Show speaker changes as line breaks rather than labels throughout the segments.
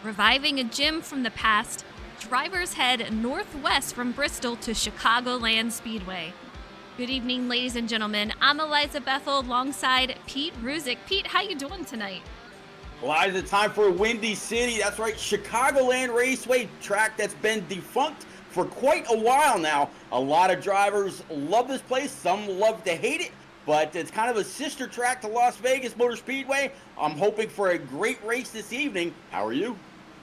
Reviving a gym from the past, drivers head northwest from Bristol to Chicagoland Speedway. Good evening, ladies and gentlemen. I'm Eliza Bethel alongside Pete Ruzick. Pete, how you doing tonight?
Eliza, time for Windy City. That's right, Chicagoland Raceway, track that's been defunct for quite a while now. A lot of drivers love this place. Some love to hate it, but it's kind of a sister track to Las Vegas Motor Speedway. I'm hoping for a great race this evening. How are you?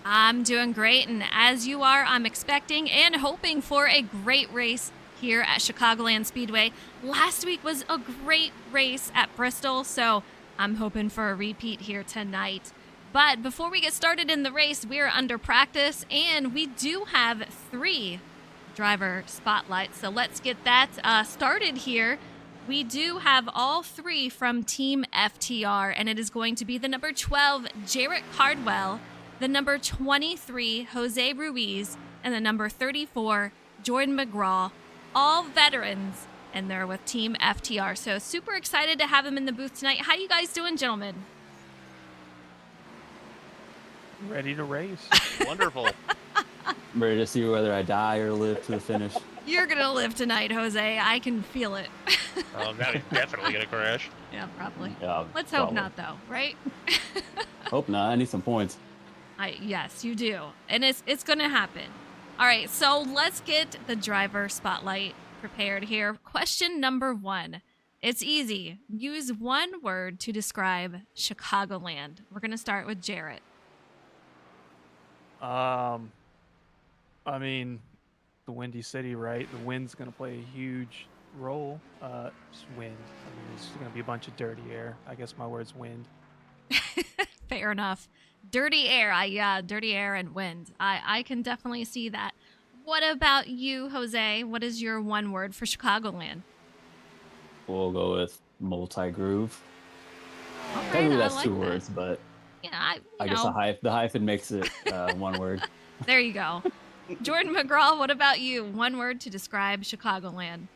I'm doing great, and as you are, I'm expecting and hoping for a great race here at Chicagoland Speedway. Last week was a great race at Bristol, so I'm hoping for a repeat here tonight. But before we get started in the race, we're under practice, and we do have 3 driver spotlights. So let's get that started here. We do have all 3 from Team FTR, and it is going to be the number 12, Jarrett Cardwell, the number 23, Jose Ruiz, and the number 34, Jordan McGraw, all veterans, and they're with Team FTR. So super excited to have them in the booth tonight. How you guys doing, gentlemen?
Ready to race.
Wonderful.
I'm ready to see whether I die or live to the finish.
You're going to live tonight, Jose. I can feel it.
Now he's definitely going to crash.
Yeah, probably.
Yeah,
Let's hope
probably.
not, though, right?
Hope not. I need some points.
Yes, you do. And it's going to happen. All right, so let's get the driver spotlight prepared here. Question number 1. It's easy. Use one word to describe Chicagoland. We're going to start with Jarrett.
I mean, the Windy City, right? The wind's going to play a huge role. Just wind. I mean, there's going to be a bunch of dirty air. I guess my word's wind.
Fair enough. Dirty air. Dirty air and wind. I can definitely see that. What about you, Jose? What is your one word for Chicagoland?
We'll go with multi-groove.
All right,
Technically,
I
that's
like
2
that.
words, but
Yeah,
I guess the hyphen makes it 1 word.
There you go. Jordan McGraw, what about you? One word to describe Chicagoland.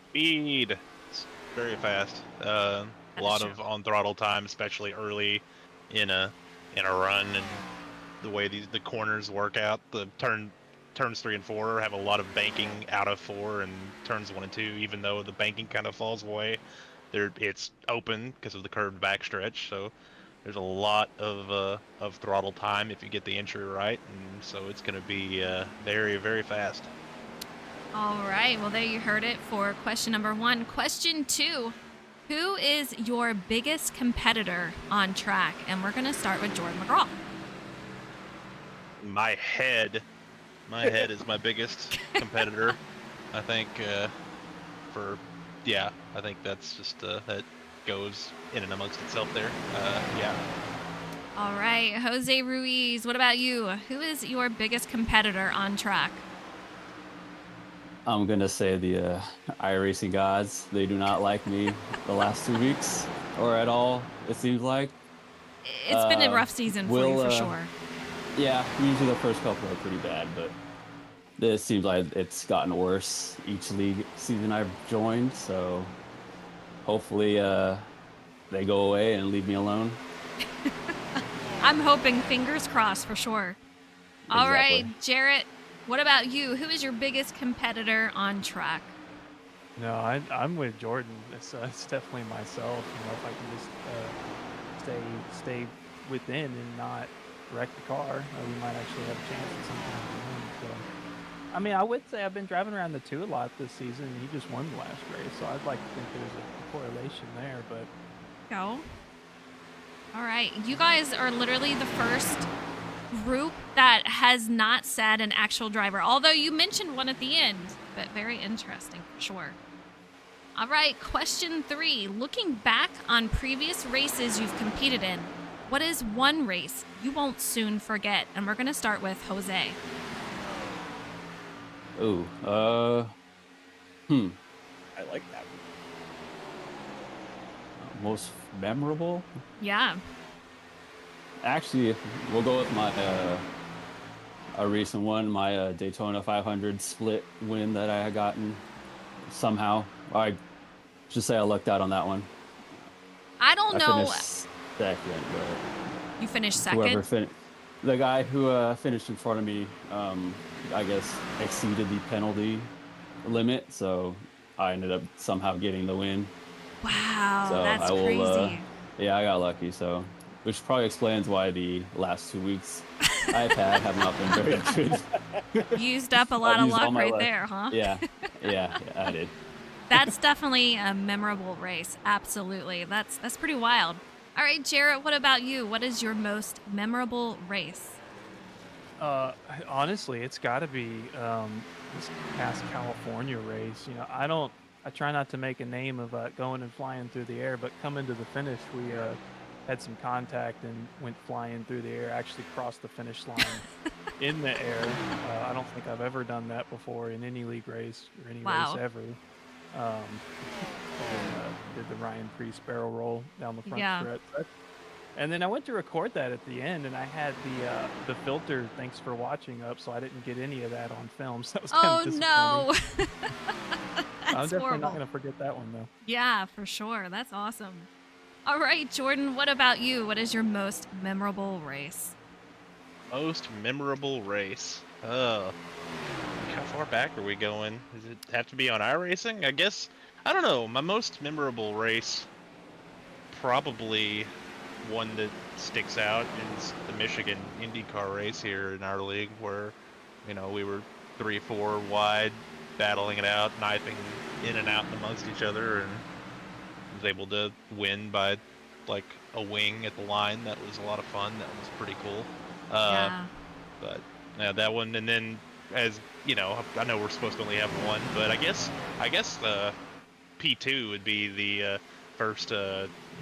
Speed. It's very fast. A lot
true.
of on throttle time, especially early in a run, and the way the corners work out. The turns 3 and 4 have a lot of banking out of 4, and turns 1 and 2, even though the banking kind of falls away, it's open because of the curved backstretch. So there's a lot of throttle time if you get the entry right, and so it's going to be very, very fast.
All right. Well, there you heard it for question number 1. Question 2. Who is your biggest competitor on track? And we're going to start with Jordan McGraw.
My head is my biggest competitor. I think I think that's just that goes in and amongst itself there. Yeah.
All right. Jose Ruiz, what about you? Who is your biggest competitor on track?
I'm going to say the iRacing gods. They do not like me the last 2 weeks or at all, it seems like.
It's been a rough season for you, for sure.
Yeah, usually the first couple are pretty bad, but it seems like it's gotten worse each league season I've joined, so hopefully they go away and leave me alone.
I'm hoping, fingers crossed, for sure. All right,
Exactly.
Jarrett, what about you? Who is your biggest competitor on track?
No, I'm with Jordan. It's definitely myself. You know, if I can just stay within and not wreck the car, we might actually have a chance at something. So, I mean, I would say I've been driving around the 2 a lot this season, and he just won the last race, so I'd like to think there's a correlation there, but
Go. All right. You guys are literally the first group that has not said an actual driver, although you mentioned one at the end, but very interesting for sure. All right. Question 3. Looking back on previous races you've competed in, what is one race you won't soon forget? And we're going to start with Jose.
Ooh,
I like that one.
most memorable?
Yeah.
Actually, we'll go with my a recent one, my Daytona 500 split win that I had gotten somehow. I should say I lucked out on that one.
I don't know.
Finished second, but
You finished
whoever
second?
the guy who finished in front of me, I guess, exceeded the penalty limit, so I ended up somehow getting the win.
Wow,
So
that's
I will,
crazy.
yeah, I got lucky. So, which probably explains why the last 2 weeks I've had have not been very good.
Used up a lot
I've
of
used all
luck
my
right
luck.
there, huh?
Yeah, yeah, I did.
That's definitely a memorable race. Absolutely. That's pretty wild. All right, Jarrett, what about you? What is your most memorable race?
Uh, Honestly, it's got to be this past California race. You know, I try not to make a name of going and flying through the air, but coming to the finish, we had some contact and went flying through the air. Actually, crossed the finish line in the air. I don't think I've ever done that before in any league race or any race
Wow.
ever. Um, and then did the Ryan Priest barrel roll down the front
Yeah.
stretch. And then I went to record that at the end, and I had the filter "Thanks for watching" up, so I didn't get any of that on film. So that was kind of
Oh
disappointing.
no.
I'm
That's
definitely not
horrible.
gonna forget that one though.
Yeah, for sure. That's awesome. All right, Jordan, what about you? What is your most memorable race?
Most memorable race. How far back are we going? Does it have to be on iRacing? I guess. I don't know. My most memorable race, probably one that sticks out, is the Michigan IndyCar race here in our league, where we were 3-4 wide, battling it out, knifing in and out amongst each other, and was able to win by like a wing at the line. That was a lot of fun. That was pretty cool. Uh,
Yeah.
but yeah, that one, and then as I know we're supposed to only have one, but I guess P2 would be the first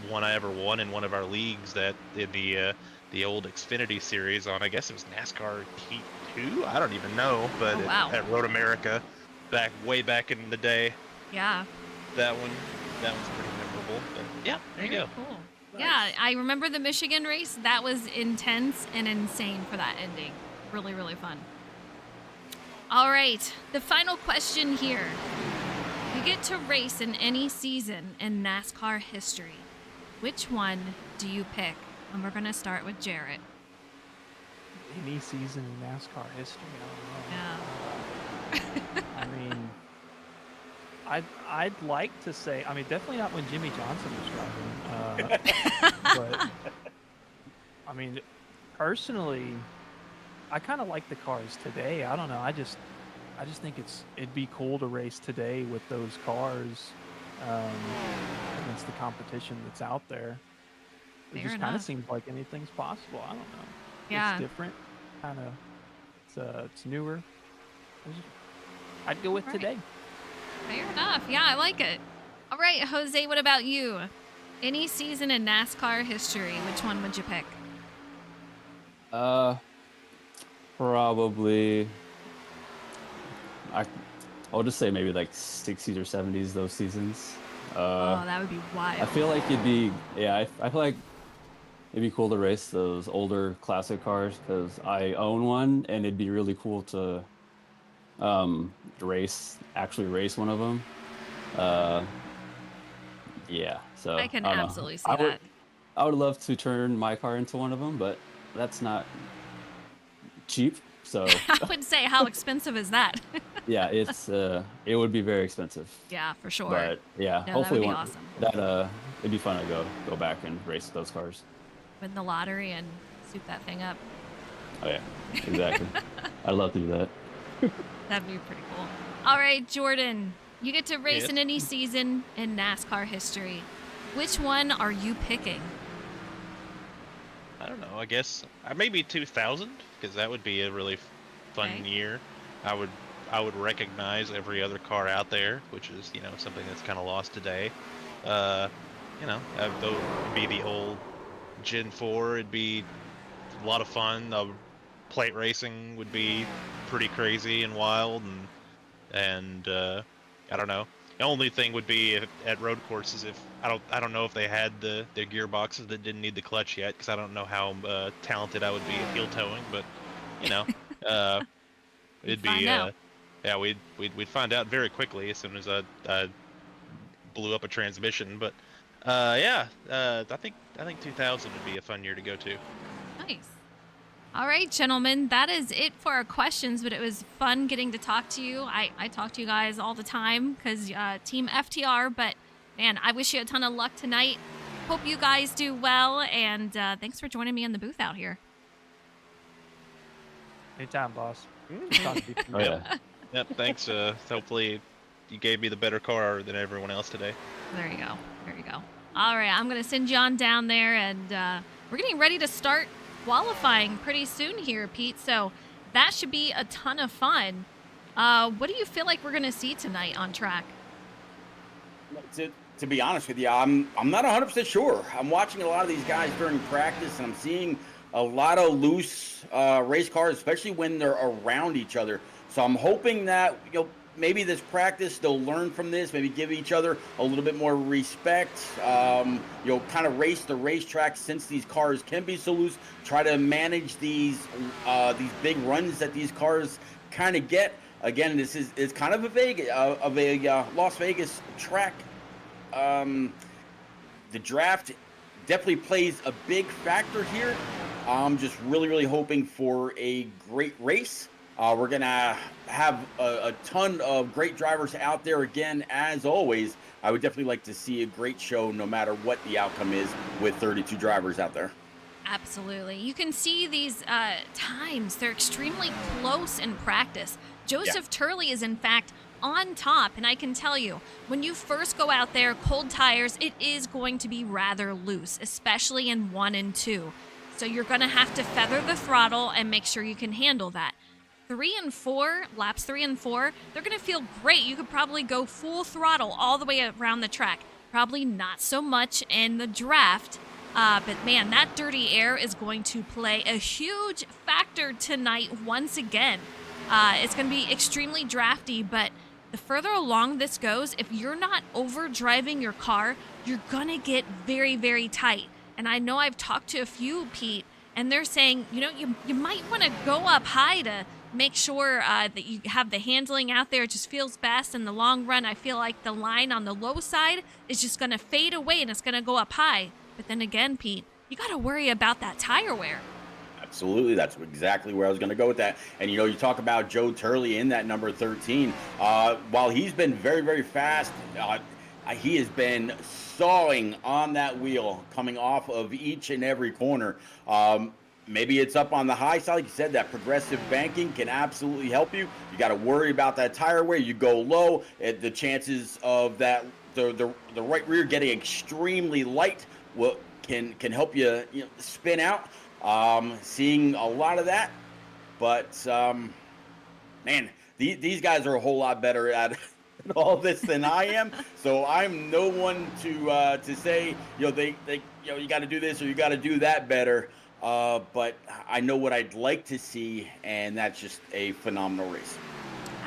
one I ever won in one of our leagues, that in the old Xfinity series on, I guess it was NASCAR T2. I don't even know, but
Oh wow.
at Road America, way back in the day,
Yeah.
that one that one's pretty memorable. But yeah, there you
Very
go.
cool. Yeah,
Nice.
I remember the Michigan race. That was intense and insane for that ending. Really, really fun. All right, the final question here. You get to race in any season in NASCAR history. Which one do you pick? And we're going to start with Jarrett.
Any season in NASCAR history,
Yeah.
I don't know. I mean, I'd like to say, I mean, definitely not when Jimmy Johnson was driving. But I mean, personally, I kind of like the cars today. I don't know. I just think it'd be cool to race today with those cars um, against the competition that's out there. It
Fair
just kind of
enough.
seems like anything's possible. I don't know. It's
Yeah.
different, kind of. It's newer. I'd go with
All right.
today.
Fair enough. Yeah, I like it. All right, Jose, what about you? Any season in NASCAR history, which one would you pick?
Uh, Probably I I'll just say maybe like 60s or 70s, those seasons. Uh,
Oh, that would be
I
wild.
feel like it'd be yeah, I feel like it'd be cool to race those older classic cars because I own one, and it'd be really cool to actually race one of them. Uh, yeah,
I
so
can
I don't know.
absolutely see that.
I would love to turn my car into one of them, but that's not cheap. So
I would say, how expensive is that?
yeah, it would be very expensive.
Yeah, for sure.
But yeah,
No, that would
hopefully
be
one
awesome.
that it'd be fun to go back and race those cars.
Win the lottery and soup that thing up.
Oh yeah, exactly. I'd love to do that.
That'd be pretty cool. All right, Jordan, you get to race
Yes.
in any season in NASCAR history. Which one are you picking?
I don't know. I guess maybe 2000, because that would be a really fun
Okay.
year. I would I would recognize every other car out there, which is something that's kind of lost today. Uh, though it'd be the old Gen 4. It'd be a lot of fun. Plate racing would be pretty crazy and wild, and I don't know. The only thing would be at road courses, if I don't know if they had the gearboxes that didn't need the clutch yet, because I don't know how talented I would be at heel towing, but you know, uh,
We'd
it'd
find
be
out.
yeah, we'd find out very quickly as soon as I blew up a transmission. But yeah, I think 2000 would be a fun year to go to.
Nice. All right, gentlemen, that is it for our questions, but it was fun getting to talk to you. I talk to you guys all the time because Team FTR, but man, I wish you a ton of luck tonight. Hope you guys do well, and thanks for joining me in the booth out here.
Anytime, boss.
Mm.
Good talking to you.
Oh yeah.
Yep. Thanks. Hopefully, you gave me the better car than everyone else today.
There you go. There you go. All right, I'm going to send you on down there, and we're getting ready to start qualifying pretty soon here, Pete. So that should be a ton of fun. What do you feel like we're going to see tonight on track?
To be honest with you, I'm not 100% sure. I'm watching a lot of these guys during practice, and I'm seeing a lot of loose race cars, especially when they're around each other. So I'm hoping that maybe this practice they'll learn from this, maybe give each other a little bit more respect. Kind of race the racetrack since these cars can be so loose. Try to manage these big runs that these cars kind of get. Again, it's kind of a Las Vegas track. The draft definitely plays a big factor here. I'm just really hoping for a great race. We're gonna have a ton of great drivers out there again, as always. I would definitely like to see a great show no matter what the outcome is with 32 drivers out there.
Absolutely. You can see these times. They're extremely close in practice. Joseph Turley is, in fact, on top. And I can tell you, when you first go out there, cold tires, it is going to be rather loose, especially in 1 and 2. So you're going to have to feather the throttle and make sure you can handle that. 3 and 4, laps 3 and 4, they're going to feel great. You could probably go full throttle all the way around the track. Probably not so much in the draft. But man, that dirty air is going to play a huge factor tonight once again. It's going to be extremely drafty, but the further along this goes, if you're not overdriving your car, you're going to get very, very tight. And I know I've talked to a few, Pete, and they're saying, you might want to go up high to make sure that you have the handling out there. It just feels best in the long run. I feel like the line on the low side is just going to fade away and it's going to go up high. But then again, Pete, you got to worry about that tire wear.
Absolutely. That's exactly where I was going to go with that. And, you talk about Joe Turley in that number 13. While he's been very, very fast, he has been sawing on that wheel coming off of each and every corner. Maybe it's up on the high side. Like you said, that progressive banking can absolutely help you. You got to worry about that tire wear. You go low, the chances of that the right rear getting extremely light can help you, spin out. Seeing a lot of that, but man, these guys are a whole lot better at all this than I am. So I'm no one to say they you got to do this or you got to do that better. But I know what I'd like to see, and that's just a phenomenal race.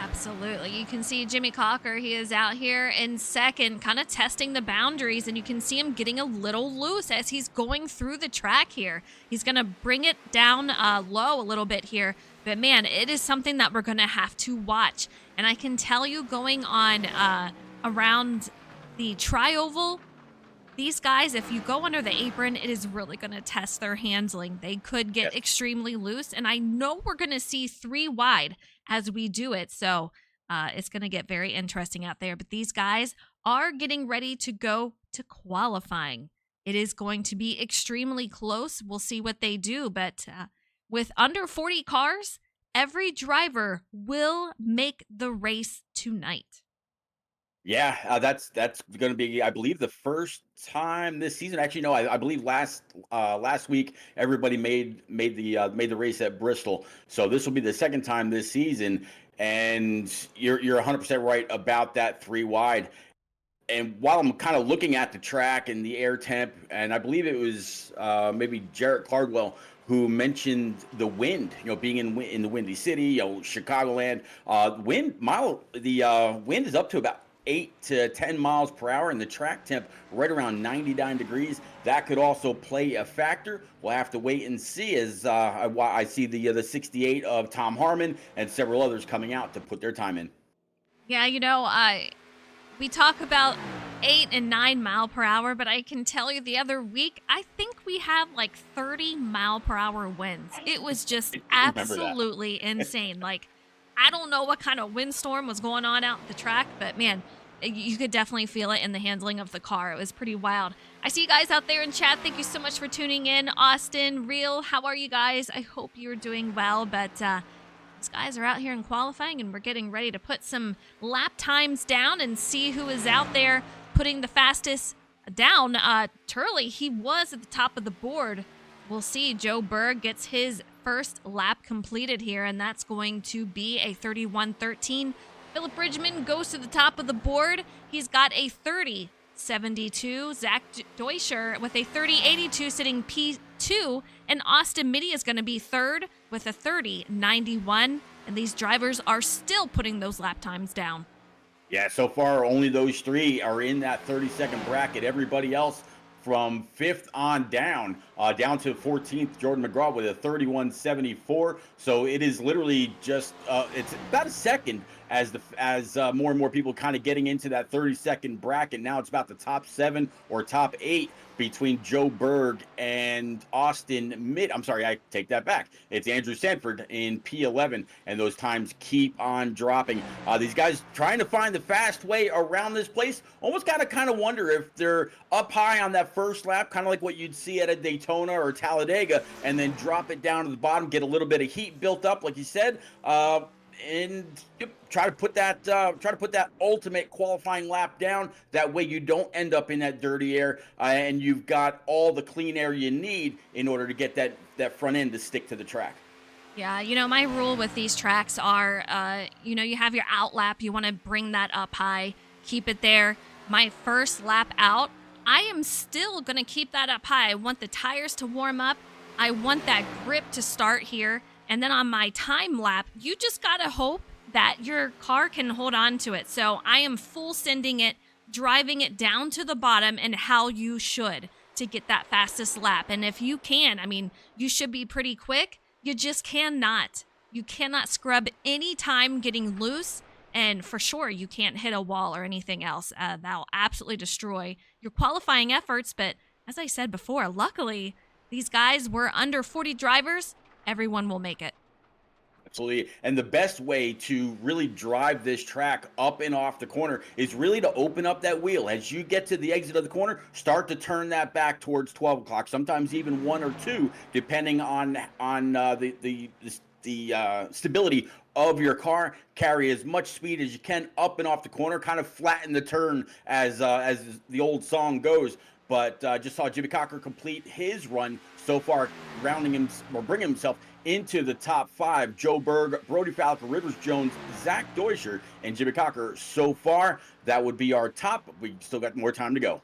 Absolutely. You can see Jimmy Cocker. He is out here in second, kind of testing the boundaries, and you can see him getting a little loose as he's going through the track here. He's going to bring it down low a little bit here. But, man, it is something that we're going to have to watch. And I can tell you going on around the tri-oval, these guys, if you go under the apron, it is really going to test their handling. They could get extremely loose, and I know we're going to see 3 wide as we do it, so it's going to get very interesting out there. But these guys are getting ready to go to qualifying. It is going to be extremely close. We'll see what they do, but with under 40 cars, every driver will make the race tonight.
Yeah, that's going to be, I believe, the first time this season. Actually, no, I believe last week everybody made the race at Bristol. So this will be the second time this season, and you're 100% right about that 3 wide. And while I'm kind of looking at the track and the air temp, and I believe it was maybe Jarrett Cardwell who mentioned the wind, being in the windy city, Chicagoland, the wind is up to about 8 to 10 miles per hour, and the track temp right around 99 degrees. That could also play a factor. We'll have to wait and see as I see the 68 of Tom Harmon and several others coming out to put their time in.
Yeah, we talk about 8 and 9 mile per hour, but I can tell you the other week, I think we had like 30 mile per hour winds. It was just
I remember that.
absolutely insane. Like, I don't know what kind of windstorm was going on out the track, but man, you could definitely feel it in the handling of the car. It was pretty wild. I see you guys out there in chat. Thank you so much for tuning in. Austin, Real, how are you guys? I hope you're doing well, but these guys are out here in qualifying, and we're getting ready to put some lap times down and see who is out there putting the fastest down. Turley, he was at the top of the board. We'll see. Joe Berg gets his first lap completed here, and that's going to be a 31:13. Philip Bridgman goes to the top of the board. He's got a 30:72. Zach Deuscher with a 30:82 sitting P2. And Austin Mitty is going to be third with a 30:91. And these drivers are still putting those lap times down.
Yeah, so far only those three are in that 30-second bracket. Everybody else from 5th on down to 14th, Jordan McGraw with a 31:74. So it is literally just it's about a second as more and more people kind of getting into that 30-second bracket. Now it's about the top 7 or top 8 between Joe Berg and Austin Mid. I'm sorry, I take that back. It's Andrew Sanford in P11, and those times keep on dropping. These guys trying to find the fast way around this place. Almost got to kind of wonder if they're up high on that first lap, kind of like what you'd see at a Daytona or Talladega, and then drop it down to the bottom, get a little bit of heat built up, like you said, and try to put that ultimate qualifying lap down. That way you don't end up in that dirty air, and you've got all the clean air you need in order to get that front end to stick to the track.
Yeah, my rule with these tracks are, you have your out lap. You want to bring that up high, keep it there. My first lap out, I am still going to keep that up high. I want the tires to warm up. I want that grip to start here. And then on my time lap, you just got to hope that your car can hold on to it. So I am full sending it, driving it down to the bottom, and how you should to get that fastest lap. And if you can, you should be pretty quick. You just cannot. You cannot scrub any time getting loose. And for sure, you can't hit a wall or anything else. That'll absolutely destroy your qualifying efforts. But as I said before, luckily, these guys were under 40 drivers. Everyone will make it.
Absolutely. And the best way to really drive this track up and off the corner is really to open up that wheel. As you get to the exit of the corner, start to turn that back towards 12 o'clock, sometimes even 1 or 2, depending on the stability of your car. Carry as much speed as you can up and off the corner, kind of flatten the turn as the old song goes. But just saw Jimmy Cocker complete his run so far, bringing himself into the top 5. Joe Berg, Brody Falco, Rivers Jones, Zach Deuscher, and Jimmy Cocker. So far, that would be our top. We still got more time to go.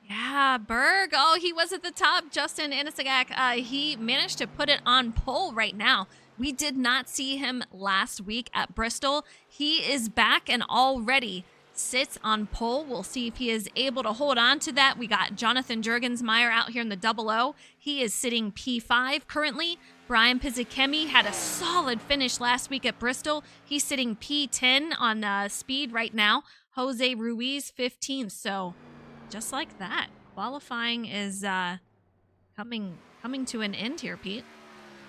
Yeah, Berg. Oh, he was at the top. Justin Anisagak, he managed to put it on pole right now. We did not see him last week at Bristol. He is back and already sits on pole. We'll see if he is able to hold on to that. We got Jonathan Jurgensmeyer out here in the 00. He is sitting P5 currently. Brian Pizzikemi had a solid finish last week at Bristol. He's sitting P10 on speed right now. Jose Ruiz 15th. So just like that, qualifying is coming to an end here, Pete.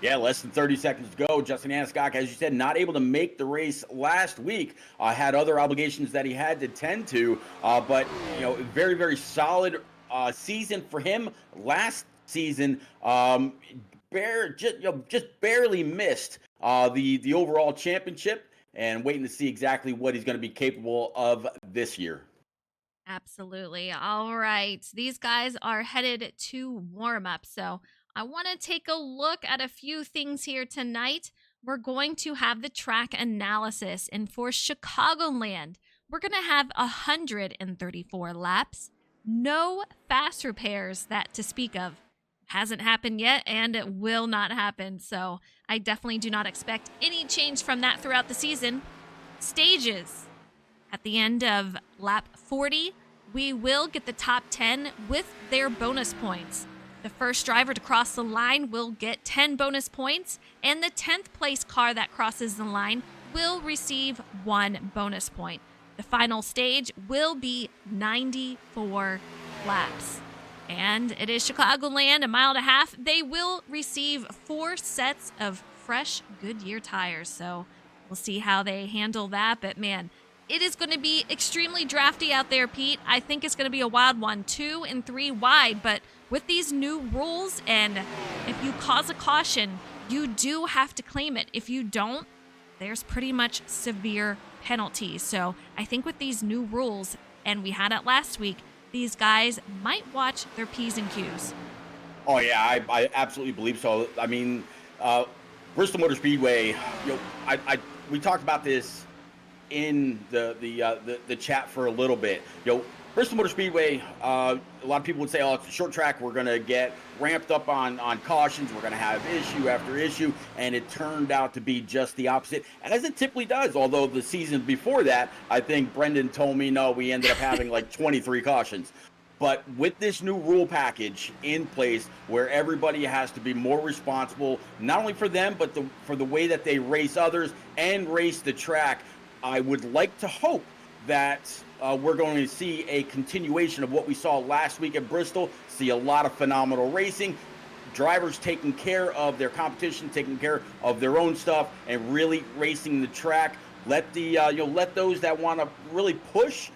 Yeah, less than 30 seconds to go. Justin Aniscock, as you said, not able to make the race last week. Had other obligations that he had to tend to. But, very, very solid season for him. Last season, just barely missed the overall championship, and waiting to see exactly what he's going to be capable of this year.
Absolutely. All right. These guys are headed to warm up. So I want to take a look at a few things here tonight. We're going to have the track analysis. And for Chicagoland, we're going to have 134 laps. No fast repairs that to speak of. Hasn't happened yet, and it will not happen. So I definitely do not expect any change from that throughout the season. Stages. At the end of lap 40, we will get the top 10 with their bonus points. The first driver to cross the line will get 10 bonus points, and the 10th place car that crosses the line will receive 1 bonus point. The final stage will be 94 laps. And it is Chicagoland, a mile and a half. They will receive 4 sets of fresh Goodyear tires. So we'll see how they handle that. But man, it is going to be extremely drafty out there, Pete. I think it's going to be a wild one, 2 and 3 wide. But with these new rules, and if you cause a caution, you do have to claim it. If you don't, there's pretty much severe penalties. So I think with these new rules, and we had it last week, these guys might watch their P's and Q's.
Oh yeah, I absolutely believe so. I mean, Bristol Motor Speedway. We talked about this in the chat for a little bit. Bristol Motor Speedway. A lot of people would say, "Oh, it's a short track. We're gonna get ramped up on cautions. We're gonna have issue after issue," and it turned out to be just the opposite, as it typically does. Although the season before that, I think Brendan told me, no, we ended up having like 23 cautions. But with this new rule package in place, where everybody has to be more responsible, not only for them, but for the way that they race others and race the track, I would like to hope that we're going to see a continuation of what we saw last week at Bristol. See a lot of phenomenal racing, drivers taking care of their competition, taking care of their own stuff, and really racing the track. Let let those that want to really push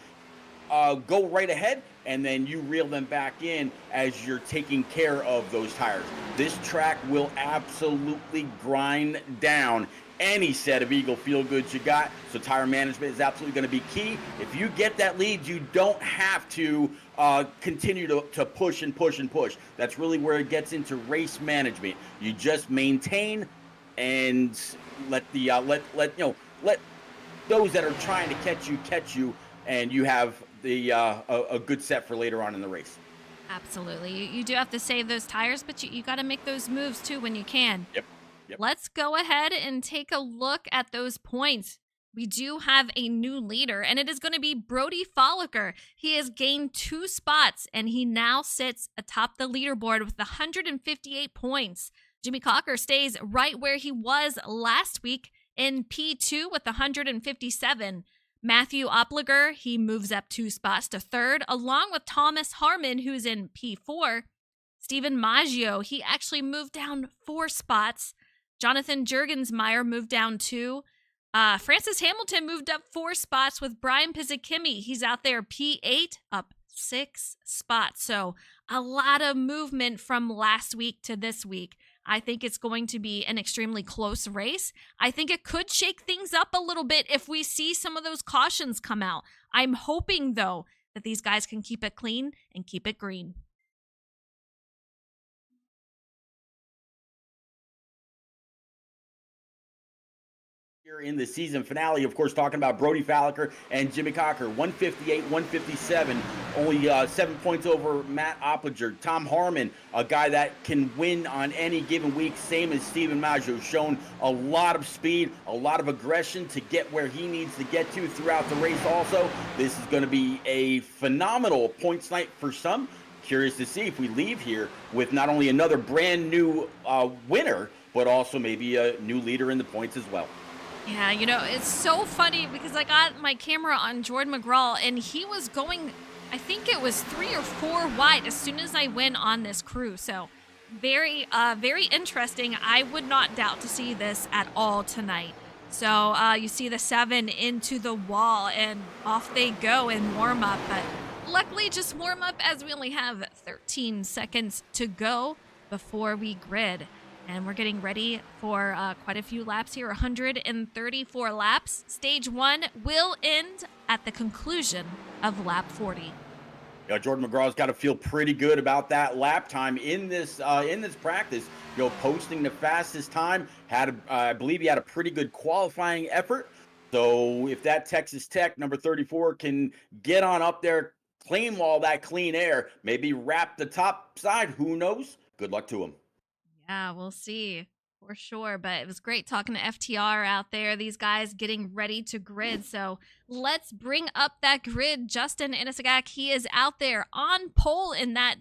go right ahead, and then you reel them back in as you're taking care of those tires. This track will absolutely grind down any set of Eagle feel goods you got. So tire management is absolutely going to be key. If you get that lead, you don't have to continue to push and push and push. That's really where it gets into race management. You just maintain and let those that are trying to catch you, and you have a good set for later on in the race.
Absolutely. You do have to save those tires, but you got to make those moves too when you can.
Yep.
Let's go ahead and take a look at those points. We do have a new leader, and it is going to be Brody Folliker. He has gained 2 spots, and he now sits atop the leaderboard with 158 points. Jimmy Cocker stays right where he was last week in P2 with 157. Matthew Opliger, he moves up 2 spots to 3rd, along with Thomas Harmon, who's in P4. Stephen Maggio, he actually moved down 4 spots. Jonathan Jurgensmeyer moved down 2. Francis Hamilton moved up 4 spots with Brian Pizzikimi. He's out there P8, up 6 spots. So a lot of movement from last week to this week. I think it's going to be an extremely close race. I think it could shake things up a little bit if we see some of those cautions come out. I'm hoping, though, that these guys can keep it clean and keep it green.
In the season finale, of course, talking about Brody Folliker and Jimmy Cocker, 158, 157, only 7 points over Matt Opliger. Tom Harmon, a guy that can win on any given week, same as Stephen Maggio, shown a lot of speed, a lot of aggression to get where he needs to get to throughout the race also. This is going to be a phenomenal points night for some. Curious to see if we leave here with not only another brand new winner, but also maybe a new leader in the points as well.
Yeah, it's so funny because I got my camera on Jordan McGraw, and he was going, I think it was 3 or 4 wide as soon as I went on this crew. So very interesting. I would not doubt to see this at all tonight. So you see the 7 into the wall, and off they go in warm up. But luckily, just warm up, as we only have 13 seconds to go before we grid. And we're getting ready for quite a few laps here, 134 laps. Stage 1 will end at the conclusion of lap 40.
Jordan McGraw's got to feel pretty good about that lap time in this practice. Posting the fastest time. I believe he had a pretty good qualifying effort. So if that Texas Tech number 34 can get on up there, claim all that clean air, maybe wrap the top side, who knows? Good luck to him.
Yeah, we'll see for sure. But it was great talking to FTR out there. These guys getting ready to grid. So let's bring up that grid. Justin Inisagak, he is out there on pole in that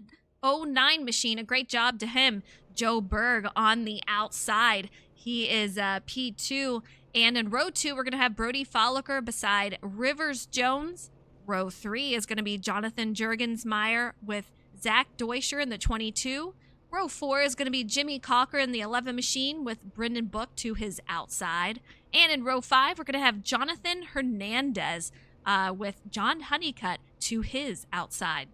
09 machine. A great job to him. Joe Berg on the outside. He is P2. And in row 2, we're going to have Brody Folliker beside Rivers Jones. Row 3 is going to be Jonathan Jurgensmeyer with Zach Deuscher in the 22. Row 4 is going to be Jimmy Cocker in the 11 machine with Brendan Book to his outside. And in row 5, we're going to have Jonathan Hernandez with John Honeycutt to his outside.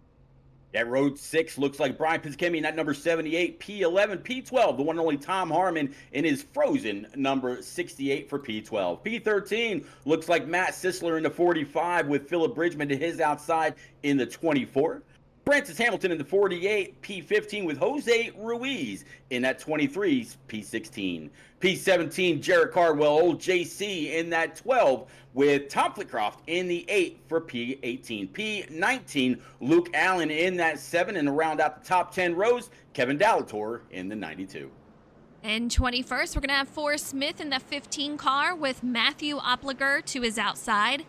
That road 6 looks like Brian Piskemi in that number 78, P11, P12, the one and only Tom Harmon in his frozen number 68 for P12. P13 looks like Matt Sisler in the 45 with Philip Bridgman to his outside in the 24. Francis Hamilton in the 48, P15 with Jose Ruiz in that 23, P16. P17, Jarrett Cardwell, old JC in that 12 with Tom Flitcroft in the 8 for P18. P19, Luke Allen in that 7, and to round out the top 10 rows, Kevin Dallator in the 92.
In 21st, we're going to have Forrest Smith in the 15 car with Matthew Opliger to his outside.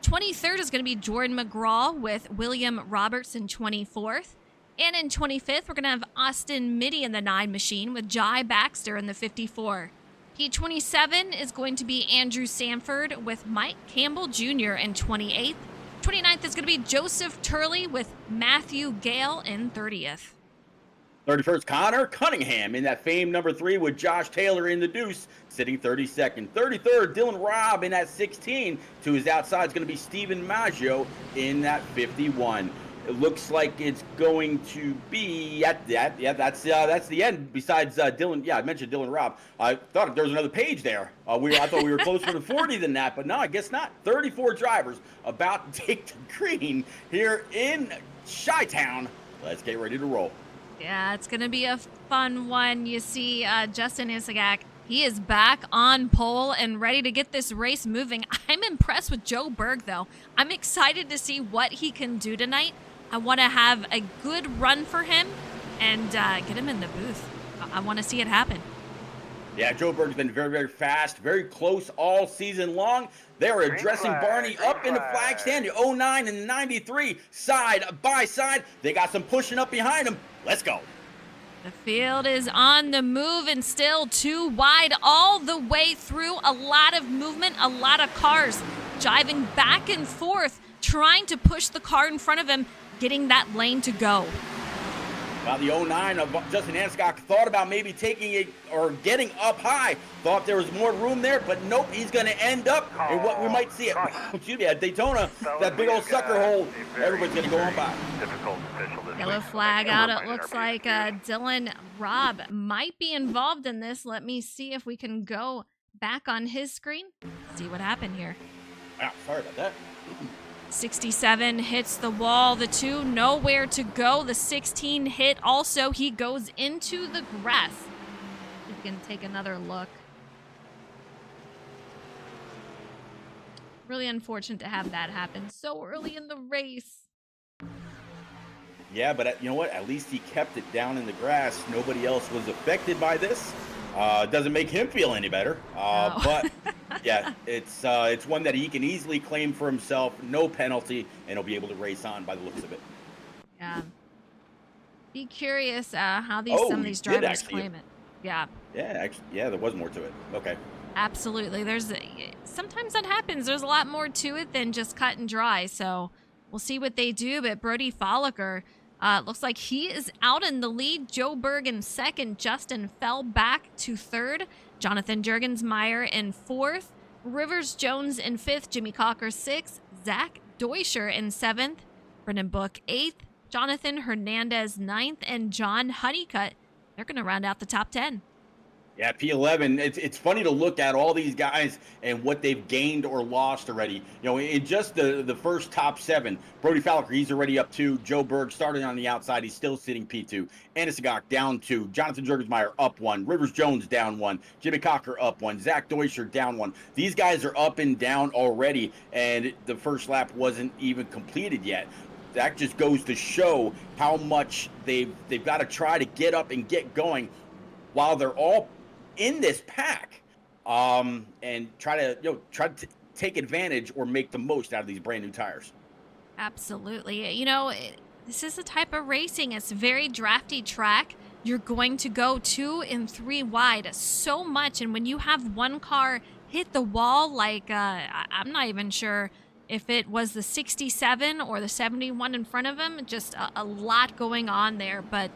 23rd is going to be Jordan McGraw with William Roberts in 24th. And in 25th, we're going to have Austin Mitty in the 9 machine with Jai Baxter in the 54. P27 is going to be Andrew Sanford with Mike Campbell Jr. in 28th. 29th is going to be Joseph Turley with Matthew Gale in 30th.
31st, Connor Cunningham in that famed number 3 with Josh Taylor in the deuce, sitting 32nd. 33rd, Dylan Robb in that 16. To his outside is going to be Steven Maggio in that 51. It looks like it's going to be that's the end. Besides Dylan, I mentioned Dylan Robb. I thought there was another page there. I thought we were closer to 40 than that, but no, I guess not. 34 drivers about to take the green here in Chi-Town. Let's get ready to roll.
Yeah, it's going to be a fun one. You see Justin Isagak, he is back on pole and ready to get this race moving. I'm impressed with Joe Berg, though. I'm excited to see what he can do tonight. I want to have a good run for him and get him in the booth. I want to see it happen.
Yeah, Joe Berg's been very, very fast, very close all season long. They are addressing Barney up in the flag stand, the 09 and the 93, side by side. They got some pushing up behind them. Let's go.
The field is on the move and still too wide all the way through. A lot of movement, a lot of cars jiving back and forth, trying to push the car in front of him, getting that lane to go.
Well, the 09 of Justin Anscock thought about maybe taking it or getting up high. Thought there was more room there, but nope, he's going to end up in what we might see at Daytona, that big old sucker hole. Everybody's going to go on by.
Yellow flag out. It looks like Dylan Robb might be involved in this. Let me see if we can go back on his screen. See what happened here.
Wow, sorry about that.
67 hits the wall. The 2 nowhere to go. The 16 hit also. He goes into the grass. We can take another look. Really unfortunate to have that happen so early in the race.
Yeah, but you know what? At least he kept it down in the grass. Nobody else was affected by this. Doesn't make him feel any better.
No.
But yeah, it's one that he can easily claim for himself, no penalty, and he'll be able to race on by the looks of it.
Yeah. Be curious how some of these
he did
drivers
actually.
claim it. Yeah.
Yeah, actually, yeah, there was more to it. Okay.
Absolutely. Sometimes that happens. There's a lot more to it than just cut and dry. So we'll see what they do. But Brody Folliker, looks like he is out in the lead. Joe Berg in second. Justin fell back to third. Jonathan Jurgensmeyer in fourth. Rivers Jones in fifth. Jimmy Cocker sixth. Zach Deuscher in seventh. Brendan Book eighth. Jonathan Hernandez ninth. And John Honeycutt. They're going to round out the top 10.
Yeah, P11, it's funny to look at all these guys and what they've gained or lost already. You know, in just the first top 7, Brody Falliker, he's already up 2. Joe Berg starting on the outside. He's still sitting P2. Anasagok down 2. Jonathan Jurgensmeyer up 1. Rivers Jones down 1. Jimmy Cocker up 1. Zach Deuscher down 1. These guys are up and down already, and the first lap wasn't even completed yet. That just goes to show how much they've got to try to get up and get going while they're all in this pack, and try to take advantage or make the most out of these brand new tires.
Absolutely. You know, this is the type of racing. It's a very drafty track. You're going to go 2 and 3 wide so much, and when you have one car hit the wall like I'm not even sure if it was the 67 or the 71 in front of him. Just a lot going on there, but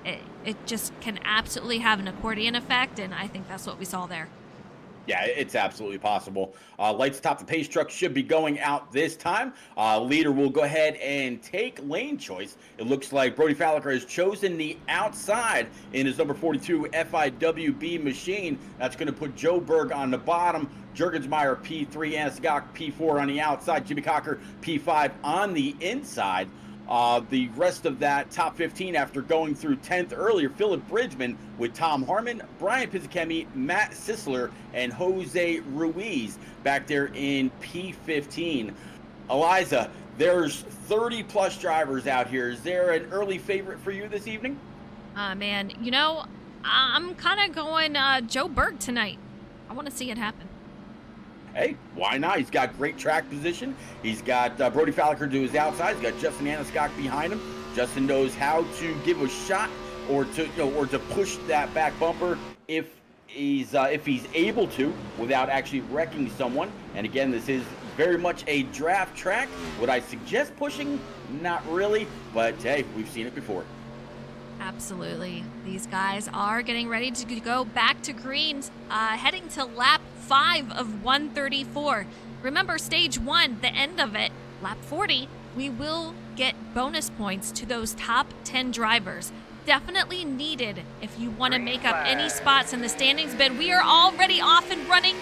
it just can absolutely have an accordion effect, and I think that's what we saw there.
Yeah, it's absolutely possible. Lights atop the pace truck should be going out this time. Leader will go ahead and take lane choice. It looks like Brody Falliker has chosen the outside in his number 42 FIWB machine. That's going to put Joe Berg on the bottom, Jurgensmeyer P3, Anaskog P4 on the outside, Jimmy Cocker P5 on the inside. The rest of that top 15 after going through 10th earlier, Philip Bridgman with Tom Harmon, Brian Pizzacchemi, Matt Sisler, and Jose Ruiz back there in P15. Eliza, there's 30-plus drivers out here. Is there an early favorite for you this evening?
Man, I'm kind of going Joe Berg tonight. I want to see it happen.
Hey, why not? He's got great track position. He's got Brody Falliker to his outside. He's got Justin Anaskog behind him. Justin knows how to give a shot or to push that back bumper if he's able to without actually wrecking someone. And again, this is very much a draft track. Would I suggest pushing? Not really, but hey, we've seen it before.
Absolutely. These guys are getting ready to go back to greens, heading to lap 5 of 134. Remember, stage 1, the end of it, lap 40, we will get bonus points to those top 10 drivers. Definitely needed if you want to make up any spots in the standings, but we are already off and running.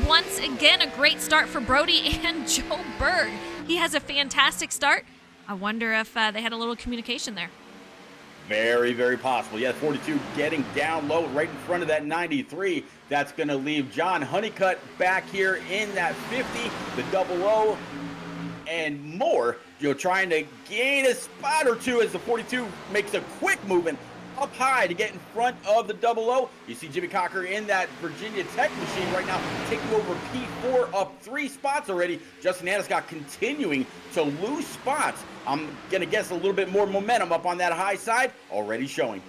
Once again, a great start for Brody and Joe Berg. He has a fantastic start. I wonder if they had a little communication there.
Very, very possible. Yeah, 42 getting down low right in front of that 93. That's going to leave John Honeycutt back here in that 50, the double O, and more. Trying to gain a spot or two as the 42 makes a quick movement up high to get in front of the double O. You see Jimmy Cocker in that Virginia Tech machine right now, taking over P4 up 3 spots already. Justin Anaskog continuing to lose spots. I'm going to guess a little bit more momentum up on that high side already showing.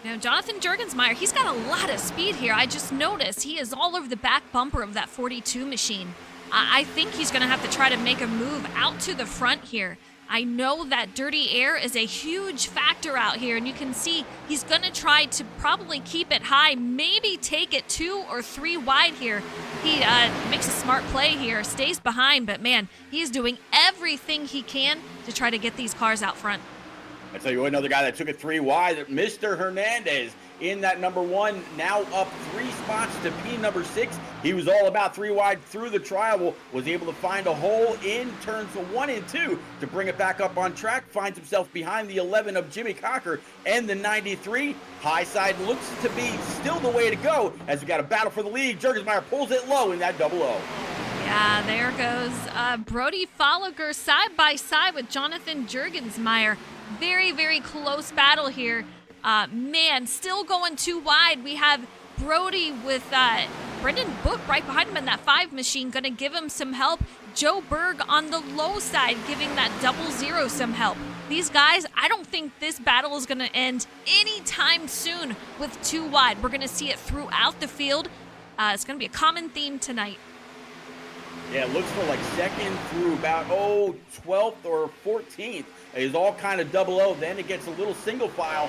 Now, Jonathan Jurgensmeyer, he's got a lot of speed here. I just noticed he is all over the back bumper of that 42 machine. I think he's going to have to try to make a move out to the front here. I know that dirty air is a huge factor out here, and you can see he's going to try to probably keep it high, maybe take it 2 or 3 wide here. He makes a smart play here, stays behind, but man, he's doing everything he can to try to get these cars out front.
I tell you what, another guy that took it 3 wide, Mr. Hernandez in that number 1, now up 3 spots to P number 6. He was all about 3 wide through the trial, was able to find a hole in turns 1 and 2 to bring it back up on track, finds himself behind the 11 of Jimmy Cocker and the 93. High side looks to be still the way to go as we got a battle for the lead. Jurgensmeyer pulls it low in that double O.
Yeah, there goes Brody Falliker side by side with Jonathan Jurgensmeyer. Very, very close battle here. Man, still going 2 wide. We have Brody with Brendan Book right behind him in that 5 machine, going to give him some help. Joe Berg on the low side, giving that 00 some help. These guys, I don't think this battle is going to end anytime soon with 2 wide. We're going to see it throughout the field. It's going to be a common theme tonight.
Yeah, it looks for like 2nd through about 12th or 14th is all kind of double O. Then it gets a little single file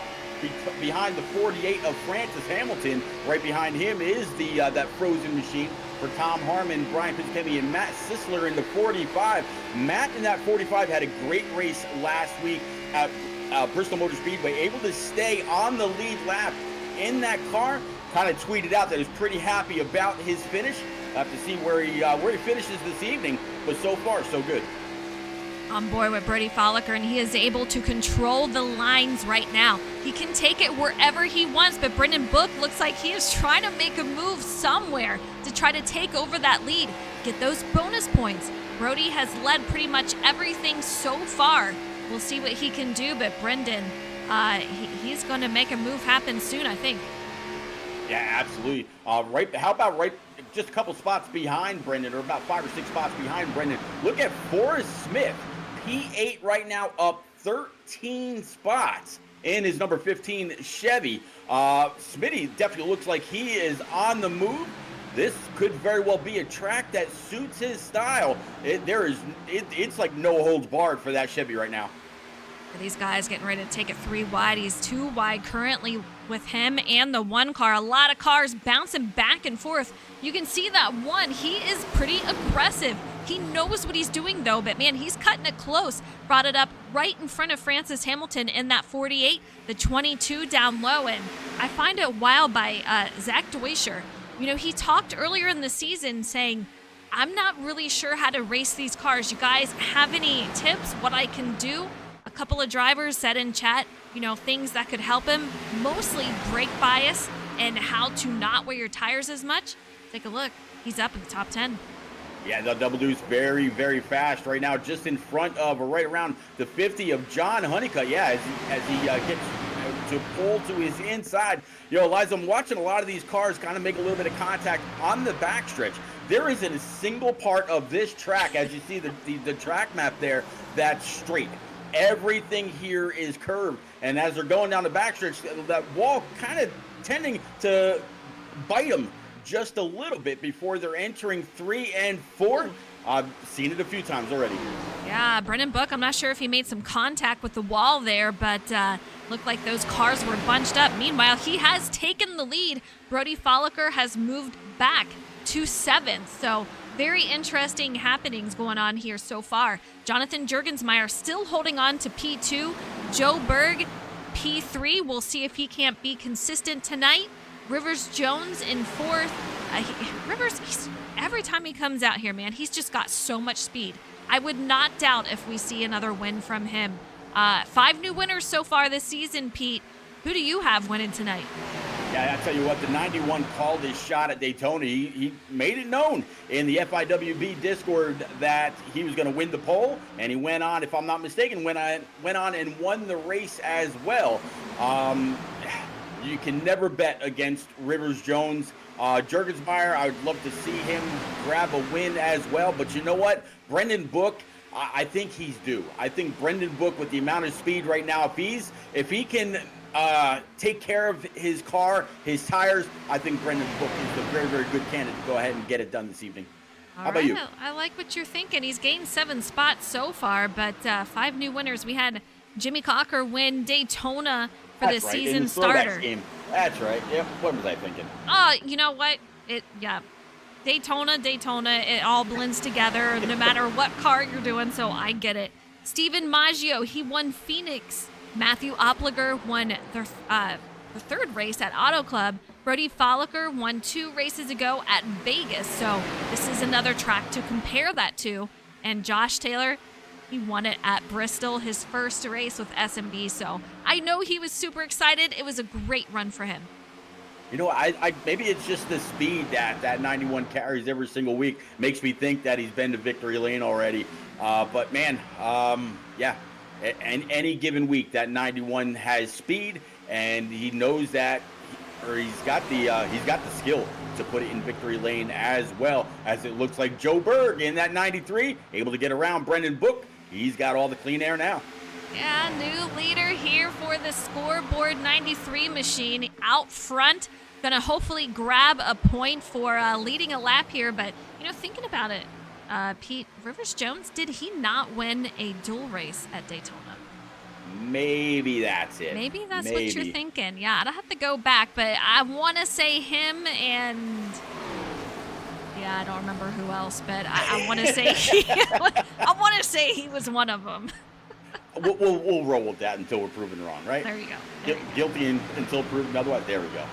behind the 48 of Francis Hamilton. Right behind him is the that frozen machine for Tom Harmon, Brian Pizzacchemi, and Matt Sisler in the 45. Matt in that 45 had a great race last week at Bristol Motor Speedway, able to stay on the lead lap in that car. Kind of tweeted out that he's pretty happy about his finish. Have to see where he finishes this evening, but so far so good.
On board with Brody Falliker, and he is able to control the lines right now. He can take it wherever he wants, but Brendan Book looks like he is trying to make a move somewhere to try to take over that lead, get those bonus points. Brody has led pretty much everything so far. We'll see what he can do, but Brendan, he's going to make a move happen soon, I think.
Yeah, absolutely. How about just a couple spots behind Brendan, or about 5 or 6 spots behind Brendan? Look at Forrest Smith, P8 right now, up 13 spots in his number 15 Chevy. Smitty definitely looks like he is on the move. this could very well be a track that suits his style. It's like no holds barred for that Chevy right now.
These guys getting ready to take it 3 wide. He's 2 wide currently with him and the 1 car. A lot of cars bouncing back and forth. You can see that 1, he is pretty aggressive. He knows what he's doing though, but man, he's cutting it close. Brought it up right in front of Francis Hamilton in that 48, the 22 down low. And I find it wild by Zach Deutscher. You know, he talked earlier in the season saying, I'm not really sure how to race these cars. You guys have any tips, what I can do? A couple of drivers said in chat, you know, things that could help him, mostly brake bias and how to not wear your tires as much. Take a look. He's up in the top 10.
Yeah, the double deuce very, very fast right now, just in front of or right around the 50 of John Honeycutt. Yeah, as he gets to pull to his inside. You know, Eliza, I'm watching a lot of these cars kind of make a little bit of contact on the backstretch. There isn't a single part of this track, as you see the track map there, that's straight. Everything here is curved, and as they're going down the backstretch, that wall kind of tending to bite them just a little bit before they're entering 3 and 4. I've seen it a few times already.
Yeah, Brendan Book, I'm not sure if he made some contact with the wall there, but looked like those cars were bunched up. Meanwhile, he has taken the lead. Brody Folliker has moved back to 7th, so very interesting happenings going on here so far. Jonathan Jurgensmeyer still holding on to P2. Joe Berg, P3. We'll see if he can't be consistent tonight. Rivers Jones in 4th. Rivers, every time he comes out here, man, he's just got so much speed. I would not doubt if we see another win from him. 5 new winners so far this season, Pete. Who do you have winning tonight?
Yeah, I tell you what, the 91 called his shot at Daytona. He made it known in the FIWB Discord that he was going to win the pole, and he went on, if I'm not mistaken, went on and won the race as well. You can never bet against Rivers Jones. Jurgensmeyer, I would love to see him grab a win as well, but you know what? Brendan Book, I think he's due. I think Brendan Book, with the amount of speed right now, if he can take care of his car, his tires, I think Brendan Book is a very, very good candidate to go ahead and get it done this evening. How about you?
I like what you're thinking. He's gained 7 spots so far, but 5 new winners. We had Jimmy Cocker win Daytona for the season starter.
Game. That's right. Yep. What was I thinking?
You know what? Daytona, it all blends together no matter what car you're doing, so I get it. Steven Maggio, he won Phoenix. Matthew Opliger won the 3rd race at Auto Club. Brody Folliker won 2 races ago at Vegas, so this is another track to compare that to. And Josh Taylor, he won it at Bristol, his first race with SnB, so I know he was super excited. It was a great run for him.
You know, I maybe it's just the speed that 91 carries every single week makes me think that he's been to victory lane already. But man, yeah, and any given week that 91 has speed, and he knows that, or he's got the skill to put it in victory lane as well. As it looks like Joe Berg in that 93 able to get around Brendan Book. He's got all the clean air now.
Yeah, new leader here for the scoreboard 93 machine out front. Gonna hopefully grab a point for leading a lap here. But, you know, thinking about it, Pete, Rivers Jones, did he not win a dual race at Daytona?
Maybe that's it.
Maybe that's what you're thinking. Yeah, I'd have to go back, but I want to say him and... Yeah, I don't remember who else, but I want to say he was one of them.
We'll roll with that until we're proven wrong, right?
There you go.
Guilty until proven otherwise. There we go.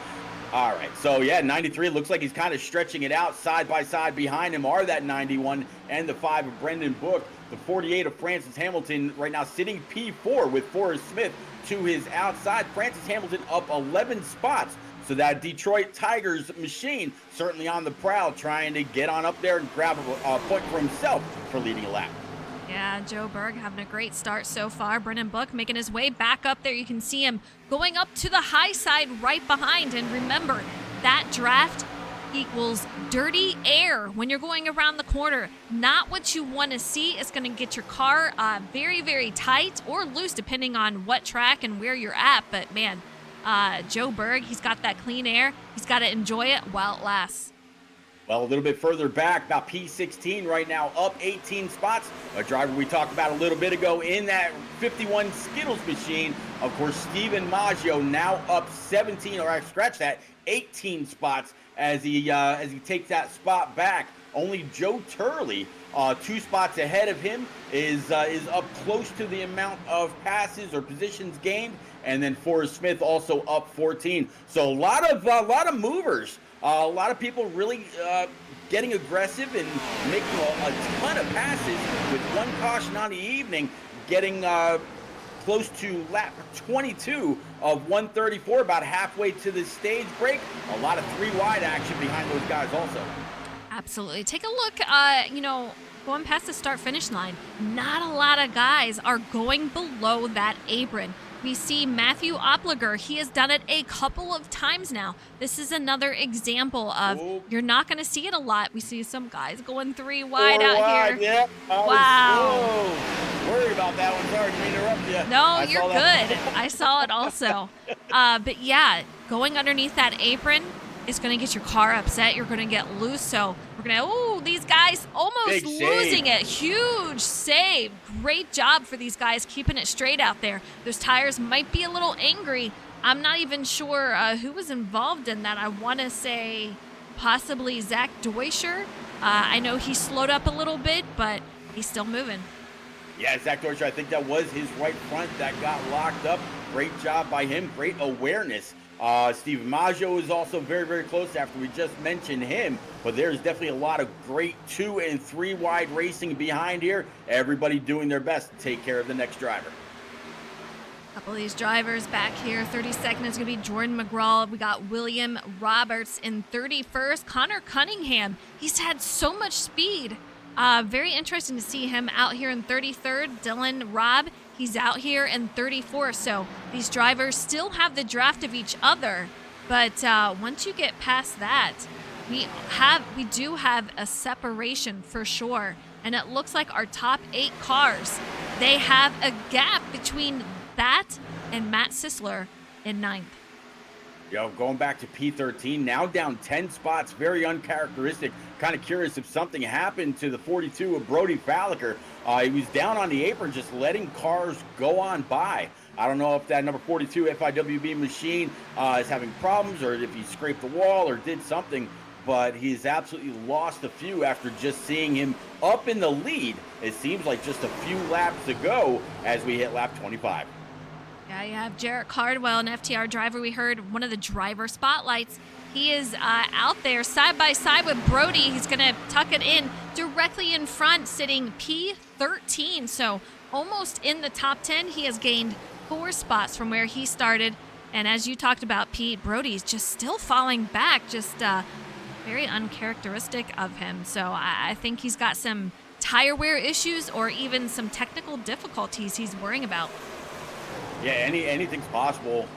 All right. So yeah, 93 looks like he's kind of stretching it out side by side. Behind him are that 91 and the 5 of Brendan Book. The 48 of Francis Hamilton right now sitting P4 with Forrest Smith to his outside. Francis Hamilton up 11 spots. So that Detroit Tigers machine certainly on the prowl, trying to get on up there and grab a point for himself for leading a lap.
Yeah, Joe Berg having a great start so far. Brendan Book making his way back up there. You can see him going up to the high side right behind. And remember, that draft equals dirty air when you're going around the corner. Not what you want to see. It's going to get your car very, very tight or loose depending on what track and where you're at. But man, Joe Berg, he's got that clean air. He's got to enjoy it while it lasts.
Well, a little bit further back, about P16 right now, up 18 spots. A driver we talked about a little bit ago in that 51 Skittles machine. Of course, Steven Maggio now up 17, or I scratch that, 18 spots as he takes that spot back. Only Joe Turley, 2 spots ahead of him, is up close to the amount of passes or positions gained, and then Forrest Smith also up 14. So a lot of movers. A lot of people really getting aggressive and making a ton of passes with one caution on the evening, getting close to lap 22 of 134, about halfway to the stage break. A lot of 3 wide action behind those guys also.
Absolutely. Take a look, going past the start-finish line. Not a lot of guys are going below that apron. We see Matthew Opliger. He has done it a couple of times now. This is another example of you're not going to see it a lot. We see some guys going 3 wide out here.
Yeah.
Wow.
Worry about that one. Sorry to interrupt you.
No, you're good. I saw it also. But yeah, going underneath that apron is going to get your car upset. You're going to get loose. So we're going to, these guys almost losing it. Huge save. Great job for these guys keeping it straight out there. Those tires might be a little angry. I'm not even sure who was involved in that. I want to say possibly Zach Deuscher. I know he slowed up a little bit, but he's still moving.
Yeah, Zach Deuscher, I think that was his right front that got locked up. Great job by him. Great awareness. Steven Maggio is also very, very close after we just mentioned him, but there's definitely a lot of great 2 and 3 wide racing behind here. Everybody doing their best to take care of the next driver.
A couple of these drivers back here. 32nd is going to be Jordan McGraw. We got William Roberts in 31st. Connor Cunningham, he's had so much speed. Very interesting to see him out here in 33rd. Dylan Robb, he's out here in 34th. So these drivers still have the draft of each other. But once you get past that, we do have a separation for sure. And it looks like our top 8 cars, they have a gap between that and Matt Sisler in 9th.
Going back to P13, now down 10 spots, very uncharacteristic. Kind of curious if something happened to the 42 of Brody Falliker. He was down on the apron just letting cars go on by. I don't know if that number 42 FIWB machine is having problems or if he scraped the wall or did something, but he's absolutely lost a few after just seeing him up in the lead. It seems like just a few laps to go as we hit lap 25.
Yeah, you have Jarrett Cardwell, an FTR driver. We heard one of the driver spotlights. He is out there side by side with Brody. He's going to tuck it in directly in front, sitting P13. So almost in the top 10. He has gained 4 spots from where he started. And as you talked about, Pete, Brody's just still falling back, just very uncharacteristic of him. So I think he's got some tire wear issues or even some technical difficulties he's worrying about.
Yeah, anything's possible.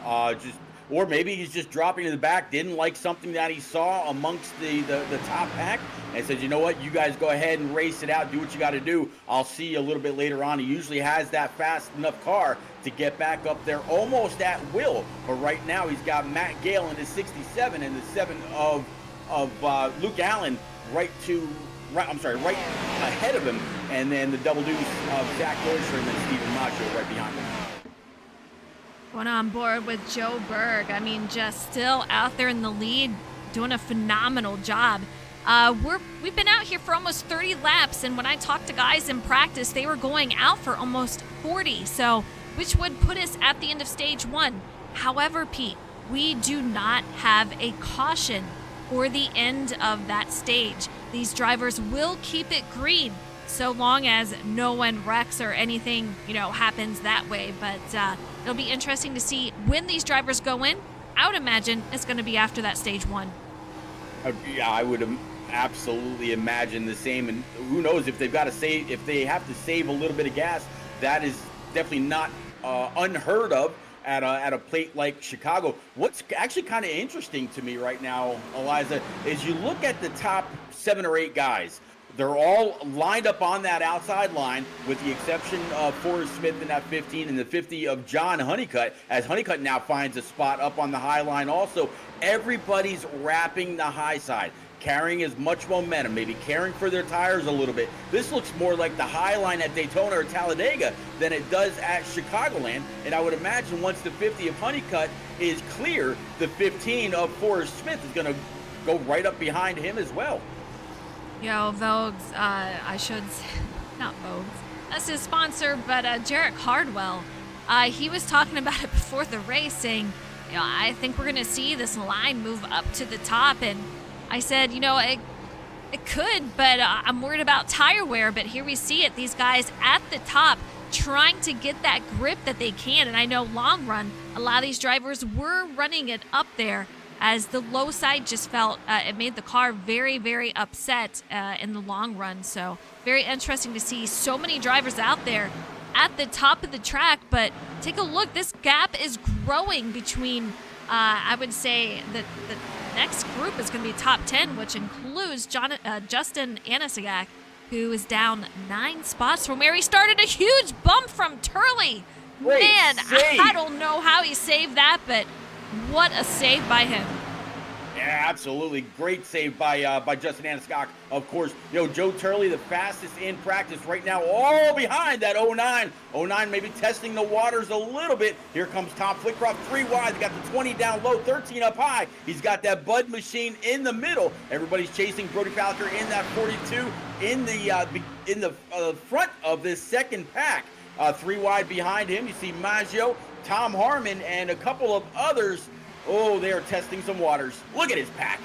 Or maybe he's just dropping to the back, didn't like something that he saw amongst the top pack, and says, you know what, you guys go ahead and race it out, do what you got to do. I'll see you a little bit later on. He usually has that fast enough car to get back up there almost at will. But right now he's got Matt Gale in his 67 and the 7 of Luke Allen right ahead of him, and then the double deuce of Zach Deuscher and then Steven Maggio right behind him.
Going on board with Joe Berg. I mean, just still out there in the lead, doing a phenomenal job. We've been out here for almost 30 laps, and when I talked to guys in practice, they were going out for almost 40, so which would put us at the end of stage 1. However, Pete, we do not have a caution for the end of that stage. These drivers will keep it green so long as no one wrecks or anything, happens that way. But it'll be interesting to see when these drivers go in. I would imagine it's going to be after that stage 1.
Yeah, I would absolutely imagine the same. And who knows if they've got to save, if they have to save a little bit of gas, that is definitely not unheard of at a plate like Chicago. What's actually kind of interesting to me right now, Eliza, is you look at the top 7 or 8 guys. They're all lined up on that outside line, with the exception of Forrest Smith in that 15 and the 50 of John Honeycutt, as Honeycutt now finds a spot up on the high line also. Everybody's wrapping the high side. carrying as much momentum, maybe caring for their tires a little bit. This looks more like the high line at Daytona or Talladega than it does at Chicagoland. And I would imagine once the 50 of Honeycutt is clear, the 15 of Forrest Smith is going to go right up behind him as well.
Yo, Vogues, I should say, not Vogues, that's his sponsor, but Jarek Hardwell, he was talking about it before the race, saying, you know, I think we're going to see this line move up to the top. And I said, you know, it could, but I'm worried about tire wear. But here we see it, these guys at the top trying to get that grip that they can. And I know long run, a lot of these drivers were running it up there, as the low side just felt it made the car very, very upset in the long run. So very interesting to see so many drivers out there at the top of the track. But take a look, this gap is growing between, I would say, the next group is going to be top 10, which includes Justin Anasigak, who is down 9 spots from where he started. A huge bump from Turley.
Great
Man,
save.
I don't know how he saved that, but what a save by him.
Yeah, absolutely. Great save by Justin Anasigak. Of course, you know, Joe Turley, the fastest in practice right now, all behind that 09. 09 maybe testing the waters a little bit. Here comes Tom Flickroft, 3 wide. They got the 20 down low, 13 up high. He's got that Bud machine in the middle. Everybody's chasing Brody Falker in that 42 in the front of this second pack. 3 wide behind him. You see Maggio, Tom Harmon, and a couple of others. Oh, they are testing some waters. Look at his pack.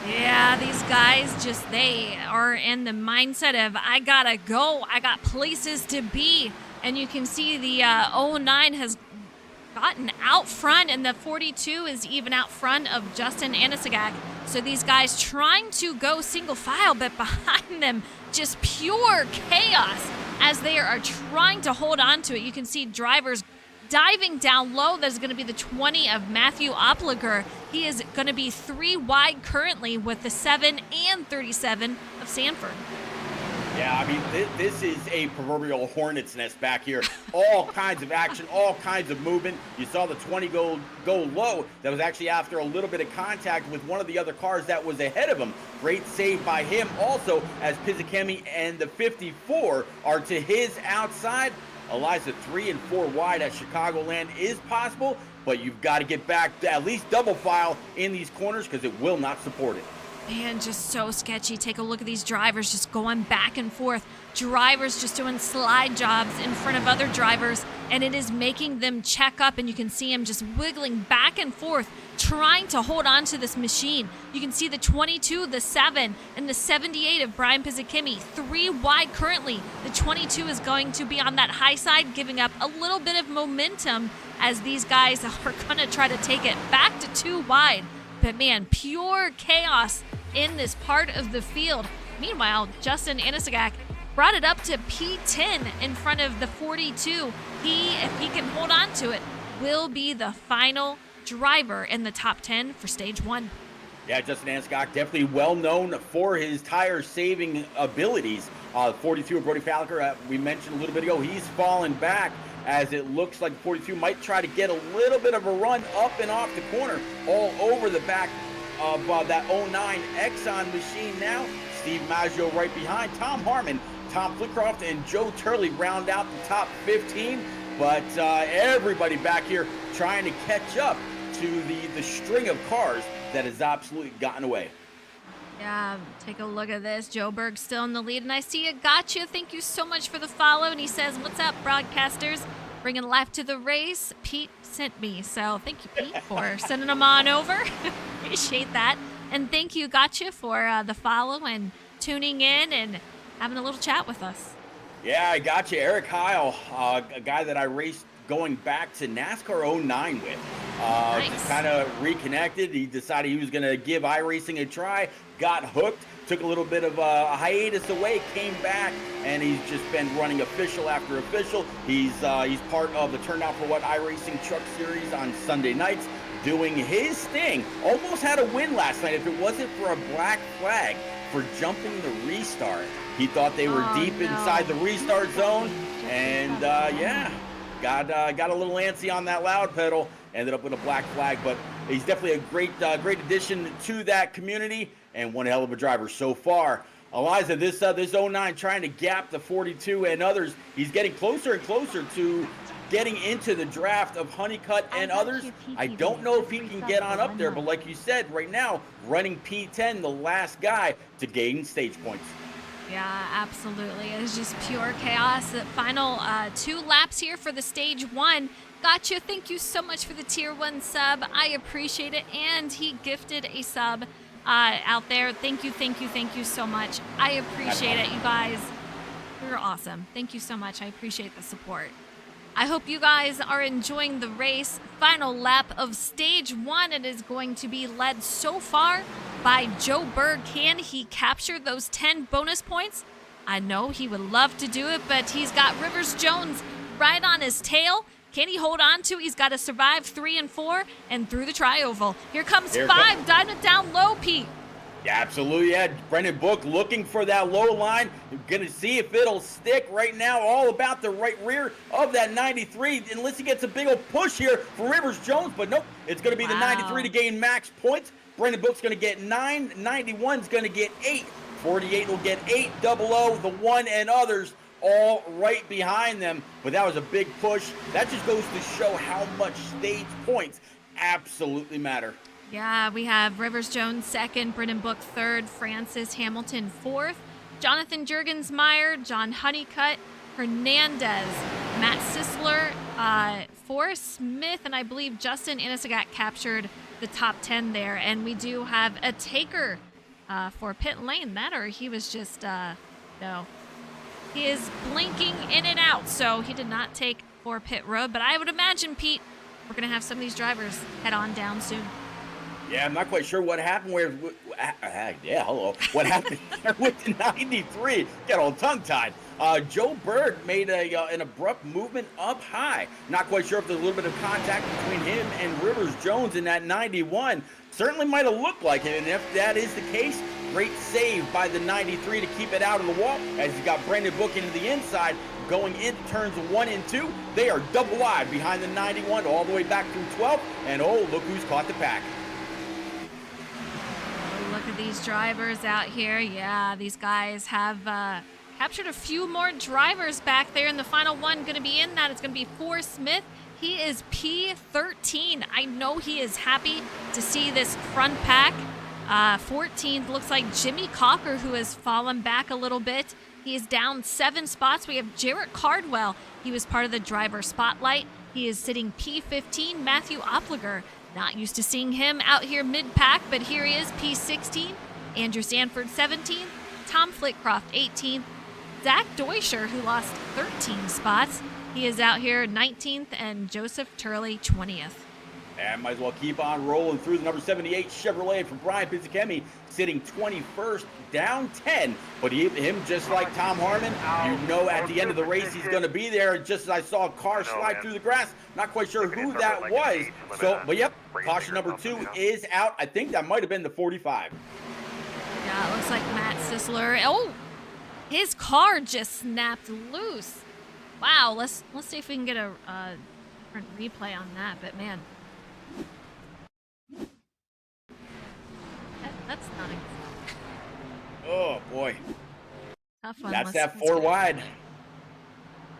Yeah, these guys they are in the mindset of, I gotta go. I got places to be. And you can see the 09 has gotten out front, and the 42 is even out front of Justin Anasigak. So these guys trying to go single file, but behind them, just pure chaos as they are trying to hold on to it. You can see drivers diving down low. There's going to be the 20 of Matthew Opliger. He is going to be 3 wide currently with the 7 and 37 of Sanford.
Yeah, I mean, this is a proverbial hornet's nest back here. All kinds of action, all kinds of movement. You saw the 20 go low. That was actually after a little bit of contact with one of the other cars that was ahead of him. Great save by him also, as Pizzakemi and the 54 are to his outside. Eliza 3 and 4 wide at Chicagoland is possible, but you've got to get back to at least double file in these corners because it will not support it.
Man, just so sketchy. Take a look at these drivers just going back and forth. Drivers just doing slide jobs in front of other drivers, and it is making them check up, and you can see him just wiggling back and forth, trying to hold on to this machine. You can see the 22, the 7, and the 78 of Brian Pizzakemi, 3 wide currently. The 22 is going to be on that high side, giving up a little bit of momentum as these guys are going to try to take it back to 2 wide. But man, pure chaos in this part of the field. Meanwhile, Justin Anasigak brought it up to P10 in front of the 42. If he can hold on to it, will be the final driver in the top 10 for stage 1.
Yeah, Justin Anasigak, definitely well known for his tire saving abilities. 42 of Brody Falker, we mentioned a little bit ago, he's fallen back, as it looks like 42 might try to get a little bit of a run up and off the corner, all over the back of that 09 Exxon machine now. Steve Maggio right behind. Tom Harmon, Tom Flickroft, and Joe Turley round out the top 15. But everybody back here trying to catch up to the string of cars that has absolutely gotten away.
Yeah, take a look at this. Joe Berg's still in the lead, and I see you. Gotcha. Thank you so much for the follow. And he says, what's up, broadcasters? Bringing life to the race. Pete sent me. So thank you, Pete, for sending them on over. Appreciate that. And thank you, Gotcha, for the follow and tuning in and having a little chat with us.
Yeah, I got you. Eric Heil, a guy that I raced going back to NASCAR 09 with.
Nice.
Just kind of reconnected. He decided he was going to give iRacing a try, got hooked, took a little bit of a hiatus away, came back, and he's just been running official after official. He's part of the Turnout for What iRacing Truck Series on Sunday nights, doing his thing. Almost had a win last night if it wasn't for a black flag for jumping the restart. He thought they were deep inside the restart zone, and yeah, got a little antsy on that loud pedal. ended up with a black flag, but he's definitely a great addition to that community and one hell of a driver so far. Eliza, this 09 trying to gap the 42 and others. He's getting closer and closer to getting into the draft of Honeycutt and others. I don't know if he can get on up there, but like you said, right now, running P10, the last guy to gain stage points.
Yeah, absolutely. It's just pure chaos. The final 2 laps here for the stage 1. Gotcha. Thank you so much for the tier 1 sub. I appreciate it. And he gifted a sub out there. Thank you so much. I appreciate it, you guys. You're awesome. Thank you so much. I appreciate the support. I hope you guys are enjoying the race. Final lap of stage 1. It is going to be led so far by Joe Berg. Can he capture those 10 bonus points? I know he would love to do it, but he's got Rivers Jones right on his tail. Can he hold on to? He's got to survive 3 and 4 and through the tri-oval. Here comes 5, diving it down low, Pete.
Yeah, absolutely. Yeah, Brendan Book looking for that low line. Going to see if it'll stick right now. All about the right rear of that 93. Unless he gets a big old push here for Rivers Jones. But nope, it's going to be the 93 to gain max points. Brendan Book's going to get 9. 91's going to get 8. 48 will get 8. 00, the 1 and others all right behind them. But that was a big push. That just goes to show how much stage points absolutely matter.
Yeah, we have Rivers Jones 2nd, Brendan Book 3rd, Francis Hamilton 4th, Jonathan Jurgensmeyer, John Honeycutt, Hernandez, Matt Sisler, Forrest Smith, and I believe Justin Inisagat captured the top 10 there. And we do have a taker for pit lane. That or he was just, no. He is blinking in and out, so he did not take for pit road. But I would imagine, Pete, we're going to have some of these drivers head on down soon.
Yeah, I'm not quite sure what happened what happened there with the 93? Got all tongue-tied. Joe Berg made an abrupt movement up high. Not quite sure if there's a little bit of contact between him and Rivers Jones in that 91. Certainly might have looked like it, and if that is the case, great save by the 93 to keep it out of the wall as he got Brendan Book into the inside. Going into turns 1 and 2, they are double wide behind the 91 all the way back through 12, and oh, look who's caught the pack.
Look at these drivers out here. Yeah, these guys have captured a few more drivers back there. And the final one going to be in that. It's going to be Forrest Smith. He is P13. I know he is happy to see this front pack. 14th looks like Jimmy Cocker, who has fallen back a little bit. He is down 7 spots. We have Jarrett Cardwell. He was part of the driver spotlight. He is sitting P15. Matthew Opliger. Not used to seeing him out here mid-pack, but here he is, P16. Andrew Sanford, 17th. Tom Flitcroft, 18th. Zach Deutscher, who lost 13 spots. He is out here 19th, and Joseph Turley, 20th.
And might as well keep on rolling through the number 78 Chevrolet for Brian Pizzichemi, sitting 21st, down 10. But him, just like Tom Harmon, you know at the end of the race he's going to be there. Just as I saw a car slide through the grass, not quite sure who that was. So, but yep, caution number 2 is out. I think that might have been the 45.
Yeah, it looks like Matt Sisler. Oh, his car just snapped loose. Wow, let's see if we can get a different replay on that. But man. That's not a...
Oh, boy.
Tough one.
That's that 4 wide.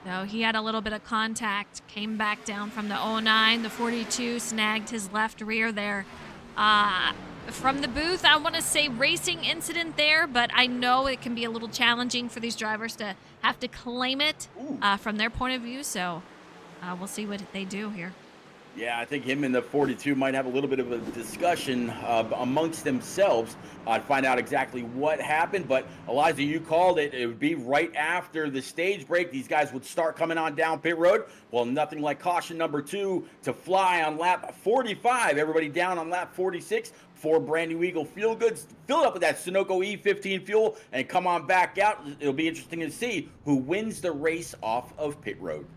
No, he had a little bit of contact, came back down from the 09. The 42 snagged his left rear there. From the booth, I want to say racing incident there, but I know it can be a little challenging for these drivers to have to claim it from their point of view. So we'll see what they do here.
Yeah, I think him and the 42 might have a little bit of a discussion amongst themselves to find out exactly what happened. But Eliza, you called it. It would be right after the stage break. These guys would start coming on down pit road. Well, nothing like caution number 2 to fly on lap 45. Everybody down on lap 46 for brand new Eagle Fuel Goods. Fill it up with that Sunoco E15 fuel and come on back out. It'll be interesting to see who wins the race off of pit road.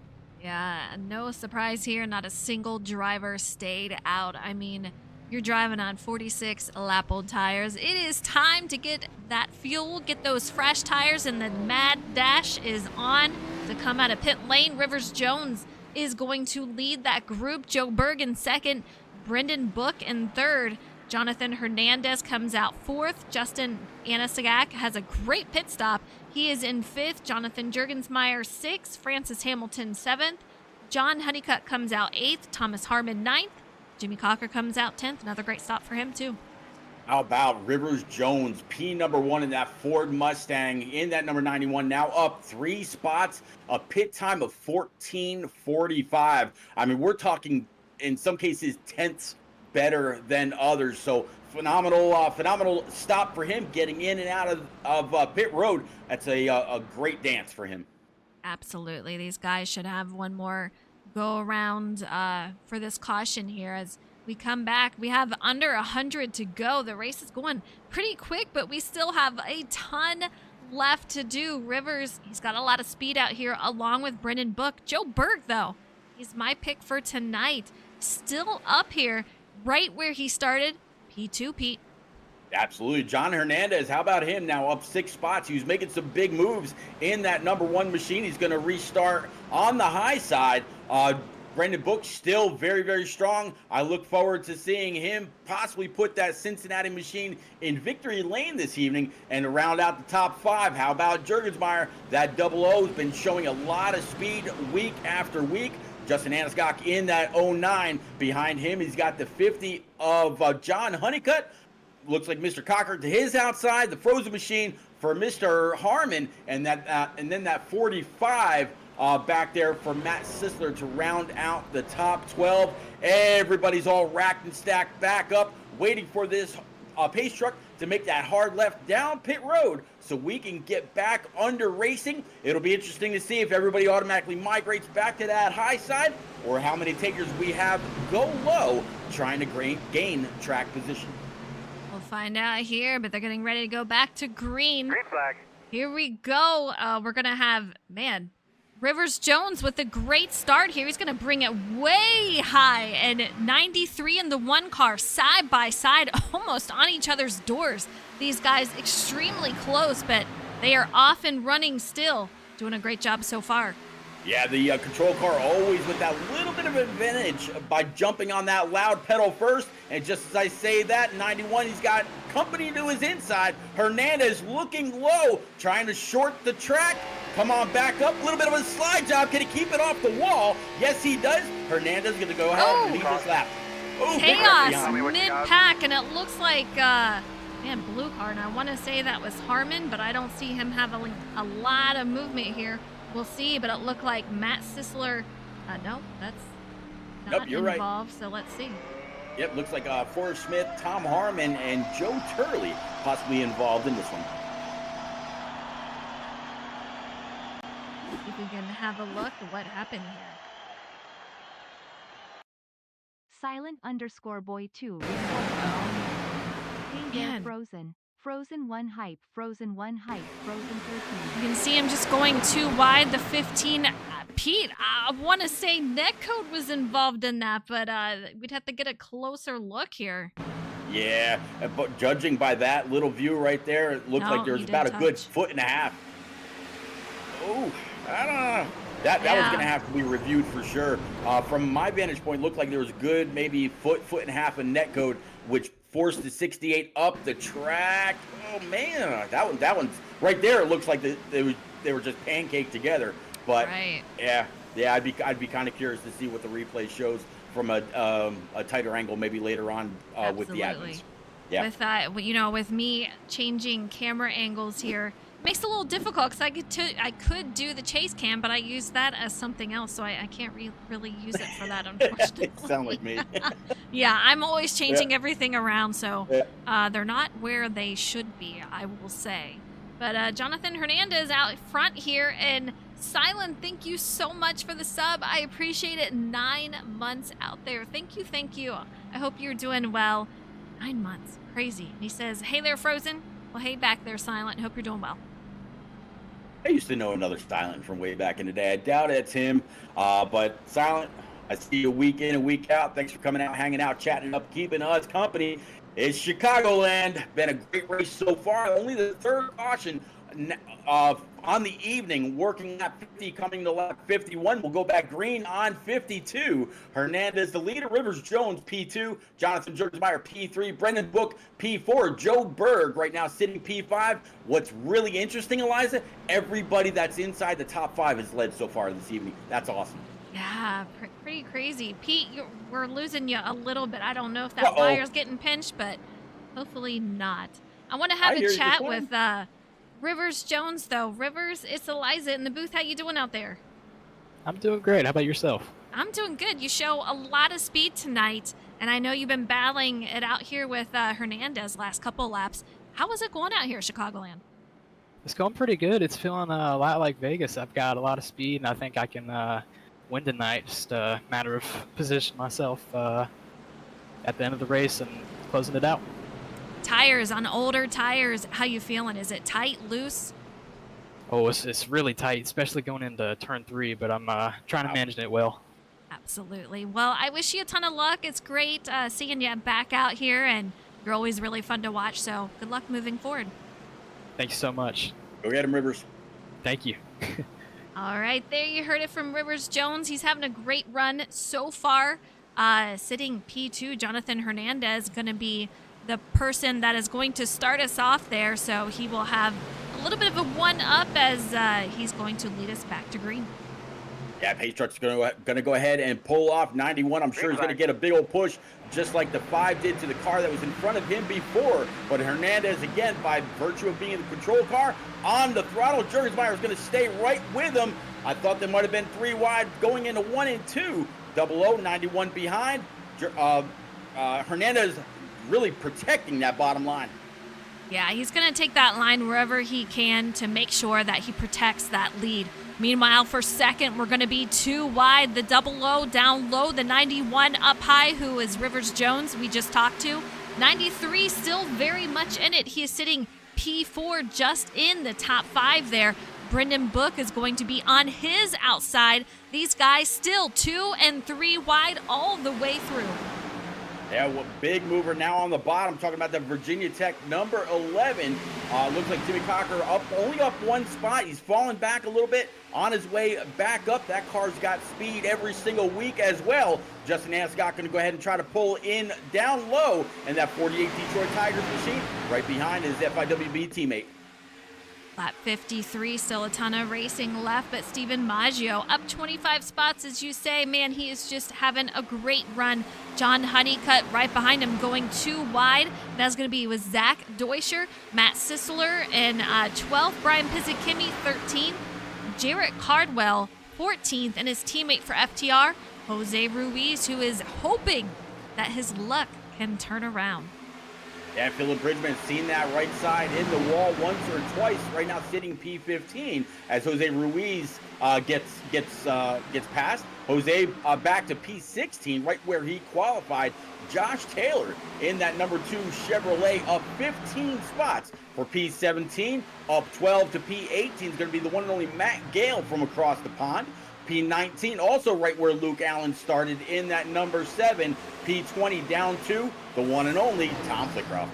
Yeah, no surprise here. Not a single driver stayed out. I mean, you're driving on 46 lap old tires. It is time to get that fuel, get those fresh tires, and the mad dash is on to come out of pit lane. Rivers Jones is going to lead that group. Joe Berg in second, Brendan Book in third. Jonathan Hernandez comes out fourth. Justin Anasagak has a great pit stop. He is in fifth. Jonathan Jurgensmeyer sixth. Francis Hamilton seventh. John Honeycutt comes out eighth. Thomas Harmon ninth. Jimmy Cocker comes out 10th. Another great stop for him, too.
How about Rivers Jones, P number 1 in that Ford Mustang, in that number 91, now up 3 spots, a pit time of 14:45. I mean, we're talking, in some cases, tenths better than others. So phenomenal stop for him, getting in and out of pit road. That's a great dance for him.
Absolutely. These guys should have one more go around for this caution here as we come back. We have under 100 to go. The race is going pretty quick, but we still have a ton left to do. Rivers, he's got a lot of speed out here along with Brendan Book. Joe Berg, though, he's my pick for tonight. Still up here right where he started. P2, Pete.
Absolutely. John Hernandez, how about him now up 6 spots? He was making some big moves in that number 1 machine. He's going to restart on the high side. Brendan Book still very, very strong. I look forward to seeing him possibly put that Cincinnati machine in victory lane this evening and round out the top 5. How about Jurgensmeyer? That double O has been showing a lot of speed week after week. Justin Anasagak in that 09. Behind him, he's got the 50 of John Honeycutt. Looks like Mr. Cocker to his outside, the frozen machine for Mr. Harmon, and then that 45 back there for Matt Sisler to round out the top 12. Everybody's all racked and stacked back up, waiting for this pace truck to make that hard left down pit road so we can get back under racing. It'll be interesting to see if everybody automatically migrates back to that high side or how many takers we have go low trying to gain track position.
We'll find out here, but they're getting ready to go back to green.
Green flag.
Here we go. We're going to have, Rivers Jones with a great start here. He's going to bring it way high, and 93 in the 1 car, side by side, almost on each other's doors. These guys extremely close, but they are off and running still. Doing a great job so far.
Yeah, the control car always with that little bit of advantage by jumping on that loud pedal first. And just as I say that, 91, he's got company to his inside. Hernandez looking low, trying to short the track. Come on back up. A little bit of a slide job. Can he keep it off the wall? Yes, he does. Hernandez going to go ahead and lead this lap. Oh,
chaos mid-pack, and it looks like, blue car. And I want to say that was Harmon, but I don't see him having a lot of movement here. We'll see, but it looked like Matt Sisler. No, that's not involved, so let's see.
Yep, looks like Forrest Smith, Tom Harmon, and Joe Turley possibly involved in this one.
If we can have a look at what happened here.
Silent_boy2.
Man.
Frozen 1 hype, Frozen 1 hype, Frozen 13.
You can see him just going too wide, the 15. Pete, I want to say Netcode was involved in that, but we'd have to get a closer look here.
Yeah, but judging by that little view right there, it looked like there was about a good 1.5 foot. Oh, I don't know. That was going to have to be reviewed for sure. From my vantage point, it looked like there was a good maybe foot and a half of Netcode, which forced the 68 up the track. Oh man, that one's right there. It looks like they were just pancaked together. But
right.
yeah, I'd be kind of curious to see what the replay shows from a tighter angle maybe later on with the admins. Yeah.
With that, with me changing camera angles here, makes it a little difficult because I could do the chase cam, but I use that as something else, so I can't really use it for that, unfortunately.
Sound like me.
Yeah, I'm always changing everything around, so they're not where they should be, I will say. But Jonathan Hernandez out front here, and Silent, thank you so much for the sub. I appreciate it. 9 months out there. Thank you. I hope you're doing well. 9 months. Crazy. And he says, hey there, Frozen. Well, hey back there, Silent. Hope you're doing well.
I used to know another Silent from way back in the day. I doubt it's him, but Silent, I see you week in and week out. Thanks for coming out, hanging out, chatting up, keeping us company. It's Chicagoland. Been a great race so far. Only the 3rd caution. on the evening, working lap 50, coming to lap 51. We'll go back green on 52. Hernandez, the leader. Rivers Jones, P2. Jonathan Jurgensmeyer, P3. Brendan Book, P4. Joe Berg right now sitting P5. What's really interesting, Eliza, everybody that's inside the top 5 has led so far this evening. That's awesome.
Yeah, pretty crazy. Pete, we're losing you a little bit. I don't know if that wire's getting pinched, but hopefully not. I want to have a chat with Rivers Jones, though. Rivers, it's Eliza in the booth. How you doing out there?
I'm doing great. How about yourself?
I'm doing good. You show a lot of speed tonight, and I know you've been battling it out here with Hernandez last couple laps. How is it going out here at Chicagoland?
It's going pretty good. It's feeling a lot like Vegas. I've got a lot of speed, and I think I can win tonight. Just a matter of position myself at the end of the race and closing it out.
Tires, on older tires, how you feeling? Is it tight, loose?
Oh, it's really tight, especially going into turn 3, but I'm trying to manage it well.
Absolutely. Well, I wish you a ton of luck. It's great seeing you back out here, and you're always really fun to watch, so good luck moving forward.
Thank you so much.
Go get him, Rivers.
Thank you.
All right, there you heard it from Rivers Jones. He's having a great run so far. Sitting P2, Jonathan Hernandez, going to be the person that is going to start us off there, so he will have a little bit of a one-up as he's going to lead us back to green.
Yeah, Pace Truck's going to go ahead and pull off 91. I'm sure he's going to get a big old push, just like the 5 did to the car that was in front of him before. But Hernandez, again, by virtue of being in the control car, on the throttle. Jurgensmeyer is going to stay right with him. I thought there might have been 3 wide going into 1 and 2. 00, 91 behind. Hernandez really protecting that bottom line.
Yeah, he's going to take that line wherever he can to make sure that he protects that lead. Meanwhile, for second, we're going to be 2 wide. The 00 down low, the 91 up high, who is Rivers Jones we just talked to. 93 still very much in it. He is sitting P4 just in the top 5 there. Brendan Book is going to be on his outside. These guys still 2 and 3 wide all the way through.
Yeah, well, big mover now on the bottom. Talking about the Virginia Tech number 11. Looks like Timmy Cocker only up 1 spot. He's fallen back a little bit on his way back up. That car's got speed every single week as well. Justin Anscott going to go ahead and try to pull in down low. And that 48 Detroit Tigers machine right behind his FIWB teammate.
Lap 53, still a ton of racing left, but Steven Maggio up 25 spots, as you say. Man, he is just having a great run. John Honeycutt right behind him, going 2 wide. That's going to be with Zach Deuscher, Matt Sisler in 12th, Brian Pizzikimi 13th, Jarrett Cardwell 14th, and his teammate for FTR, Jose Ruiz, who is hoping that his luck can turn around.
Yeah, Philip Bridgman seen that right side in the wall once or twice. Right now, sitting P15 as Jose Ruiz gets past. Jose back to P16, right where he qualified. Josh Taylor in that number 2 Chevrolet up 15 spots for P17. Up 12 to P18 is going to be the one and only Matt Gale from across the pond. P19, also right where Luke Allen started in that number 7. P20 down to the one and only Tom Flitcroft.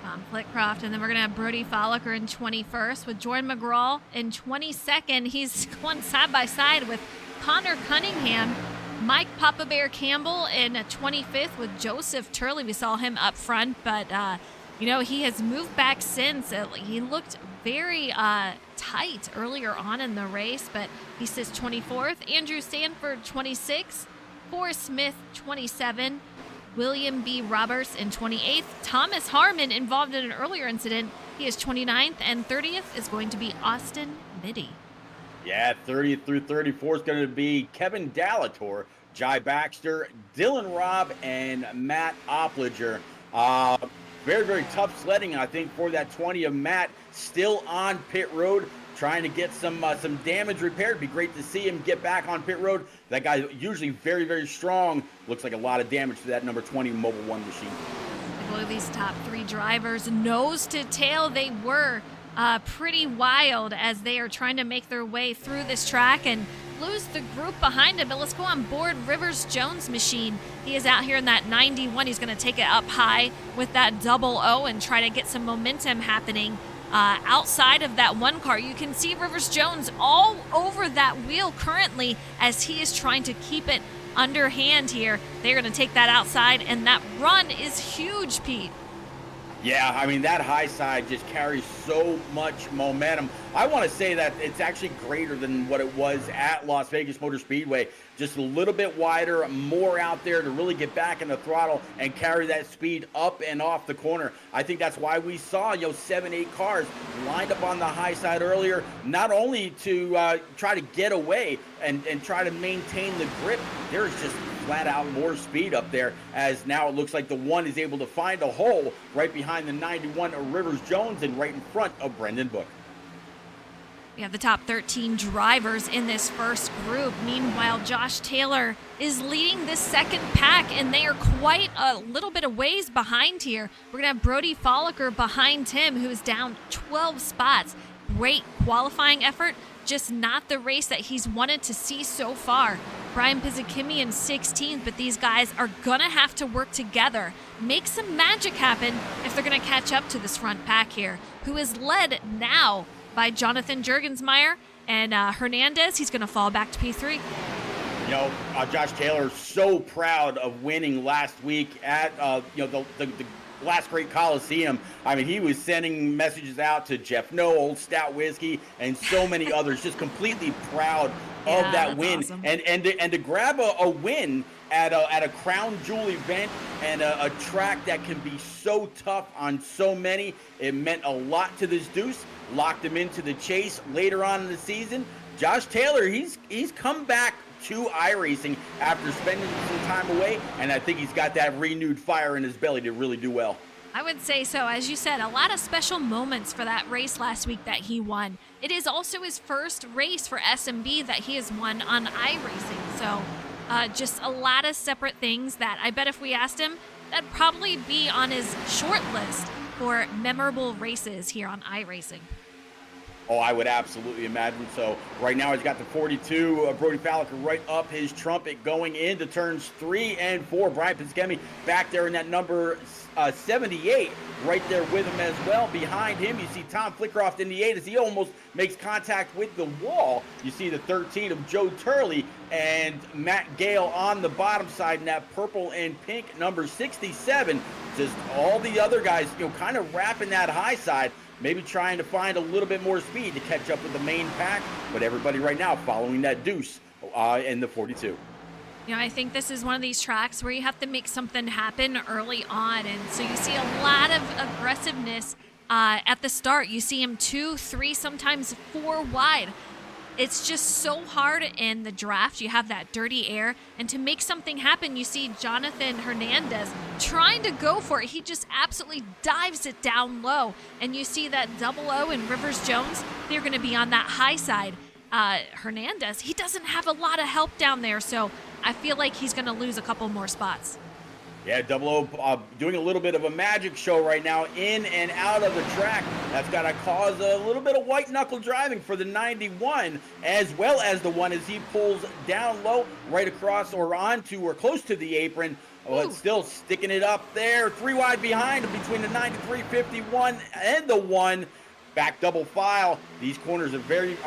Tom Flitcroft, and then we're going to have Brody Folliker in 21st with Jordan McGraw in 22nd. He's going side by side with Connor Cunningham. Mike Papa Bear Campbell in 25th with Joseph Turley. We saw him up front, but he has moved back since. He looked very tight earlier on in the race, but he sits 24th. Andrew Sanford, 26th. Forrest Smith, 27. William B. Roberts in 28th. Thomas Harmon, involved in an earlier incident, he is 29th. And 30th is going to be Austin Mitty.
Yeah, 30th through 34th is going to be Kevin Dallator, Jai Baxter, Dylan Robb, and Matt Opliger. Very, very tough sledding, I think, for that 20 of Matt. Still on pit road, trying to get some damage repaired. It'd be great to see him get back on pit road. That guy usually very, very strong. Looks like a lot of damage to that number 20 Mobil 1 machine.
Look at these top 3 drivers, nose to tail. They were pretty wild as they are trying to make their way through this track and lose the group behind him. But let's go on board Rivers Jones' machine. He is out here in that 91. He's going to take it up high with that 00 and try to get some momentum happening. outside of that one car. You can see Rivers Jones all over that wheel currently as he is trying to keep it underhand here. They're going to take that outside, and that run is huge, Pete.
Yeah, I mean, that high side just carries so much momentum. I want to say that it's actually greater than what it was at Las Vegas Motor Speedway. Just a little bit wider, more out there to really get back in the throttle and carry that speed up and off the corner. I think that's why we saw, 7, 8 cars lined up on the high side earlier, not only to try to get away and try to maintain the grip. There's just flat out more speed up there, as now it looks like the one is able to find a hole right behind the 91 of Rivers Jones and right in front of Brendan Book.
We have the top 13 drivers in this first group. Meanwhile, Josh Taylor is leading this second pack, and they are quite a little bit of ways behind here. We're going to have Brody Folliker behind him, who is down 12 spots. Great qualifying effort, just not the race that he's wanted to see so far. Brian Pizzichimi in 16th, but these guys are going to have to work together, make some magic happen if they're going to catch up to this front pack here, who is led now by Jonathan Jurgensmeyer and Hernandez. He's going to fall back to P3.
Josh Taylor so proud of winning last week at the last great Coliseum. I mean, he was sending messages out to Jeff No, Old Stout Whiskey, and so many others, just completely proud of that win.
Awesome.
And to grab a win at a crown jewel event and a track that can be so tough on so many, it meant a lot to this Deuce. Locked him into the chase later on in the season. Josh Taylor, he's come back to iRacing after spending some time away, and I think he's got that renewed fire in his belly to really do well.
I would say so. As you said, a lot of special moments for that race last week that he won. It is also his first race for SnB that he has won on iRacing. So just a lot of separate things that I bet if we asked him, that'd probably be on his short list for memorable races here on iRacing.
Oh, I would absolutely imagine so. Right now, he's got the 42, Brody Folliker right up his trumpet going into turns 3 and 4. Brian Pizzichimi back there in that number 78, right there with him as well. Behind him, you see Tom Flickerhoff in the 8 as he almost makes contact with the wall. You see the 13 of Joe Turley and Matt Gale on the bottom side in that purple and pink number 67. Just all the other guys, kind of wrapping that high side. Maybe trying to find a little bit more speed to catch up with the main pack, but everybody right now following that Deuce in the 42.
I think this is one of these tracks where you have to make something happen early on, and so you see a lot of aggressiveness at the start. You see him 2, 3, sometimes 4 wide. It's just so hard in the draft. You have that dirty air, and to make something happen, you see Jonathan Hernandez trying to go for it. He just absolutely dives it down low, and you see that 00 and Rivers Jones, they're going to be on that high side. Hernandez, he doesn't have a lot of help down there, so I feel like he's going to lose a couple more spots.
Yeah, 00 doing a little bit of a magic show right now in and out of the track. That's got to cause a little bit of white knuckle driving for the 91, as well as the one as he pulls down low right across or onto or close to the apron. But still sticking it up there. 3 wide behind him between the 93, 51 and the 1. Back double file. These corners are the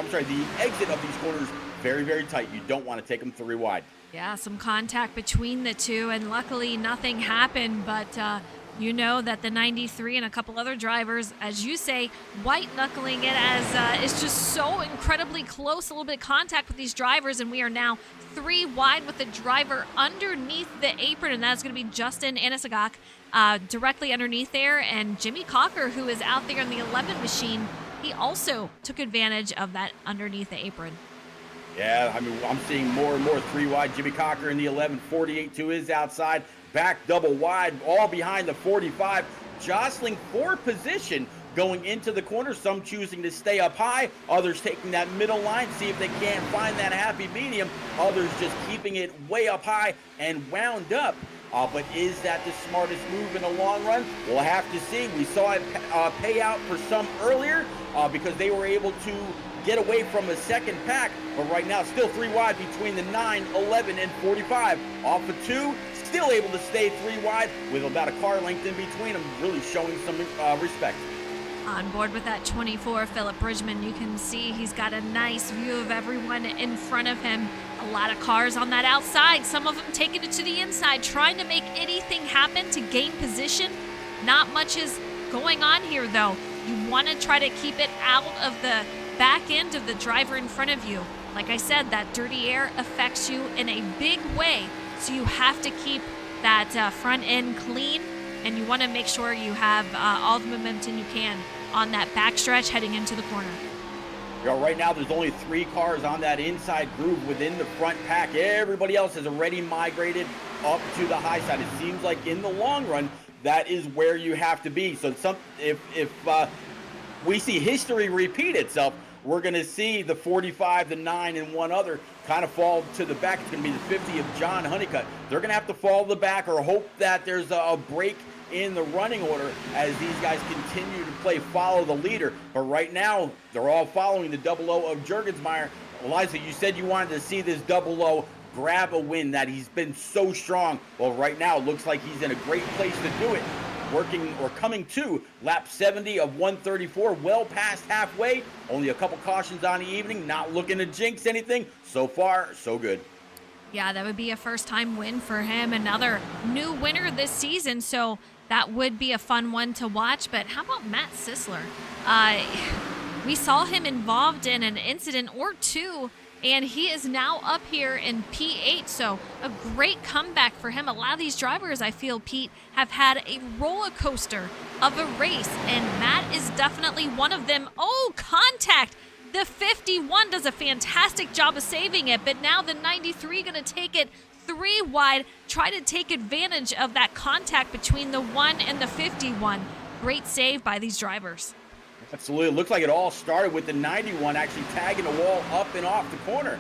exit of these corners very, very tight. You don't want to take them 3 wide.
Yeah, some contact between the two, and luckily nothing happened, but you know that the 93 and a couple other drivers, as you say, white-knuckling it as it's just so incredibly close, a little bit of contact with these drivers, and we are now 3 wide with the driver underneath the apron, and that's going to be Justin Anisagak directly underneath there, and Jimmy Cocker, who is out there in the 11 machine, he also took advantage of that underneath the apron.
Yeah, I mean, I'm seeing more and more 3 wide. Jimmy Cocker in the 11, 48 to his outside. Back double wide, all behind the 45. Jostling for position going into the corner. Some choosing to stay up high. Others taking that middle line, see if they can't find that happy medium. Others just keeping it way up high and wound up. But is that the smartest move in the long run? We'll have to see. We saw it pay out for some earlier because they were able to get away from a second pack, but right now still 3 wide between the 9, 11, and 45. Off of 2, still able to stay 3 wide with about a car length in between them, really showing some respect.
On board with that 24, Philip Bridgman, you can see he's got a nice view of everyone in front of him. A lot of cars on that outside, some of them taking it to the inside, trying to make anything happen to gain position. Not much is going on here, though. You want to try to keep it out of the back end of the driver in front of you. Like I said, that dirty air affects you in a big way, so you have to keep that front end clean, and you want to make sure you have all the momentum you can on that backstretch heading into the corner.
You know, right now there's only 3 cars on that inside groove within the front pack. Everybody else has already migrated up to the high side. It seems like in the long run, that is where you have to be. So if we see history repeat itself, we're going to see the 45, the 9, and one other kind of fall to the back. It's going to be the 50 of John Honeycutt. They're going to have to fall to the back or hope that there's a break in the running order as these guys continue to play follow the leader. But right now, they're all following the 00 of Jurgensmeyer. Eliza, you said you wanted to see this 00 grab a win, that he's been so strong. Well, right now, it looks like he's in a great place to do it. Working or coming to lap 70 of 134, well past halfway. Only a couple cautions on the evening, not looking to jinx anything. So far, so good.
Yeah, that would be a first-time win for him. Another new winner this season, so that would be a fun one to watch. But how about Matt Sisler? We saw him involved in an incident or two, and he is now up here in P8, so a great comeback for him. A lot of these drivers, I feel, Pete, have had a roller coaster of a race, and Matt is definitely one of them. Oh, contact! The 51 does a fantastic job of saving it, but now the 93 going to take it 3 wide, try to take advantage of that contact between the 1 and the 51. Great save by these drivers.
Absolutely. It looks like it all started with the 91 actually tagging the wall up and off the corner.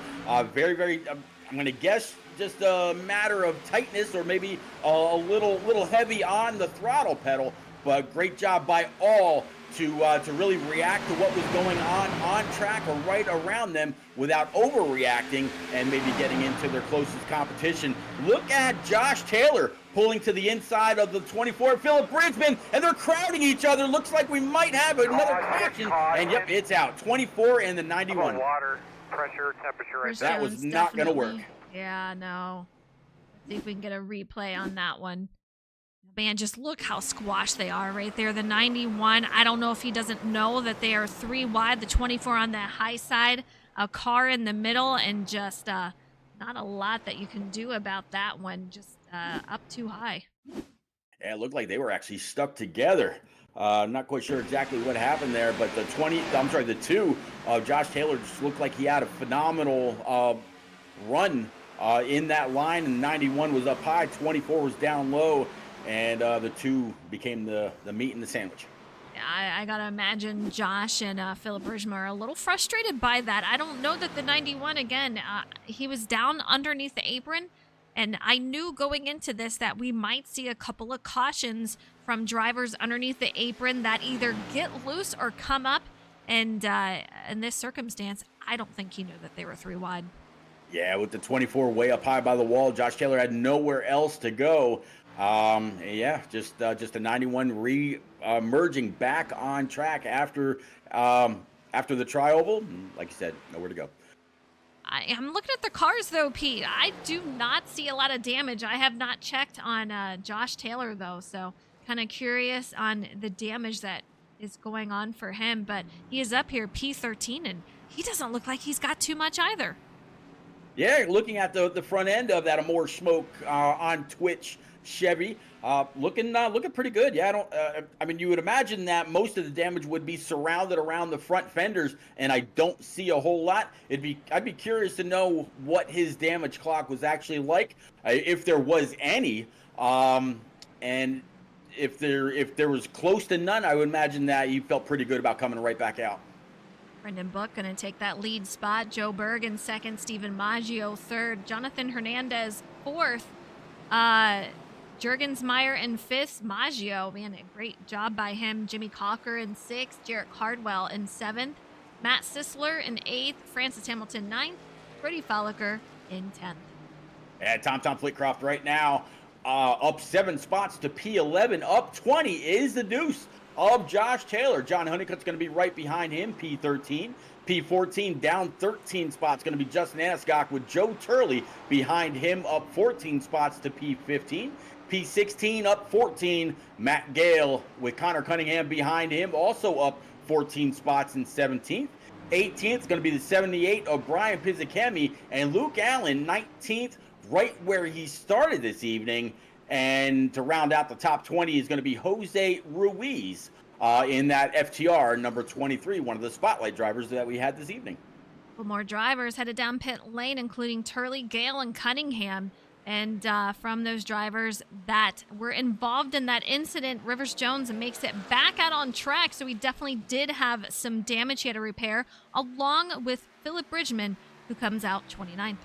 Very, I'm going to guess just a matter of tightness or maybe a little heavy on the throttle pedal. But great job by all to really react to what was going on track or right around them without overreacting and maybe getting into their closest competition. Look at Josh Taylor pulling to the inside of the 24, Philip Bridgman, and they're crowding each other. Looks like we might have another caution. And yep, it's out. 24 and the 91.
Water, pressure, temperature. Right
that was not going to work.
Yeah, no. Let's see if we can get a replay on that one. Man, just look how squashed they are right there. The 91, I don't know if he doesn't know that they are 3 wide. The 24 on the high side, a car in the middle, and just not a lot that you can do about that one. Just up too high.
Yeah, it looked like they were actually stuck together. Not quite sure exactly what happened there, but the 2 Josh Taylor just looked like he had a phenomenal run in that line, and 91 was up high, 24 was down low. And the 2 became the meat and the sandwich.
I got to imagine Josh and Philip Bridgman are a little frustrated by that. I don't know that the 91, again, he was down underneath the apron. And I knew going into this that we might see a couple of cautions from drivers underneath the apron that either get loose or come up. And in this circumstance, I don't think he knew that they were 3 wide.
Yeah, with the 24 way up high by the wall, Josh Taylor had nowhere else to go. Yeah, just a 91 merging back on track after the tri-oval. Like you said, nowhere to go.
I'm looking at the cars though, Pete. I do not see a lot of damage. I have not checked on Josh Taylor though, so kind of curious on the damage that is going on for him. But he is up here P13, and he doesn't look like he's got too much either.
Yeah, looking at the front end of that Amore Smoke on Twitch Chevy, looking pretty good. Yeah, I mean, you would imagine that most of the damage would be surrounded around the front fenders, and I don't see a whole lot. I'd be curious to know what his damage clock was actually like, if there was any, and if there was close to none. I would imagine that he felt pretty good about coming right back out.
Brendan Book going to take that lead spot. Joe Berg in second. Stephen Maggio third. Jonathan Hernandez fourth. Jurgensmeyer in fifth. Maggio, man, a great job by him. Jimmy Cocker in sixth. Jarrett Cardwell in seventh. Matt Sisler in eighth. Francis Hamilton ninth. Brody Folliker in 10th.
Yeah, Tom Flitcroft right now up 7 spots to P11. Up 20 is the Deuce of Josh Taylor. John Honeycutt's going to be right behind him, P13. P14 down 13 spots, going to be Justin Aniscock with Joe Turley behind him, up 14 spots to P15. P16 up 14, Matt Gale with Connor Cunningham behind him, also up 14 spots in 17th. 18th is going to be the 78 of Brian Pizzakemi, and Luke Allen 19th, right where he started this evening. And to round out the top 20 is going to be Jose Ruiz in that FTR number 23, one of the spotlight drivers that we had this evening.
Well, more drivers headed down pit lane, including Turley, Gale, and Cunningham. And from those drivers that were involved in that incident, Rivers Jones makes it back out on track. So he definitely did have some damage he had to repair, along with Philip Bridgman, who comes out 29th.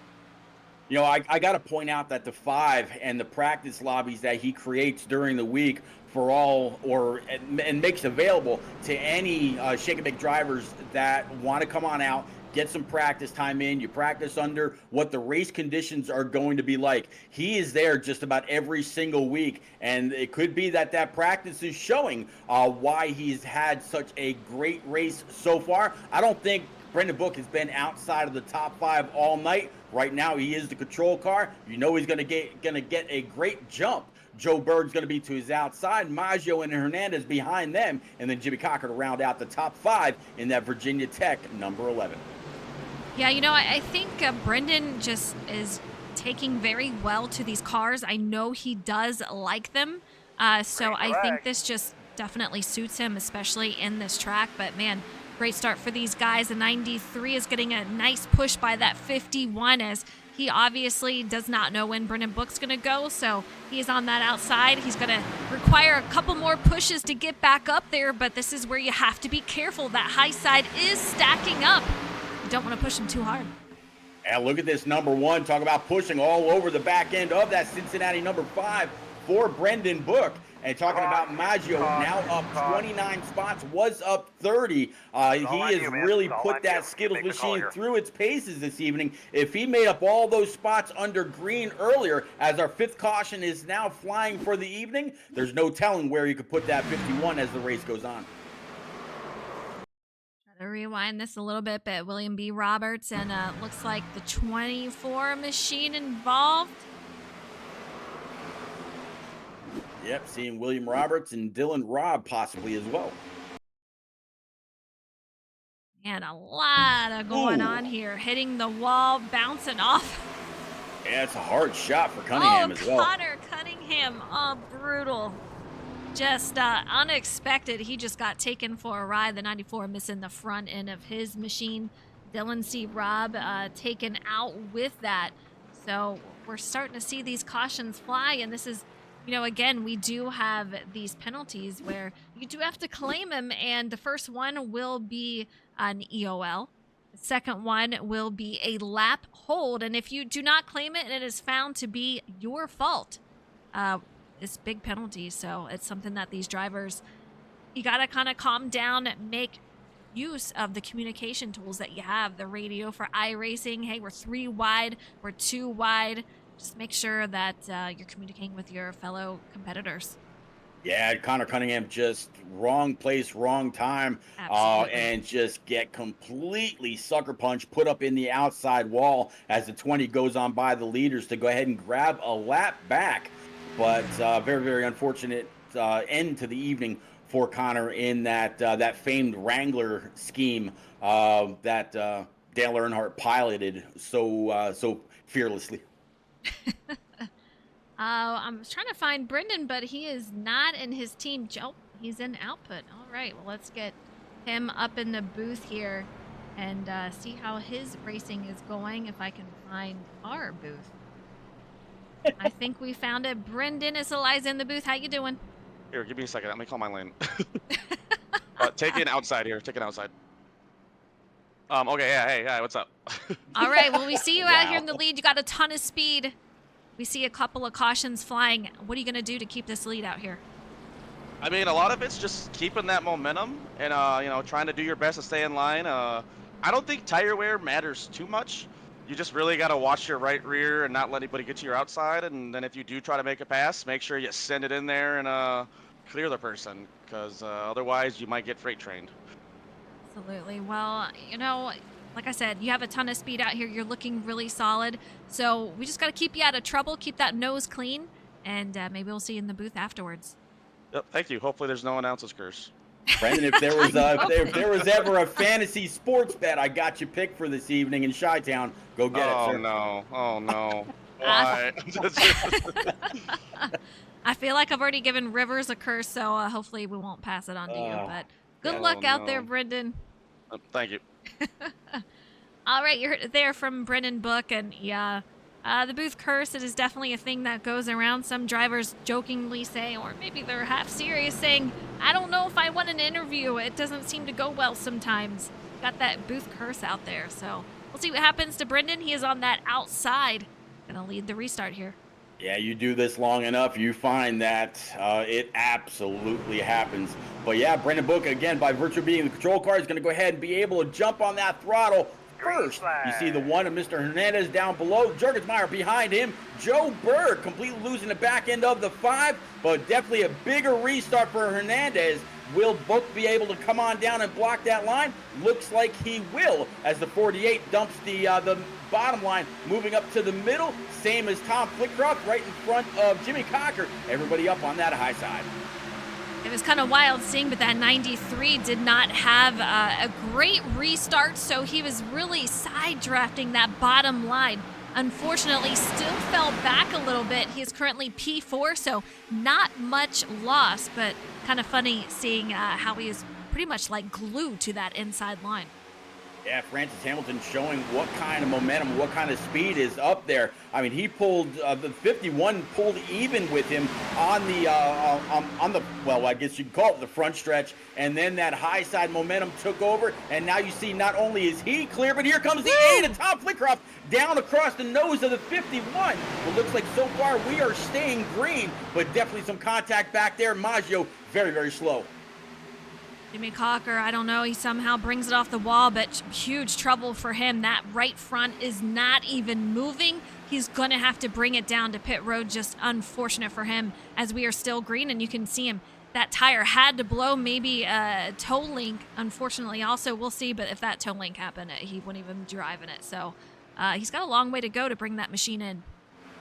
You know, I got to point out that the 5 and the practice lobbies that he creates during the week for all and makes available to any Shake and Bake drivers that want to come on out, get some practice time in. You practice under what the race conditions are going to be like. He is there just about every single week, and it could be that practice is showing why he's had such a great race so far. I don't think Brendan Book has been outside of the top 5 all night. Right now, he is the control car. You know he's going to get a great jump. Joe Berg's going to be to his outside, Maggio and Hernandez behind them, and then Jimmy Cocker to round out the top 5 in that Virginia Tech number 11.
Yeah, you know, I think Brendan just is taking very well to these cars. I know he does like them. So I think this just definitely suits him, especially in this track. But, man, great start for these guys. The 93 is getting a nice push by that 51 as he obviously does not know when Brendan Book's going to go. So he's on that outside. He's going to require a couple more pushes to get back up there. But this is where you have to be careful. That high side is stacking up. You don't want to push him too hard.
And look at this number 1. Talk about pushing all over the back end of that Cincinnati number 5 for Brendan Book. And talking about Maggio, now up 29 spots, was up 30. He has really put that Skittles machine through its paces this evening. If he made up all those spots under green earlier, as our 5th caution is now flying for the evening, there's no telling where you could put that 51 as the race goes on.
Try to rewind this a little bit, but William B. Roberts and looks like the 24 machine involved.
Yep, seeing William Roberts and Dylan Robb possibly as well.
And a lot of going on here. Hitting the wall, bouncing off.
Yeah, it's a hard shot for Cunningham as well.
Connor Cunningham. Oh, brutal. Just unexpected. He just got taken for a ride. The 94 missing the front end of his machine. Dylan C. Robb taken out with that. So we're starting to see these cautions fly, and this is, you know, again, we do have these penalties where you do have to claim them, and the first one will be an EOL. The second one will be a lap hold, and if you do not claim it and it is found to be your fault, it's big penalty. So it's something that these drivers, you got to kind of calm down, make use of the communication tools that you have, the radio for iRacing. Hey, we're 3 wide, we're 2 wide. Just make sure that you're communicating with your fellow competitors.
Yeah, Connor Cunningham just wrong place, wrong time, and just get completely sucker punch, put up in the outside wall as the 20 goes on by the leaders to go ahead and grab a lap back. But very, very unfortunate end to the evening for Connor in that famed Wrangler scheme that Dale Earnhardt piloted so fearlessly.
I'm trying to find Brendan, but he is not in his team. Oh, he's in output. All right, well, let's get him up in the booth here and see how his racing is going, if I can find our booth. I think we found it. Brendan is Eliza in the booth. How you doing?
Here, give me a second. Let me call my lane. Take it outside here. Take it outside. Okay, yeah, hey, what's up?
All right, well, we see you out here in the lead. You got a ton of speed. We see a couple of cautions flying. What are you going to do to keep this lead out here?
I mean, a lot of it's just keeping that momentum and, you know, trying to do your best to stay in line. I don't think tire wear matters too much. You just really got to watch your right rear and not let anybody get to your outside. And then if you do try to make a pass, make sure you send it in there and clear the person, because otherwise you might get freight trained.
Absolutely. Well, like I said, you have a ton of speed out here. You're looking really solid. So we just got to keep you out of trouble, keep that nose clean, and maybe we'll see you in the booth afterwards.
Yep, thank you. Hopefully there's no announcer's curse.
Brendan, if there was
I'm
if there was ever a fantasy sports bet, I got you picked for this evening in Chi-Town. Go get it,
Oh
sir.
no! Oh no!
Uh,
Why?
I feel like I've already given Rivers a curse, so hopefully we won't pass it on to you. But good
Oh,
luck out there,
no.
Brendan.
Thank you.
All right, you heard it there from Brendan Book, and yeah, the booth curse, it is definitely a thing that goes around. Some drivers jokingly say, or maybe they're half serious, saying, I don't know if I want an interview. It doesn't seem to go well sometimes. Got that booth curse out there, so we'll see what happens to Brendan. He is on that outside. Gonna lead the restart here.
Yeah, you do this long enough, you find that it absolutely happens. But yeah, Brendan Book, again, by virtue of being the control car, is going to go ahead and be able to jump on that throttle first. You see the one of Mr. Hernandez down below. Jurgensmeyer behind him. Joe Berg completely losing the back end of the 5, but definitely a bigger restart for Hernandez. Will Book be able to come on down and block that line? Looks like he will, as the 48 dumps the bottom line, moving up to the middle, same as Tom Flickcroft right in front of Jimmy Cocker. Everybody up on that high side.
It was kind of wild seeing, but that 93 did not have a great restart, so he was really side drafting that bottom line. Unfortunately, still fell back a little bit. He is currently P4, so not much loss, but kind of funny seeing how he is pretty much like glued to that inside line.
Yeah, Francis Hamilton showing what kind of momentum, what kind of speed is up there. I mean, he pulled the 51 pulled even with him on the well, I guess you could call it the front stretch, and then that high side momentum took over, and now you see not only is he clear, but here comes the 8 of Tom Flickcroft down across the nose of the 51. Well, looks like so far we are staying green, but definitely some contact back there. Maggio very, very slow.
Jimmy Cocker, I don't know, he somehow brings it off the wall, but huge trouble for him. That right front is not even moving. He's going to have to bring it down to pit road. Just unfortunate for him as we are still green, and you can see him. That tire had to blow, maybe a toe link. Unfortunately, also, we'll see, but if that toe link happened, he wouldn't even be driving it. So he's got a long way to go to bring that machine in.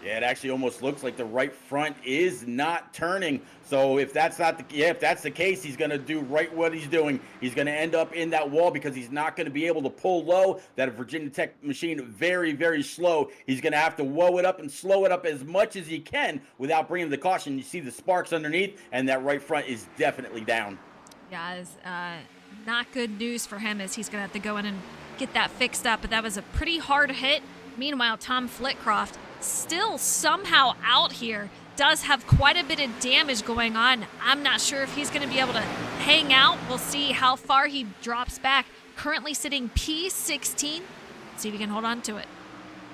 Yeah, it actually almost looks like the right front is not turning. So if that's not if that's the case, he's going to do right what he's doing. He's going to end up in that wall because he's not going to be able to pull low. That Virginia Tech machine very, very slow. He's going to have to whoa it up and slow it up as much as he can without bringing the caution. You see the sparks underneath, and that right front is definitely down.
Yeah, it's not good news for him as he's going to have to go in and get that fixed up. But that was a pretty hard hit. Meanwhile, Tom Flitcroft still somehow out here, does have quite a bit of damage going on. I'm not sure if he's going to be able to hang out. We'll see how far he drops back. Currently sitting P16. See if he can hold on to it.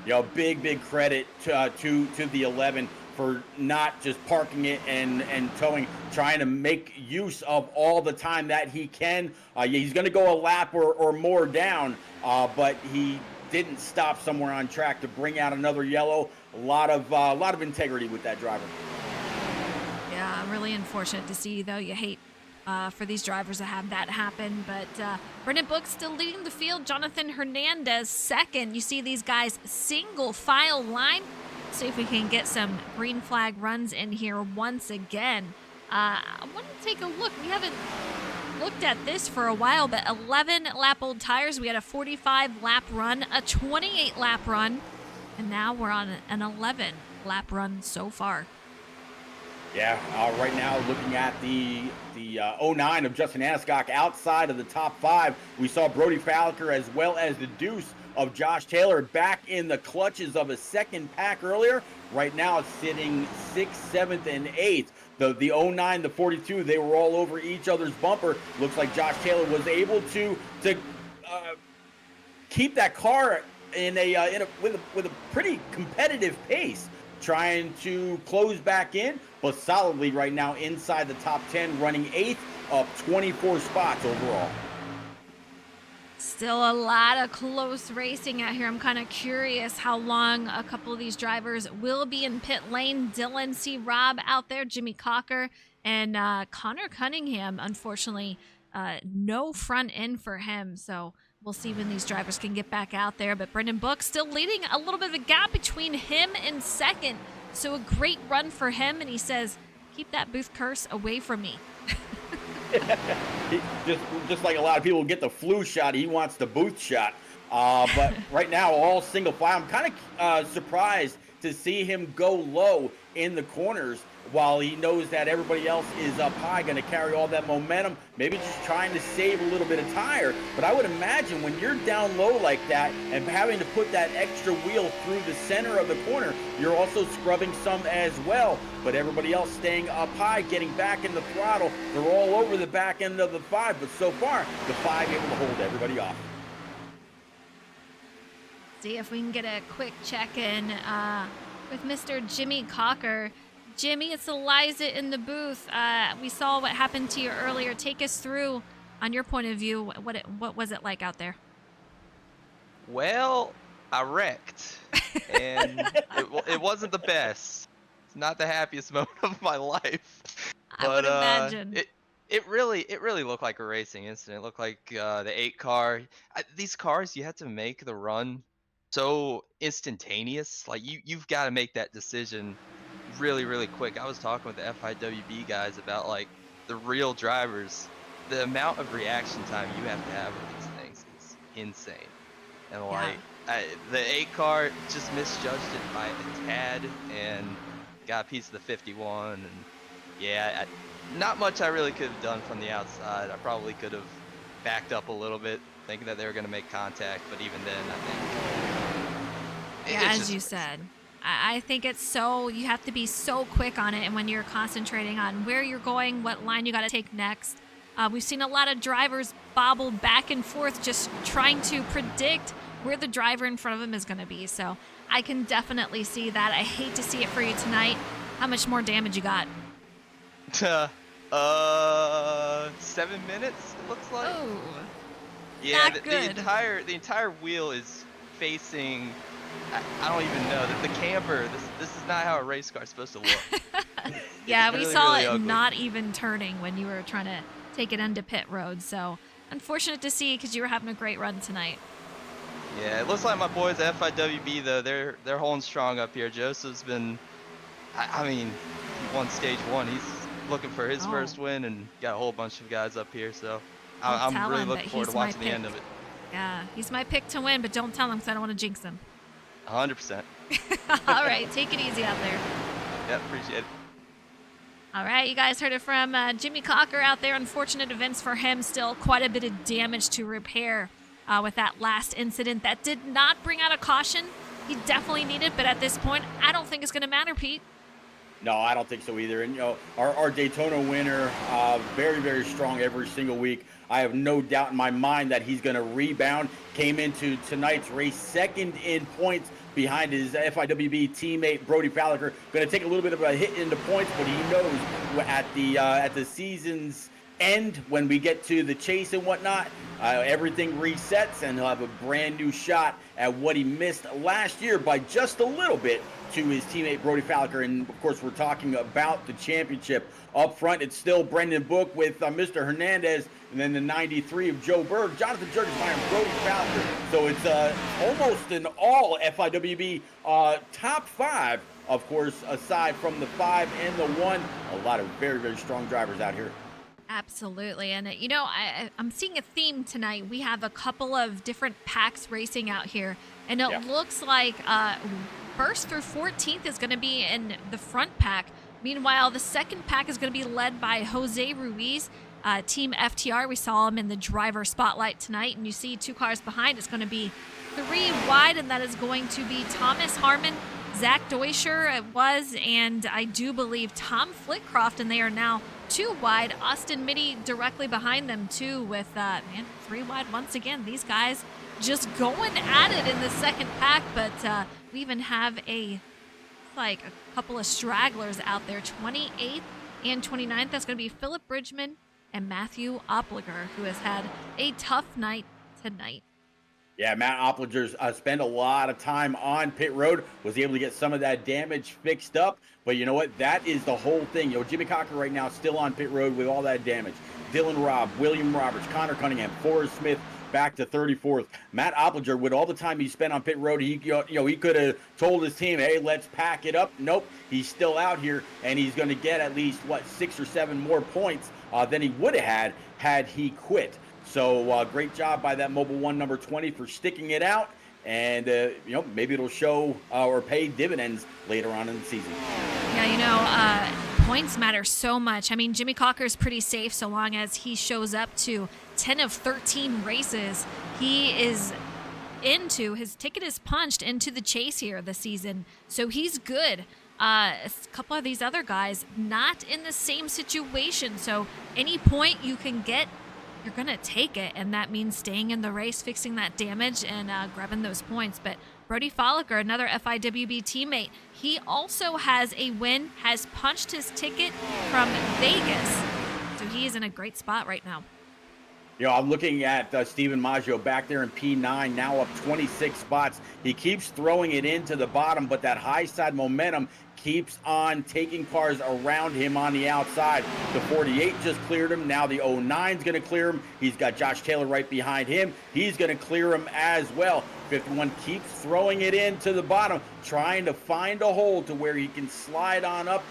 Yo, big credit to the 11 for not just parking it and towing, trying to make use of all the time that he can. He's going to go a lap or more down, but he didn't stop somewhere on track to bring out another yellow. A lot of integrity with that driver.
Yeah, really unfortunate to see, though. You hate for these drivers to have that happen. But Brendan Book still leading the field. Jonathan Hernandez second. You see these guys single file line. See if we can get some green flag runs in here once again. I want to take a look. We haven't looked at this for a while, but 11 lap old tires. We had a 45 lap run, a 28 lap run, and now we're on an 11 lap run so far.
Yeah, right now looking at the 09 of Justin Aniscock outside of the top 5. We saw Brody Falker as well as the deuce of Josh Taylor back in the clutches of a second pack earlier. Right now it's sitting 6th, 7th, and 8th. The 09, the 42, they were all over each other's bumper. Looks like Josh Taylor was able to keep that car with a pretty competitive pace, trying to close back in, but solidly right now inside the top 10, running 8th, up 24 spots overall.
Still a lot of close racing out here. I'm kind of curious how long a couple of these drivers will be in pit lane. Dylan, see Rob out there, Jimmy Cocker, And Connor Cunningham, unfortunately, no front end for him. So we'll see when these drivers can get back out there. But Brendan Book still leading, a little bit of a gap between him and second. So a great run for him. And he says, keep that booth curse away from me.
just like a lot of people get the flu shot, he wants the booth shot. But right now, all single file. I'm kind of surprised to see him go low in the corners while he knows that everybody else is up high, going to carry all that momentum, maybe just trying to save a little bit of tire. But I would imagine when you're down low like that and having to put that extra wheel through the center of the corner, you're also scrubbing some as well. But everybody else staying up high, getting back in the throttle. They're all over the back end of the 5, but so far, the 5 able to hold everybody off.
See if we can get a quick check-in with Mr. Jimmy Cocker. Jimmy, it's Eliza in the booth. We saw what happened to you earlier. Take us through, on your point of view, what was it like out there?
Well, I wrecked, and it wasn't the best. It's not the happiest moment of my life.
I would imagine.
It really looked like a racing incident. It looked like the 8 car. These cars, you have to make the run so instantaneous. Like you've got to make that decision really quick. I was talking with the FIWB guys about like the real drivers. The amount of reaction time you have to have with these things is insane. And like the 8 car just misjudged it by a tad and got a piece of the 51. And yeah, not much I really could have done from the outside. I probably could have backed up a little bit, thinking that they were going to make contact. But even then, I think
as you said, I think it's so, you have to be so quick on it. And when you're concentrating on where you're going, what line you got to take next. We've seen a lot of drivers bobble back and forth just trying to predict where the driver in front of them is going to be. So I can definitely see that. I hate to see it for you tonight. How much more damage you got?
7 minutes, it looks like.
Oh,
yeah,
not good.
The entire wheel is facing. I don't even know that the camber. This is not how a race car is supposed to look.
Yeah, we saw it
ugly.
not even turning when you were trying to take it into pit road. So unfortunate to see because you were having a great run tonight.
Yeah, it looks like my boys at FIWB though. They're holding strong up here. Joseph's been. I mean, he won stage 1. He's looking for his first win and got a whole bunch of guys up here. So I'm really looking forward to watching the end of it.
Yeah, he's my pick to win, but don't tell him because I don't want to jinx him.
100%.
All right, take it easy out there.
Yeah, appreciate it.
All right, you guys heard it from Jimmy Cocker out there. Unfortunate events for him. Still quite a bit of damage to repair with that last incident. That did not bring out a caution. He definitely needed, but at this point, I don't think it's going to matter, Pete.
No, I don't think so either. And, you know, our Daytona winner, very strong every single week. I have no doubt in my mind that he's going to rebound. Came into tonight's race second in points behind his FIWB teammate, Brody Fowler. Going to take a little bit of a hit into points, but he knows at the season's end, when we get to the chase and whatnot, everything resets and he'll have a brand new shot at what he missed last year by just a little bit to his teammate Brody Fowler. And of course, we're talking about the championship. Up front, it's still Brendan Book with Mr. Hernandez, and then the 93 of Joe Berg, Jonathan Jurgens behind Brody Fowler. So it's almost an all FIWB top 5, of course, aside from the 5 and the 1. A lot of very strong drivers out here.
Absolutely. And, you know, I'm seeing a theme tonight. We have a couple of different packs racing out here, and it looks like first through 14th is going to be in the front pack. Meanwhile, the second pack is going to be led by Jose Ruiz, Team FTR. We saw him in the driver spotlight tonight, and you see 2 cars behind. It's going to be 3 wide, and that is going to be Thomas Harmon, Zach Deuscher, it was, and I do believe Tom Flitcroft, and they are now 2 wide. Austin Mitty directly behind them, too, with 3 wide once again. These guys just going at it in the second pack, but we even have a couple of stragglers out there, 28th and 29th. That's going to be Philip Bridgman and Matthew Opliger, who has had a tough night tonight.
Yeah, Matt Opplinger spent a lot of time on pit road, was able to get some of that damage fixed up. But you know what? That is the whole thing. Jimmy Cocker right now still on pit road with all that damage. Dylan Robb, William Roberts, Connor Cunningham, Forrest Smith back to 34th. Matt Opplinger, with all the time he spent on pit road, he could have told his team, hey, let's pack it up. Nope, he's still out here, and he's going to get at least, 6 or 7 more points than he would have had he quit. So great job by that Mobile One number 20 for sticking it out. And, maybe it'll show or pay dividends later on in the season.
Yeah, points matter so much. I mean, Jimmy Cocker is pretty safe so long as he shows up to 10 of 13 races. He is his ticket is punched into the chase here this season. So he's good. A couple of these other guys not in the same situation. So any point you can get, you're going to take it, and that means staying in the race, fixing that damage, and grabbing those points. But Brody Folliker, another FIWB teammate, he also has a win, has punched his ticket from Vegas. So he is in a great spot right now.
I'm looking at Steven Maggio back there in P9, now up 26 spots. He keeps throwing it into the bottom, but that high side momentum keeps on taking cars around him on the outside. The 48 just cleared him. Now the 09's going to clear him. He's got Josh Taylor right behind him. He's going to clear him as well. 51 keeps throwing it into the bottom, trying to find a hole to where he can slide on up,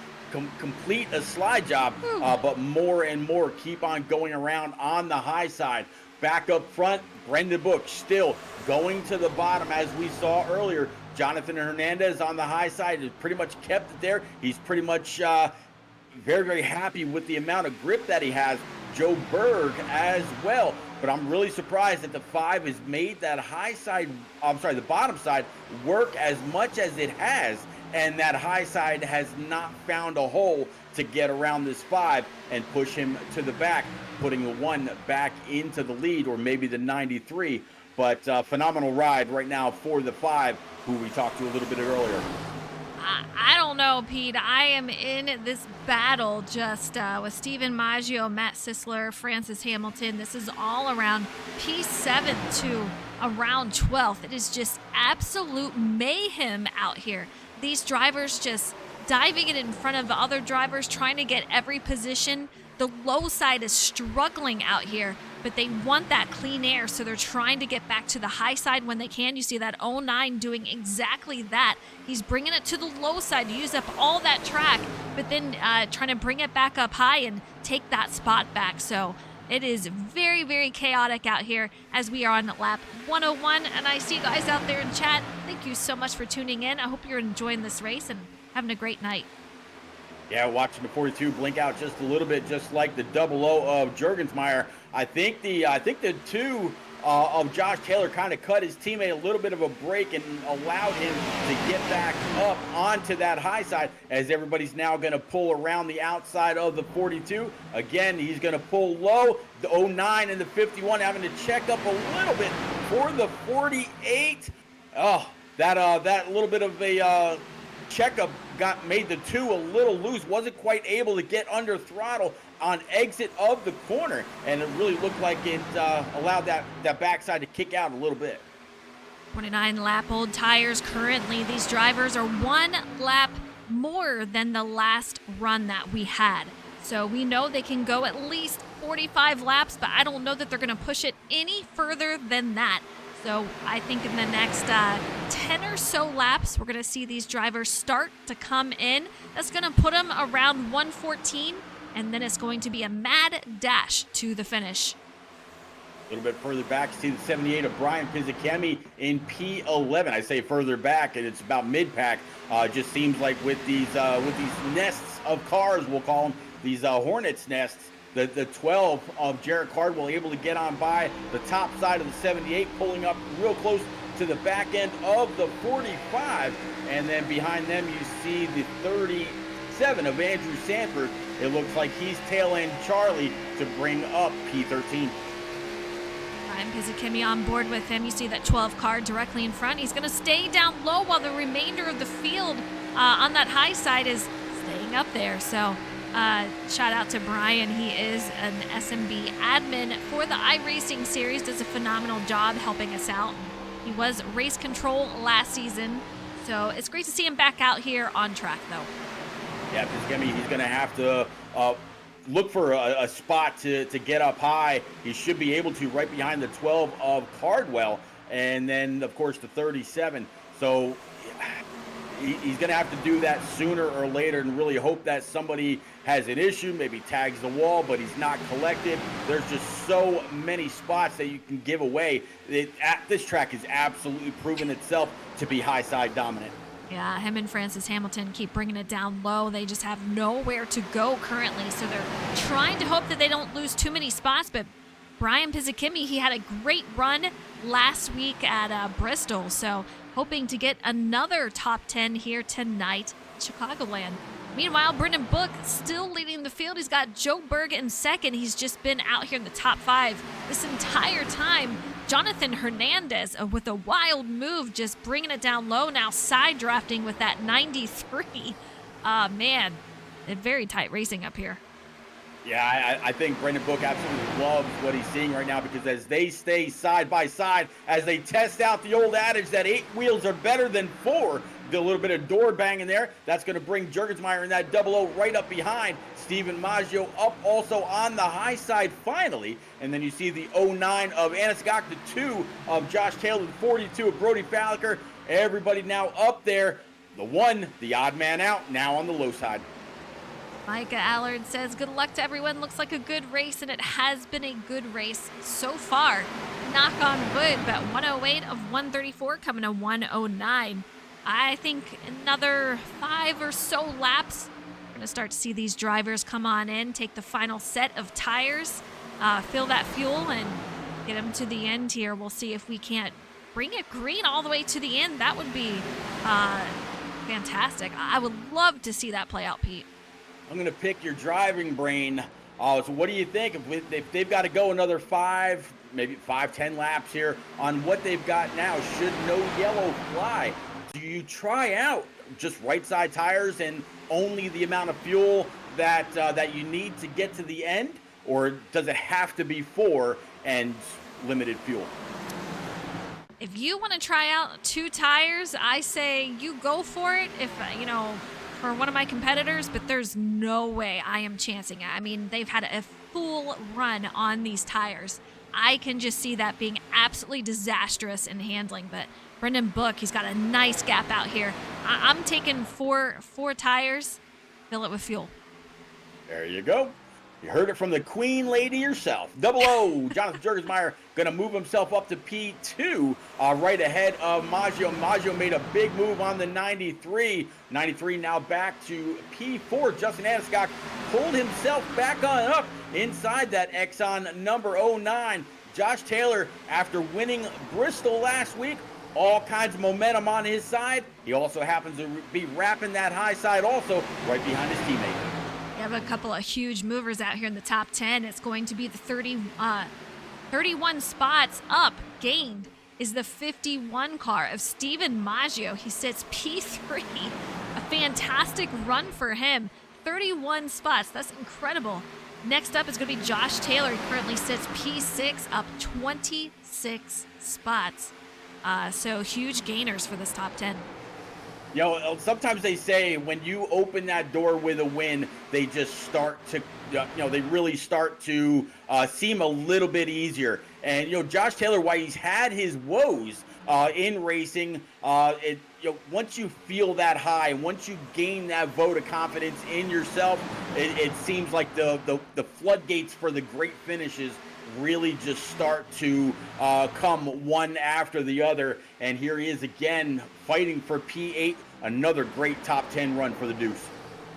complete a slide job, but more and more keep on going around on the high side. Back up front, Brendan Book still going to the bottom, as we saw earlier. Jonathan Hernandez on the high side has pretty much kept it there. He's pretty much very, very happy with the amount of grip that he has. Joe Berg as well. But I'm really surprised that the 5 has made that the bottom side work as much as it has. And that high side has not found a hole to get around this 5 and push him to the back, putting the 1 back into the lead, or maybe the 93. But phenomenal ride right now for the 5, who we talked to a little bit earlier.
I don't know, Pete. I am in this battle just with Steven Maggio, Matt Sisler, Francis Hamilton. This is all around P7 to around 12th. It is just absolute mayhem out here. These drivers just diving it in front of the other drivers, trying to get every position. The low side is struggling out here, but they want that clean air, so they're trying to get back to the high side when they can. You see that 09 doing exactly that. He's bringing it to the low side to use up all that track, but then trying to bring it back up high and take that spot back. So it is very, very chaotic out here as we are on lap 101, and I see you guys out there in chat. Thank you so much for tuning in. I hope you're enjoying this race and having a great night.
Yeah, watching the 42 blink out just a little bit, just like the 00 of Juergensmeyer. I think the 2 of Josh Taylor kind of cut his teammate a little bit of a break and allowed him to get back up onto that high side, as everybody's now going to pull around the outside of the 42. Again, he's going to pull low. The 09 and the 51 having to check up a little bit for the 48. Oh, that little bit of a checkup made the 2 a little loose, wasn't quite able to get under throttle on exit of the corner, and it really looked like it allowed that backside to kick out a little bit.
29 lap old tires currently. These drivers are 1 lap more than the last run that we had. So we know they can go at least 45 laps, but I don't know that they're going to push it any further than that. So I think in the next 10 or so laps, we're going to see these drivers start to come in. That's going to put them around 114, and then it's going to be a mad dash to the finish.
A little bit further back, see the 78 of Brian Pizzicami in P11. I say further back, and it's about mid-pack. Just seems like with these nests of cars, we'll call them, these Hornets nests, the 12 of Jarrett Cardwell able to get on by the top side of the 78, pulling up real close to the back end of the 45. And then behind them, you see the 37 of Andrew Sanford. It looks like he's tail end Charlie to bring up P13.
Brian Pizzicami on board with him. You see that 12 car directly in front. He's going to stay down low while the remainder of the field on that high side is staying up there. So shout out to Brian. He is an SnB admin for the iRacing series, does a phenomenal job helping us out. He was race control last season, so it's great to see him back out here on track, though.
Yeah, because he's going to have to look for a spot to get up high. He should be able to right behind the 12 of Cardwell, and then, of course, the 37. So he's going to have to do that sooner or later and really hope that somebody has an issue, maybe tags the wall, but he's not collected. There's just so many spots that you can give away. This track has absolutely proven itself to be high side dominant.
Yeah, him and Francis Hamilton keep bringing it down low. They just have nowhere to go currently, so they're trying to hope that they don't lose too many spots. But Brian Pizzikimi, he had a great run last week at Bristol, so hoping to get another top 10 here tonight at Chicagoland. Meanwhile, Brendan Book still leading the field. He's got Joe Berg in second. He's just been out here in the top 5 this entire time. Jonathan Hernandez with a wild move, just bringing it down low now, side drafting with that 93. Man, very tight racing up here.
Yeah, I think Brendan Book absolutely loves what he's seeing right now, because as they stay side by side, as they test out the old adage that 8 wheels are better than 4, a little bit of door banging there. That's going to bring Jurgensmeyer in that 00 right up behind. Steven Maggio up also on the high side finally. And then you see the 09 of Anaskog, the 2 of Josh Taylor, the 42 of Brody Falliker. Everybody now up there. The 1, the odd man out, now on the low side.
Micah Allard says, good luck to everyone. Looks like a good race, and it has been a good race so far. Knock on wood, but 108 of 134 coming to 109. I think another 5 or so laps. We're going to start to see these drivers come on in, take the final set of tires, fill that fuel, and get them to the end here. We'll see if we can't bring it green all the way to the end. That would be fantastic. I would love to see that play out, Pete.
I'm going to pick your driving brain. So what do you think if they've got to go another 5, maybe 5-10 laps here on what they've got now? Should no yellow fly? Do you try out just right side tires and only the amount of fuel that you need to get to the end, or does it have to be 4 and limited fuel?
If you want to try out 2 tires, I say you go for it. If for one of my competitors, but there's no way I am chancing it. I mean, they've had a full run on these tires. I can just see that being absolutely disastrous in handling, but Brendan Book, he's got a nice gap out here. I'm taking four tires, fill it with fuel.
There you go. You heard it from the queen lady herself. 00, Jonathan Jurgensmeyer going to move himself up to P2, right ahead of Maggio. Maggio made a big move on the 93. 93 now back to P4. Justin Anaskog pulled himself back on up inside that Exxon number 09. Josh Taylor, after winning Bristol last week, all kinds of momentum on his side. He also happens to be wrapping that high side also right behind his teammate.
We have a couple of huge movers out here in the top 10. It's going to be the 31 spots up gained is the 51 car of Steven Maggio. He sits P3. A fantastic run for him. 31 spots. That's incredible. Next up is going to be Josh Taylor. He currently sits P6, up 26 spots. So huge gainers for this top 10.
You know, sometimes they say when you open that door with a win, they just start to, they really start to seem a little bit easier. And, Josh Taylor, while he's had his woes in racing, once you feel that high, once you gain that vote of confidence in yourself, it seems like the floodgates for the great finishes really just start to come one after the other. And here he is again fighting for P8, another great top 10 run for the Deuce.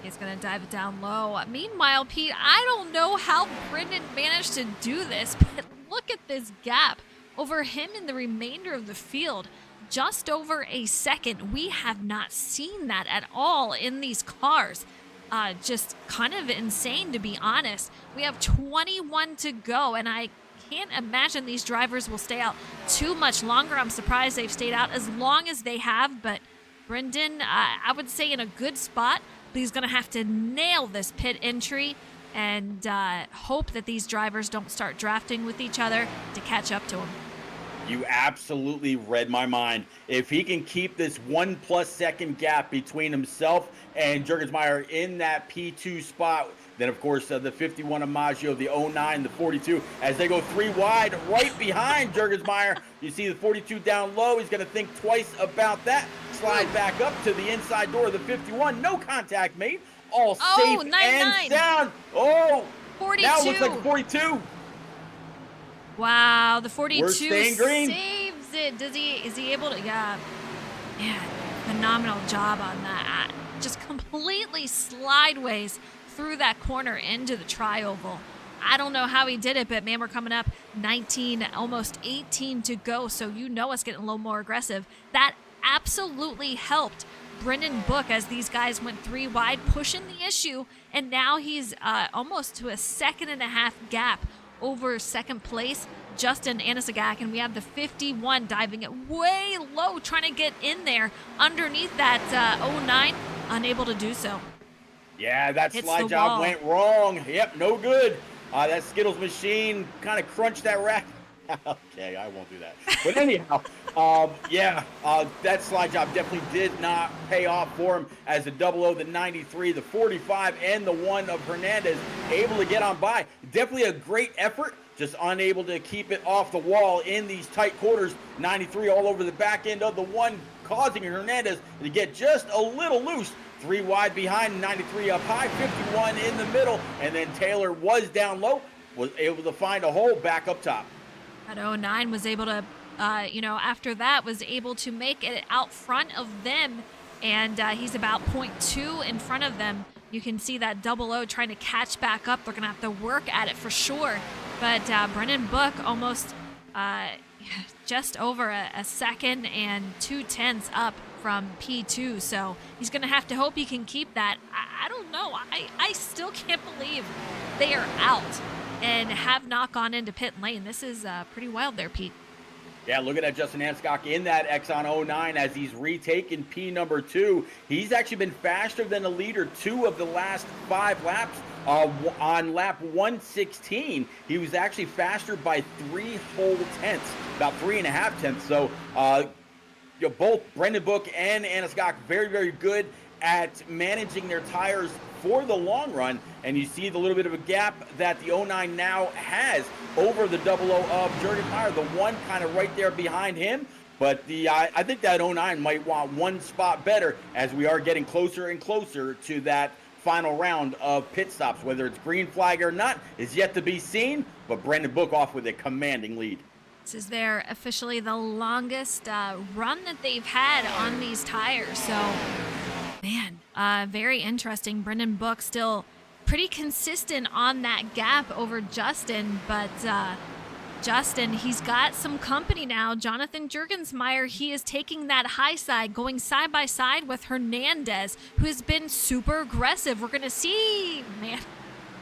He's going to dive it down low. Meanwhile, Pete, I don't know how Brendan managed to do this, but look at this gap over him and the remainder of the field. Just over a second. We have not seen that at all in these cars. Just kind of insane, to be honest. We have 21 to go, and I can't imagine these drivers will stay out too much longer. I'm surprised they've stayed out as long as they have, but Brendan, I would say in a good spot, but he's going to have to nail this pit entry and hope that these drivers don't start drafting with each other to catch up to him.
You absolutely read my mind. If he can keep this 1+ second gap between himself and Jurgensmeyer in that P2 spot, then of course the 51 of Maggio, the 09, the 42, as they go 3 wide right behind Jurgensmeyer. You see the 42 down low. He's going to think twice about that. Slide back up to the inside door of the 51. No contact made. All safe and
99.
sound. Oh,
42.
now it looks like 42.
Wow, the 42
We're staying green.
saves it. Is he able to? Yeah. Man, phenomenal job on that. Just completely slideways through that corner into the tri-oval. I don't know how he did it, but man, we're coming up 19, almost 18 to go. So you know it's getting a little more aggressive. That absolutely helped Brendan Book as these guys went 3 wide, pushing the issue. And now he's almost to a 1.5-second gap over second place, Justin Anasagak, and we have the 51 diving it way low, trying to get in there underneath that 09, unable to do so.
Yeah, that
Hits
slide
the
job
wall.
went wrong. Yep, no good. That Skittles machine kind of crunched that rack. Okay, I won't do that. But anyhow, that slide job definitely did not pay off for him as the 00, the 93, the 45, and the 1 of Hernandez able to get on by. Definitely a great effort, just unable to keep it off the wall in these tight quarters. 93 all over the back end of the 1, causing Hernandez to get just a little loose. 3 wide behind, 93 up high, 51 in the middle, and then Taylor was down low, was able to find a hole back up top.
That 09 was able to, after that was able to make it out front of them, and he's about 0.2 in front of them. You can see that 00 trying to catch back up. They're going to have to work at it for sure. But Brendan Book almost just over a second and 0.2 up from P2. So he's going to have to hope he can keep that. I don't know. I still can't believe they are out and have not gone into pit lane. This is pretty wild there, Pete.
Yeah, look at that Justin Anskok in that Exxon 09 as he's retaken P number 2. He's actually been faster than the leader 2 of the last 5 laps. On lap 116, he was actually faster by 3 whole tenths, about 3.5 tenths. So both Brendan Book and Anskok very, very good at managing their tires for the long run, and you see the little bit of a gap that the 09 now has over the 00 of Jurgensmeyer, the 1 kind of right there behind him. But I think that 09 might want 1 spot better as we are getting closer and closer to that final round of pit stops. Whether it's green flag or not is yet to be seen, but Brendan Book off with a commanding lead.
This is their officially the longest run that they've had on these tires. So, man, very interesting. Brendan Book still pretty consistent on that gap over Justin, but Justin, he's got some company now. Jonathan Jurgensmeyer, he is taking that high side, going side by side with Hernandez, who has been super aggressive. We're going to see, man,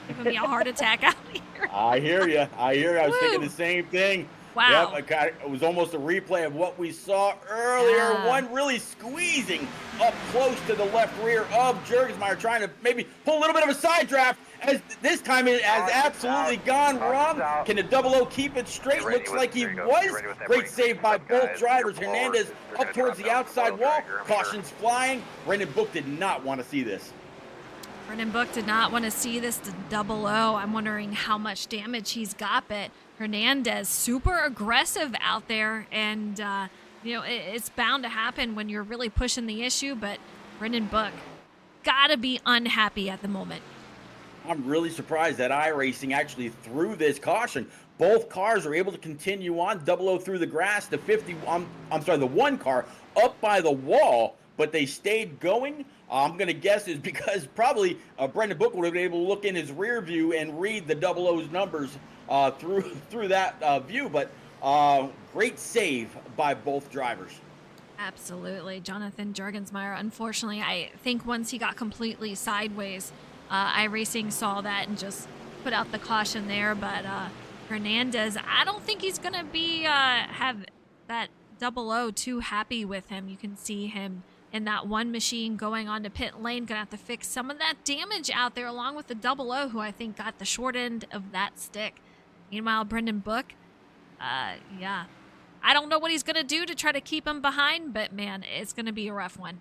giving me a heart attack out here.
I hear you. I was
Woo.
thinking the same thing.
Wow.
Yep, it was almost a replay of what we saw earlier.
Yeah.
One really squeezing up close to the left rear of Jurgensmeyer, trying to maybe pull a little bit of a side draft. As this time it has absolutely gone wrong. Can the 00 keep it straight? Looks like he was. Great save by both drivers. Hernandez up towards the outside wall. Cautions flying. Brendan Book did not want to see this.
Brendan Book did not want to see this to 00. I'm wondering how much damage he's got, but Hernandez super aggressive out there, and it's bound to happen when you're really pushing the issue, but Brendan Book gotta be unhappy at the moment.
I'm really surprised that iRacing actually threw this caution. Both cars are able to continue on. 00 through the grass. The 1 car up by the wall, but they stayed going. I'm going to guess is because probably Brendan Book would have been able to look in his rear view and read the 00's numbers through that view. But great save by both drivers.
Absolutely. Jonathan Jurgensmeyer, unfortunately, I think once he got completely sideways, iRacing saw that and just put out the caution there. But Hernandez, I don't think he's going to be have that 00 too happy with him. You can see him in that 1 machine going on to pit lane, gonna have to fix some of that damage out there along with the 00, who I think got the short end of that stick. Meanwhile, Brendan Book, I don't know what he's going to do to try to keep him behind, but man, it's going to be a rough one.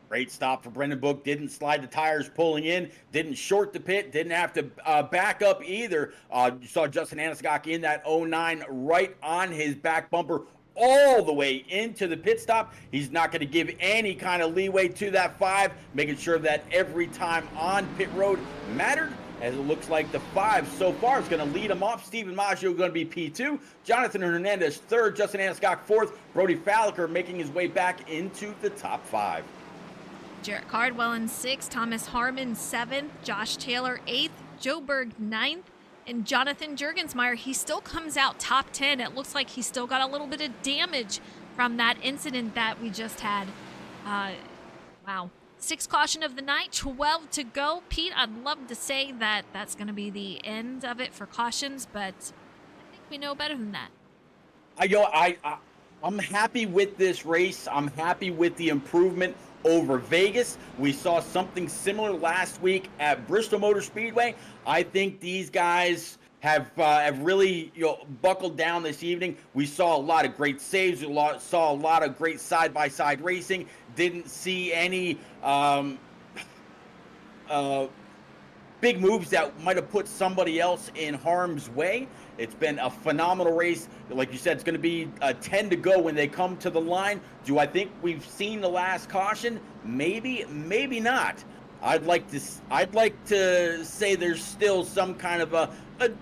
Great stop for Brendan Book. Didn't slide the tires pulling in. Didn't short the pit. Didn't have to back up either. You saw Justin Anaskog in that 09 right on his back bumper all the way into the pit stop. He's not going to give any kind of leeway to that 5, making sure that every time on pit road mattered. As it looks like the 5 so far is going to lead him off. Steven Maggio going to be P2. Jonathan Hernandez 3rd. Justin Anaskog 4th. Brody Falliker making his way back into the top 5.
Jarrett Cardwell in 6th, Thomas Harmon 7th, Josh Taylor 8th, Joe Berg 9th, and Jonathan Jurgensmeyer, he still comes out top 10. It looks like he's still got a little bit of damage from that incident that we just had. Wow. 6th caution of the night, 12 to go. Pete, I'd love to say that that's going to be the end of it for cautions, but I think we know better than that.
I'm happy with this race. I'm happy with the improvement over Vegas. We saw something similar last week at Bristol Motor Speedway. I think these guys have really buckled down this evening. We saw a lot of great saves. We saw a lot of great side-by-side racing. Didn't see any big moves that might have put somebody else in harm's way. It's been a phenomenal race. Like you said, it's going to be 10 to go when they come to the line. Do I think we've seen the last caution? Maybe, maybe not. I'd like to say there's still some kind of a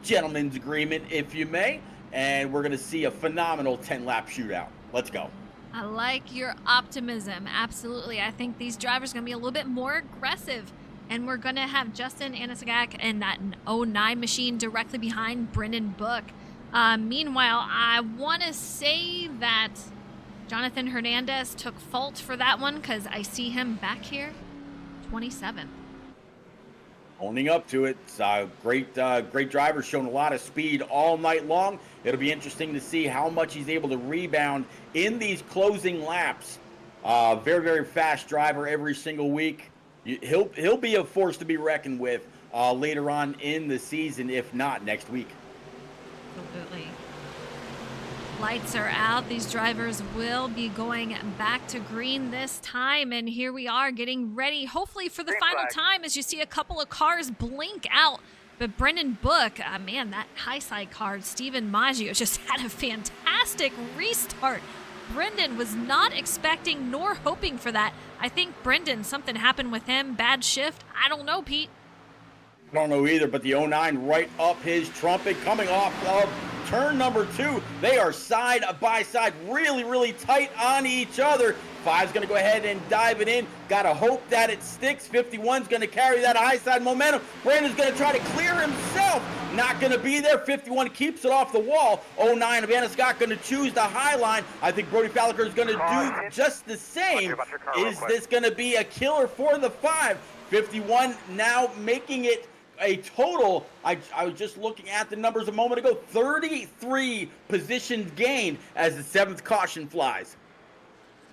gentleman's agreement, if you may, and we're going to see a phenomenal 10-lap shootout. Let's go.
I like your optimism. Absolutely. I think these drivers are going to be a little bit more aggressive. And we're going to have Justin Anaskog and that 09 machine directly behind Brendan Book. Meanwhile, I want to say that Jonathan Hernandez took fault for that one because I see him back here, 27.
Owning up to it. It's a great driver, shown a lot of speed all night long. It'll be interesting to see how much he's able to rebound in these closing laps. Very, very fast driver every single week. He'll be a force to be reckoned with later on in the season, if not next week.
Absolutely. Lights are out. These drivers will be going back to green this time. And here we are getting ready, hopefully for the final time, as you see a couple of cars blink out. But Brendan Book, man, that high side car, Steven Maggio, just had a fantastic restart. Brendan was not expecting nor hoping for that. I think Brendan, something happened with him, bad shift. I don't know, Pete.
I don't know either, but the 09 right up his trumpet, coming off of turn number 2. They are side by side, really, really tight on each other. 5's going to go ahead and dive it in. Got to hope that it sticks. 51's going to carry that high side momentum. Brandon's going to try to clear himself. Not going to be there. 51 keeps it off the wall. 09 of Anaskog going to choose the high line. I think Brody Falliker is going to do just the same. Is this going to be a killer for the 5? 51 now making it a total, I was just looking at the numbers a moment ago, 33 positions gained as the 7th caution flies.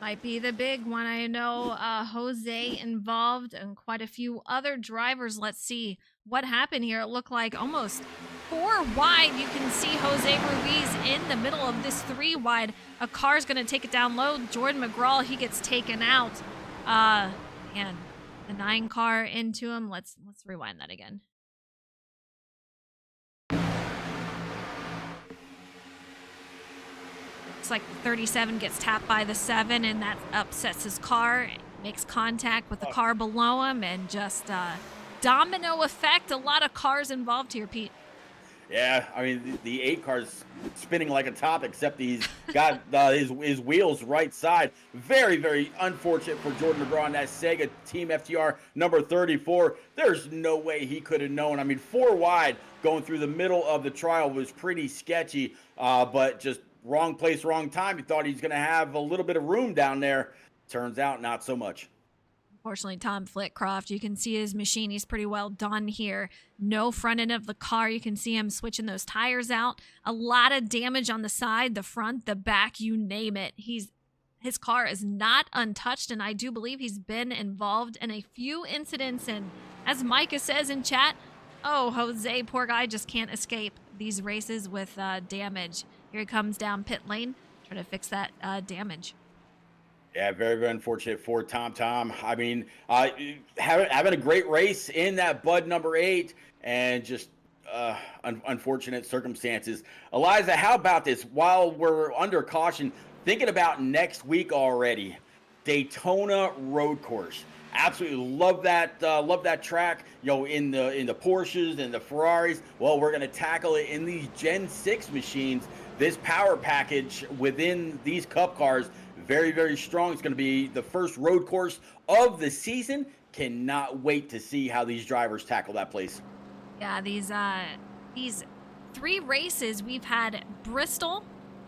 Might be the big one. I know Jose involved and quite a few other drivers. Let's see what happened here. It looked like almost 4 wide. You can see Jose Ruiz in the middle of this 3 wide. A car's going to take it down low. Jordan McGraw, he gets taken out. And the 9 car into him. Let's rewind that again. Like the 37 gets tapped by the 7, and that upsets his car, makes contact with the car below him, and just domino effect. A lot of cars involved here, Pete.
Yeah, I mean, the 8 car's spinning like a top, except he's got his wheels right side. Very, very unfortunate for Jordan McGraw on that Sega Team FTR number 34. There's no way he could have known. I mean, 4 wide going through the middle of the trial was pretty sketchy, but just wrong place, wrong time. He thought he's going to have a little bit of room down there. Turns out not so much.
Unfortunately, Tom Flitcroft, you can see his machine. He's pretty well done here. No front end of the car. You can see him switching those tires out. A lot of damage on the side, the front, the back, you name it. His car is not untouched, and I do believe he's been involved in a few incidents. And as Micah says in chat, oh, Jose, poor guy, just can't escape these races with damage. Here he comes down pit lane, try to fix that damage.
Yeah, very, very unfortunate for Tom. I mean, having a great race in that Bud number 8, and just unfortunate circumstances. Eliza, how about this? While we're under caution, thinking about next week already, Daytona Road Course. Absolutely love that track. You know, in the Porsches and the Ferraris. Well, we're gonna tackle it in these Gen 6 machines. This power package within these Cup cars, very, very strong. It's going to be the first road course of the season. Cannot wait to see how these drivers tackle that place.
Yeah, these 3 races, we've had Bristol,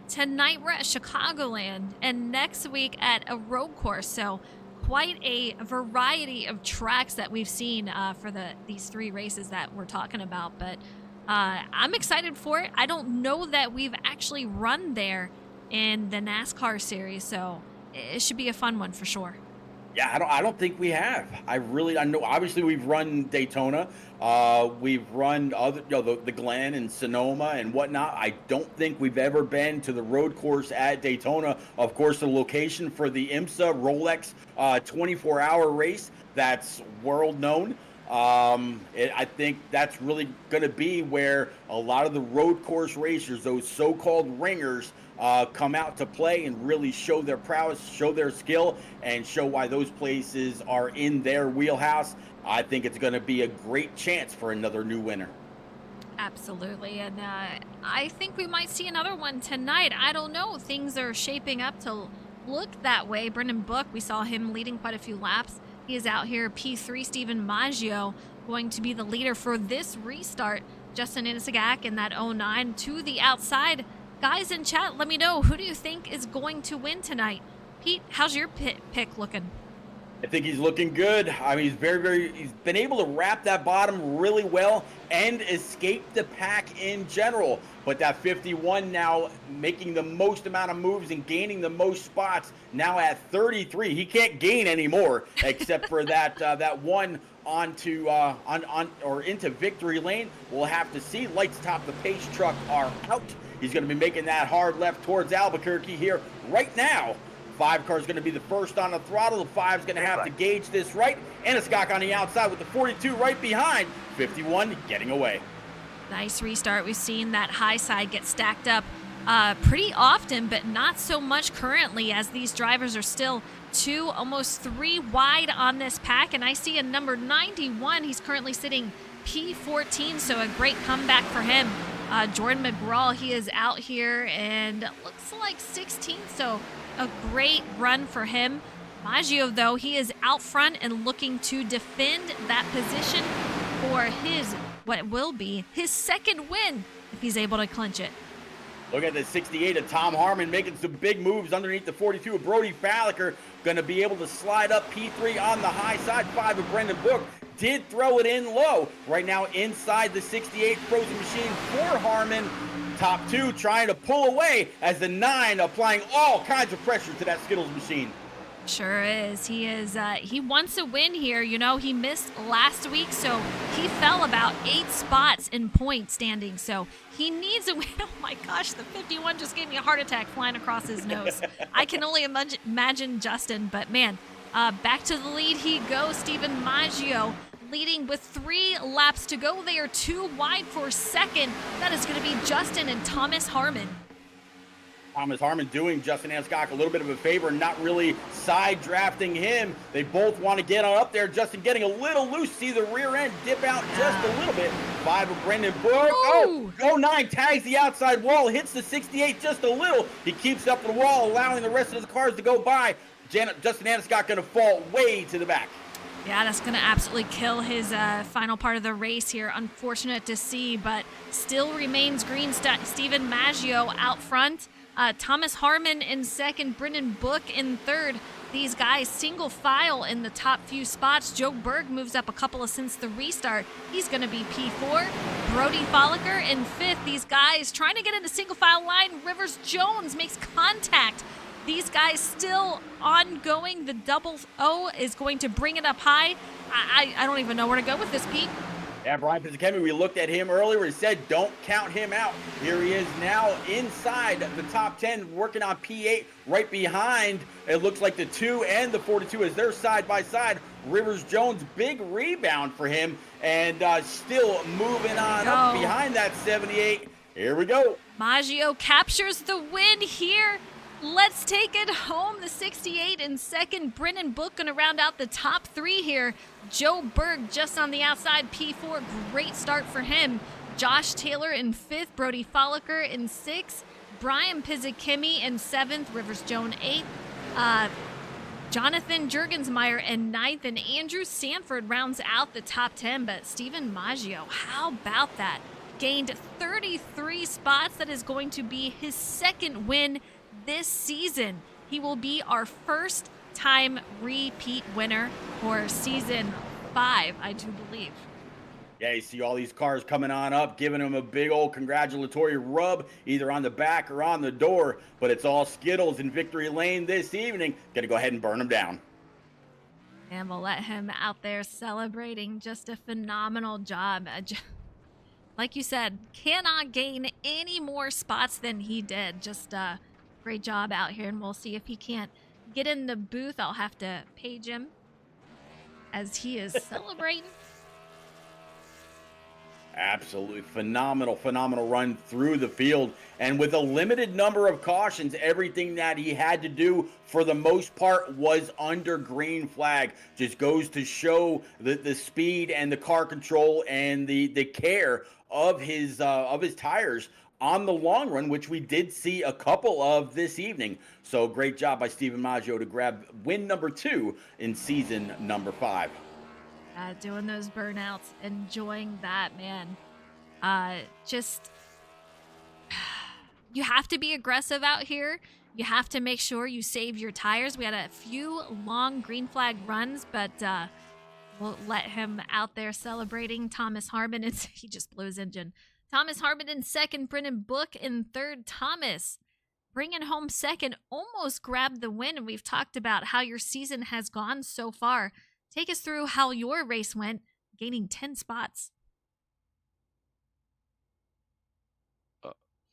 tonight we're at Chicagoland, and next week at a road course. So quite a variety of tracks that we've seen for these 3 races that we're talking about. But I'm excited for it. I don't know that we've actually run there in the NASCAR series, so it should be a fun one for sure.
Yeah, I don't think we have. I know. Obviously, we've run Daytona. We've run other, the Glen and Sonoma and whatnot. I don't think we've ever been to the road course at Daytona. Of course, the location for the IMSA Rolex 24-hour race, that's world known. I think that's really going to be where a lot of the road course racers, those so-called ringers, come out to play and really show their prowess, show their skill, and show why those places are in their wheelhouse. I think it's going to be a great chance for another new winner.
Absolutely, and I think we might see another one tonight. I don't know. Things are shaping up to look that way. Brendan Book, we saw him leading quite a few laps. He is out here. P3, Stephen Maggio going to be the leader for this restart. Justin Inisagak in that 09 to the outside. Guys in chat, let me know, who do you think is going to win tonight? Pete, how's your pick looking?
I think he's looking good. I mean, he's been able to wrap that bottom really well and escape the pack in general. But that 51 now making the most amount of moves and gaining the most spots, now at 33. He can't gain anymore except for that one onto or into victory lane. We'll have to see. Lights atop the pace truck are out. He's going to be making that hard left towards Albuquerque here right now. 5 car is going to be the first on the throttle. The 5 is going to have to gauge this right. Enniscock on the outside with the 42 right behind. 51 getting away.
Nice restart. We've seen that high side get stacked up pretty often, but not so much currently, as these drivers are still 2, almost 3 wide on this pack. And I see a number 91. He's currently sitting P14, so a great comeback for him. Jordan McGraw, he is out here and looks like 16th, so a great run for him. Maggio, though, he is out front and looking to defend that position for what will be his second win if he's able to clinch it.
Look at the 68 of Tom Harmon making some big moves underneath the 42 of Brody Falliker. Going to be able to slide up P3 on the high side. 5 of Brendan Book did throw it in low. Right now inside the 68 Frozen Machine for Harmon. Top 2 trying to pull away as the 9 applying all kinds of pressure to that Skittles machine.
Sure is. He wants a win here. You know, he missed last week, so he fell about 8 spots in point standing. So he needs a win. Oh my gosh, the 51 just gave me a heart attack flying across his nose. I can only imagine Justin, but man, back to the lead he goes. Stephen Maggio leading with 3 laps to go. They are 2 wide for second. That is going to be Justin and Thomas Harmon.
Thomas Harmon doing Justin Anscock a little bit of a favor, not really side drafting him. They both want to get on up there. Justin getting a little loose. See the rear end dip out just a little bit. 5 of Brendan Book. Oh, 09 tags the outside wall, hits the 68 just a little. He keeps up the wall, allowing the rest of the cars to go by. Justin Anscock going to fall way to the back.
Yeah, that's going to absolutely kill his final part of the race here. Unfortunate to see, but still remains green. Stephen Maggio out front. Thomas Harmon in second. Brendan Book in third. These guys single file in the top few spots. Joe Berg moves up a couple of since the restart. He's going to be P4. Brody Falliker in fifth. These guys trying to get into single file line. Rivers Jones makes contact. These guys still ongoing. The double O is going to bring it up high. I don't even know where to go with this, Pete.
Yeah, Brian Pizzakemi, we looked at him earlier and said, don't count him out. Here he is now inside the top 10, working on P8 right behind. It looks like the 2 and the 42 as they're side by side. Rivers Jones, big rebound for him, and still moving on up behind that 78. Here we go.
Maggio captures the win here. Let's take it home. The 68 in second. Brennan Book going to round out the top 3 here. Joe Berg just on the outside, P4. Great start for him. Josh Taylor in 5th. Brody Folliker in 6th. Brian Pizzakemi in 7th. Rivers Jones 8th. Jonathan Jurgensmeyer in 9th. And Andrew Sanford rounds out the top 10. But Stephen Maggio, how about that? Gained 33 spots. That is going to be his 2nd win this season. He will be our first time repeat winner for season 5, I do believe.
Yeah, you see all these cars coming on up, giving him a big old congratulatory rub, either on the back or on the door. But it's all Skittles in victory lane this evening. Gonna go ahead and burn them down.
And we'll let him out there celebrating. Just a phenomenal job. Like you said, cannot gain any more spots than he did. Just great job out here, and we'll see if he can't get in the booth. I'll have to page him as he is celebrating.
Absolutely phenomenal run through the field. And with a limited number of cautions, everything that he had to do for the most part was under green flag. Just goes to show the speed and the car control and the care of his tires on the long run, which we did see a couple of this evening. So great job by Stephen Maggio to grab win number 2 in season number 5.
Doing those burnouts, enjoying that, man. Just, you have to be aggressive out here. You have to make sure you save your tires. We had a few long green flag runs, but we'll let him out there celebrating. Thomas Harmon, he just blew his engine. Thomas Harmon in 2nd, Brennan Book in 3rd. Thomas bringing home 2nd, almost grabbed the win. And we've talked about how your season has gone so far. Take us through how your race went, gaining 10 spots.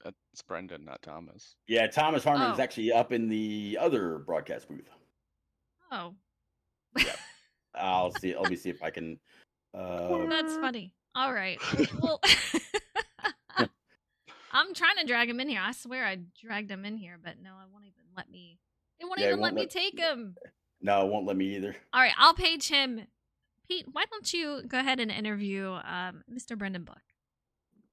It's Brendan, not Thomas.
Yeah, Thomas Harmon is actually up in the other broadcast booth.
Oh.
Yeah. I'll see. Let me see if I can.
That's funny. All right. Well, I'm trying to drag him in here. I swear I dragged him in here, but no, it won't even let me. It won't even let me take him.
No, it won't let me either.
All right, I'll page him. Pete, why don't you go ahead and interview Mr. Brendan Book?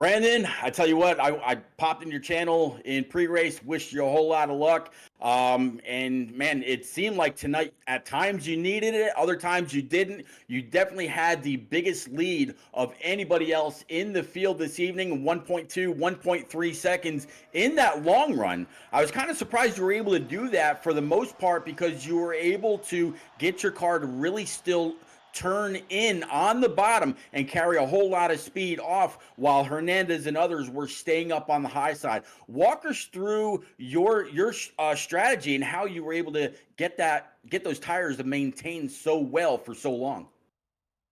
Brandon, I tell you what, I popped in your channel in pre-race, wished you a whole lot of luck. And man, it seemed like tonight at times you needed it, other times you didn't. You definitely had the biggest lead of anybody else in the field this evening, 1.2, 1.3 seconds in that long run. I was kind of surprised you were able to do that for the most part because you were able to get your car to really still turn in on the bottom and carry a whole lot of speed off while Hernandez and others were staying up on the high side. Walk us through your strategy and how you were able to get those tires to maintain so well for so long.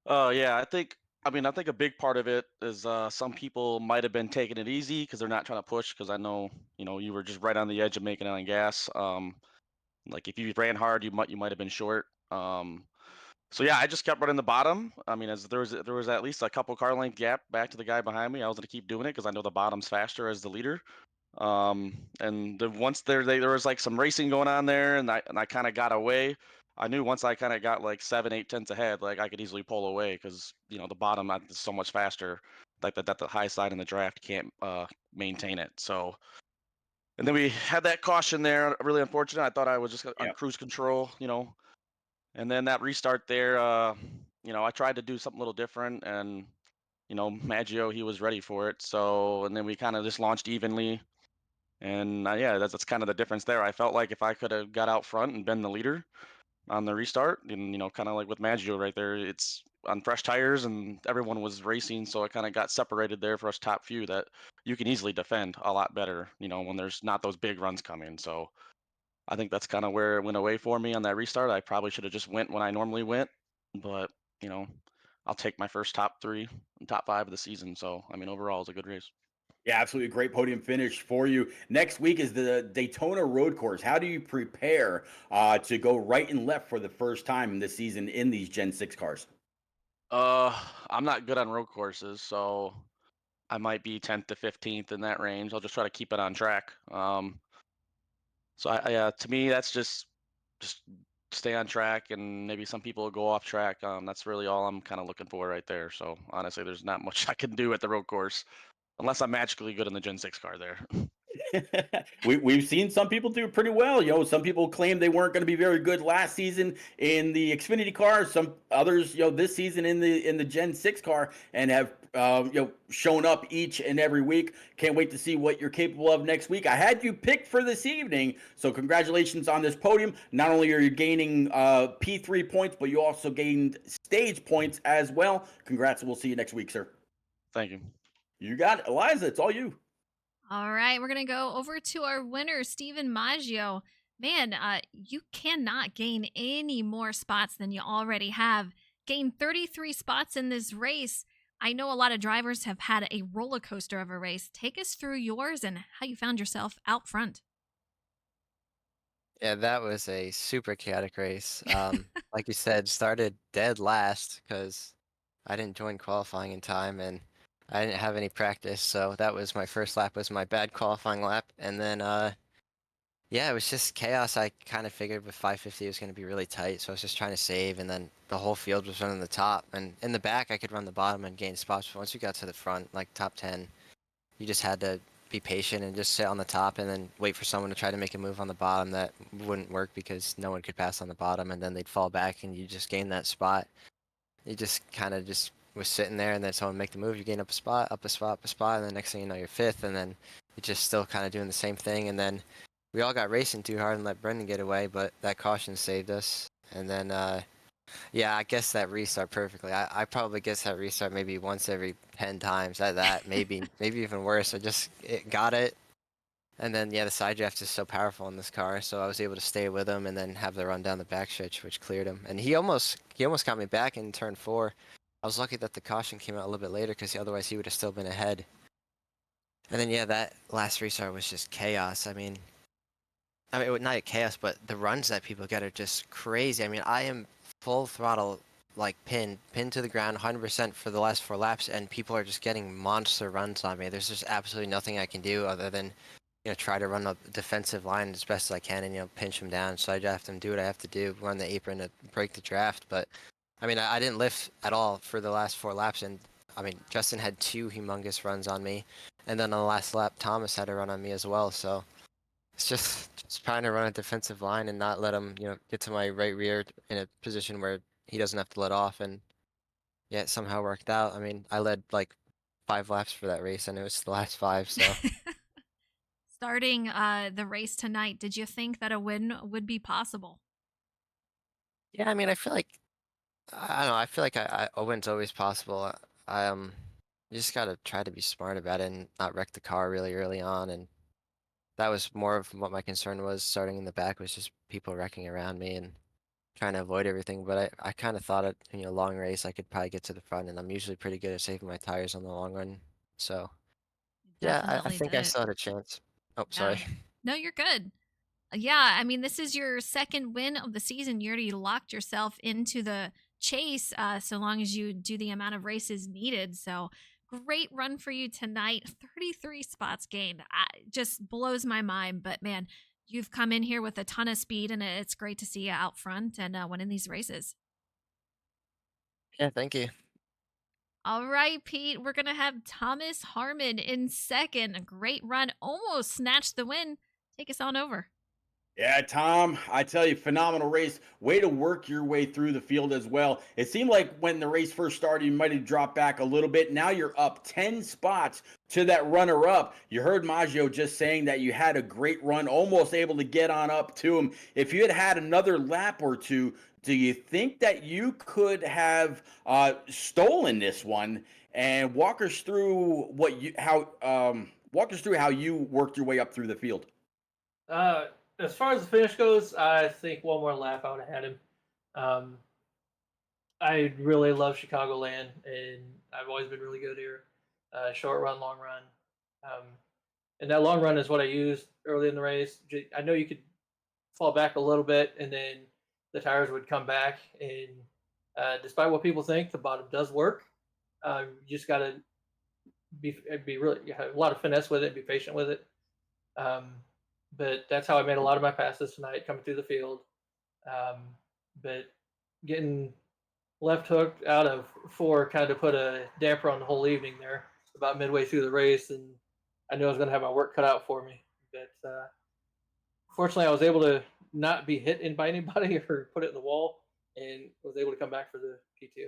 Yeah, I think a big part of it is some people might have been taking it easy because they're not trying to push. Because I know you were just right on the edge of making it on gas. Like if you ran hard, you might have been short. So yeah, I just kept running the bottom. I mean, as there was at least a couple car length gap back to the guy behind me. I was gonna keep doing it because I know the bottom's faster as the leader. And then once there was like some racing going on there, and I kind of got away. I knew once I kind of got like 7, 8 tenths ahead, like I could easily pull away because the bottom is so much faster. Like that the high side in the draft can't maintain it. So. And then we had that caution there. Really unfortunate. I thought I was just on cruise control, and then that restart there, I tried to do something a little different, and Maggio, he was ready for it. So, and then we kind of just launched evenly, and yeah, that's kind of the difference there. I felt like if I could have got out front and been the leader on the restart, and kind of like with Maggio right there, it's on fresh tires, and everyone was racing, so it kind of got separated there for us top few that you can easily defend a lot better, when there's not those big runs coming. So. I think that's kind of where it went away for me on that restart. I probably should have just went when I normally went, but I'll take my first top 3 and top 5 of the season. So I mean, overall, it's a good race.
Yeah, absolutely great podium finish for you. Next week is the Daytona Road Course. How do you prepare to go right and left for the first time this season in these Gen 6 cars?
I'm not good on road courses, so I might be 10th to 15th in that range. I'll just try to keep it on track. So to me, that's just stay on track, and maybe some people will go off track. That's really all I'm kind of looking for right there. So honestly, there's not much I can do at the road course unless I'm magically good in the Gen 6 car there.
We've seen some people do pretty well. Some people claim they weren't going to be very good last season in the Xfinity car. Some others, this season in the Gen 6 car, and have shown up each and every week. Can't wait to see what you're capable of next week. I had you picked for this evening, so congratulations on this podium. Not only are you gaining P3 points, but you also gained stage points as well. Congrats. We'll see you next week, sir.
Thank you.
You got it, Eliza. It's all you.
All right, we're going to go over to our winner, Steven Maggio. Man, you cannot gain any more spots than you already have. Gained 33 spots in this race. I know a lot of drivers have had a roller coaster of a race. Take us through yours and how you found yourself out front.
Yeah, that was a super chaotic race. Like you said, started dead last because I didn't join qualifying in time and I didn't have any practice. So that was my first lap was my bad qualifying lap. And then yeah, it was just chaos. I kind of figured with 550 it was going to be really tight. So I was just trying to save, and then the whole field was running the top. And in the back, I could run the bottom and gain spots. But once you got to the front, like top 10, you just had to be patient and just sit on the top and then wait for someone to try to make a move on the bottom that wouldn't work because no one could pass on the bottom, and then they'd fall back and you just gain that spot. You just kind of just was sitting there, and then someone make the move, you gain up a spot, up a spot, up a spot, and the next thing you know you're fifth, and then you're just still kind of doing the same thing. And then we all got racing too hard and let Brendan get away, but that caution saved us. And then yeah, I guess that restart perfectly. I probably guess that restart maybe once every 10 times at that, maybe even worse. Got it. And then yeah, the side draft is so powerful in this car, so I was able to stay with him and then have the run down the backstretch, which cleared him. And he almost got me back in turn 4. I was lucky that the caution came out a little bit later because otherwise he would have still been ahead. And then yeah, that last restart was just chaos. I mean, not chaos, but the runs that people get are just crazy. I mean, I am full throttle, like pinned to the ground 100% for the last 4 laps, and people are just getting monster runs on me. There's just absolutely nothing I can do other than, try to run a defensive line as best as I can and, pinch them down. So I just have to do what I have to do, run the apron to break the draft. But, I mean, I didn't lift at all for the last 4 laps, and, I mean, Justin had 2 humongous runs on me, and then on the last lap, Thomas had a run on me as well, so it's just trying to run a defensive line and not let him, get to my right rear in a position where he doesn't have to let off. And yeah, it somehow worked out. I mean, I led like 5 laps for that race, and it was the last 5. So
Starting the race tonight, did you think that a win would be possible?
yeah, I mean, I feel like I don't know. I feel like a win's always possible. You just gotta try to be smart about it and not wreck the car really early on. And that was more of what my concern was starting in the back was just people wrecking around me and trying to avoid everything. But I kind of thought it, long race, I could probably get to the front, and I'm usually pretty good at saving my tires on the long run. So yeah, I
Definitely
think
did
I
it.
still had a chance. Oh, sorry.
Yeah. No, you're good. Yeah, I mean, this is your second win of the season. You already locked yourself into the chase so long as you do the amount of races needed. So great run for you tonight. 33 spots gained. Just blows my mind. But man, you've come in here with a ton of speed, and it's great to see you out front and winning these races.
Yeah, thank you.
All right, Pete, we're going to have Thomas Harmon in second. A great run. Almost snatched the win. Take us on over.
Yeah, Tom, I tell you, phenomenal race. Way to work your way through the field as well. It seemed like when the race first started, you might have dropped back a little bit. Now you're up 10 spots to that runner up. You heard Maggio just saying that you had a great run, almost able to get on up to him. If you had had another lap or two, do you think that you could have stolen this one? And walk us through walk us through how you worked your way up through the field.
As far as the finish goes, I think one more lap I would have had him. Um, I really love Chicagoland, and I've always been really good here. Short run, long run. Um, and that long run is what I used early in the race. I know you could fall back a little bit, and then the tires would come back. And despite what people think, the bottom does work. You just got to be really have a lot of finesse with it, be patient with it. Um, but that's how I made a lot of my passes tonight, coming through the field. Um, but getting left hooked out of 4 kind of put a damper on the whole evening there. About midway through the race, and I knew I was going to have my work cut out for me. But fortunately, I was able to not be hit in by anybody or put it in the wall, and was able to come back for the P2.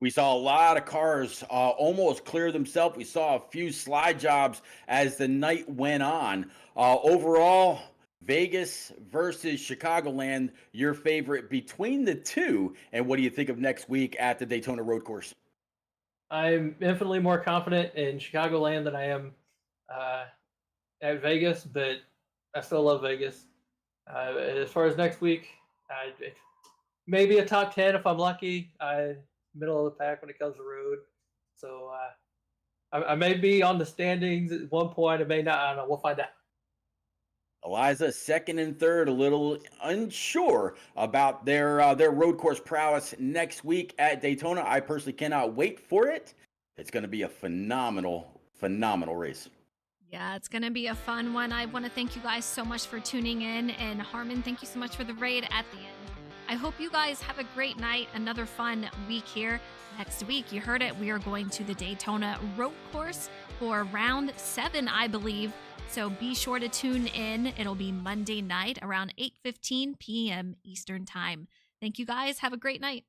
We saw a lot of cars almost clear themselves. We saw a few slide jobs as the night went on. Overall, Vegas versus Chicagoland, your favorite between the two, and what do you think of next week at the Daytona Road Course?
I'm infinitely more confident in Chicagoland than I am uh, at Vegas, but I still love Vegas. As far as next week, maybe a top 10 if I'm lucky. Middle of the pack when it comes to road. So I may be on the standings at one point. I may not. I don't know. We'll find out.
Eliza, second and third, a little unsure about their road course prowess next week at Daytona. I personally cannot wait for it. It's going to be a phenomenal, phenomenal race.
Yeah, it's going to be a fun one. I want to thank you guys so much for tuning in. And Harmon, thank you so much for the raid at the end. I hope you guys have a great night. Another fun week here. Next week, you heard it, we are going to the Daytona Road Course for round 7, I believe. So be sure to tune in. It'll be Monday night around 8:15 p.m. Eastern Time. Thank you guys. Have a great night.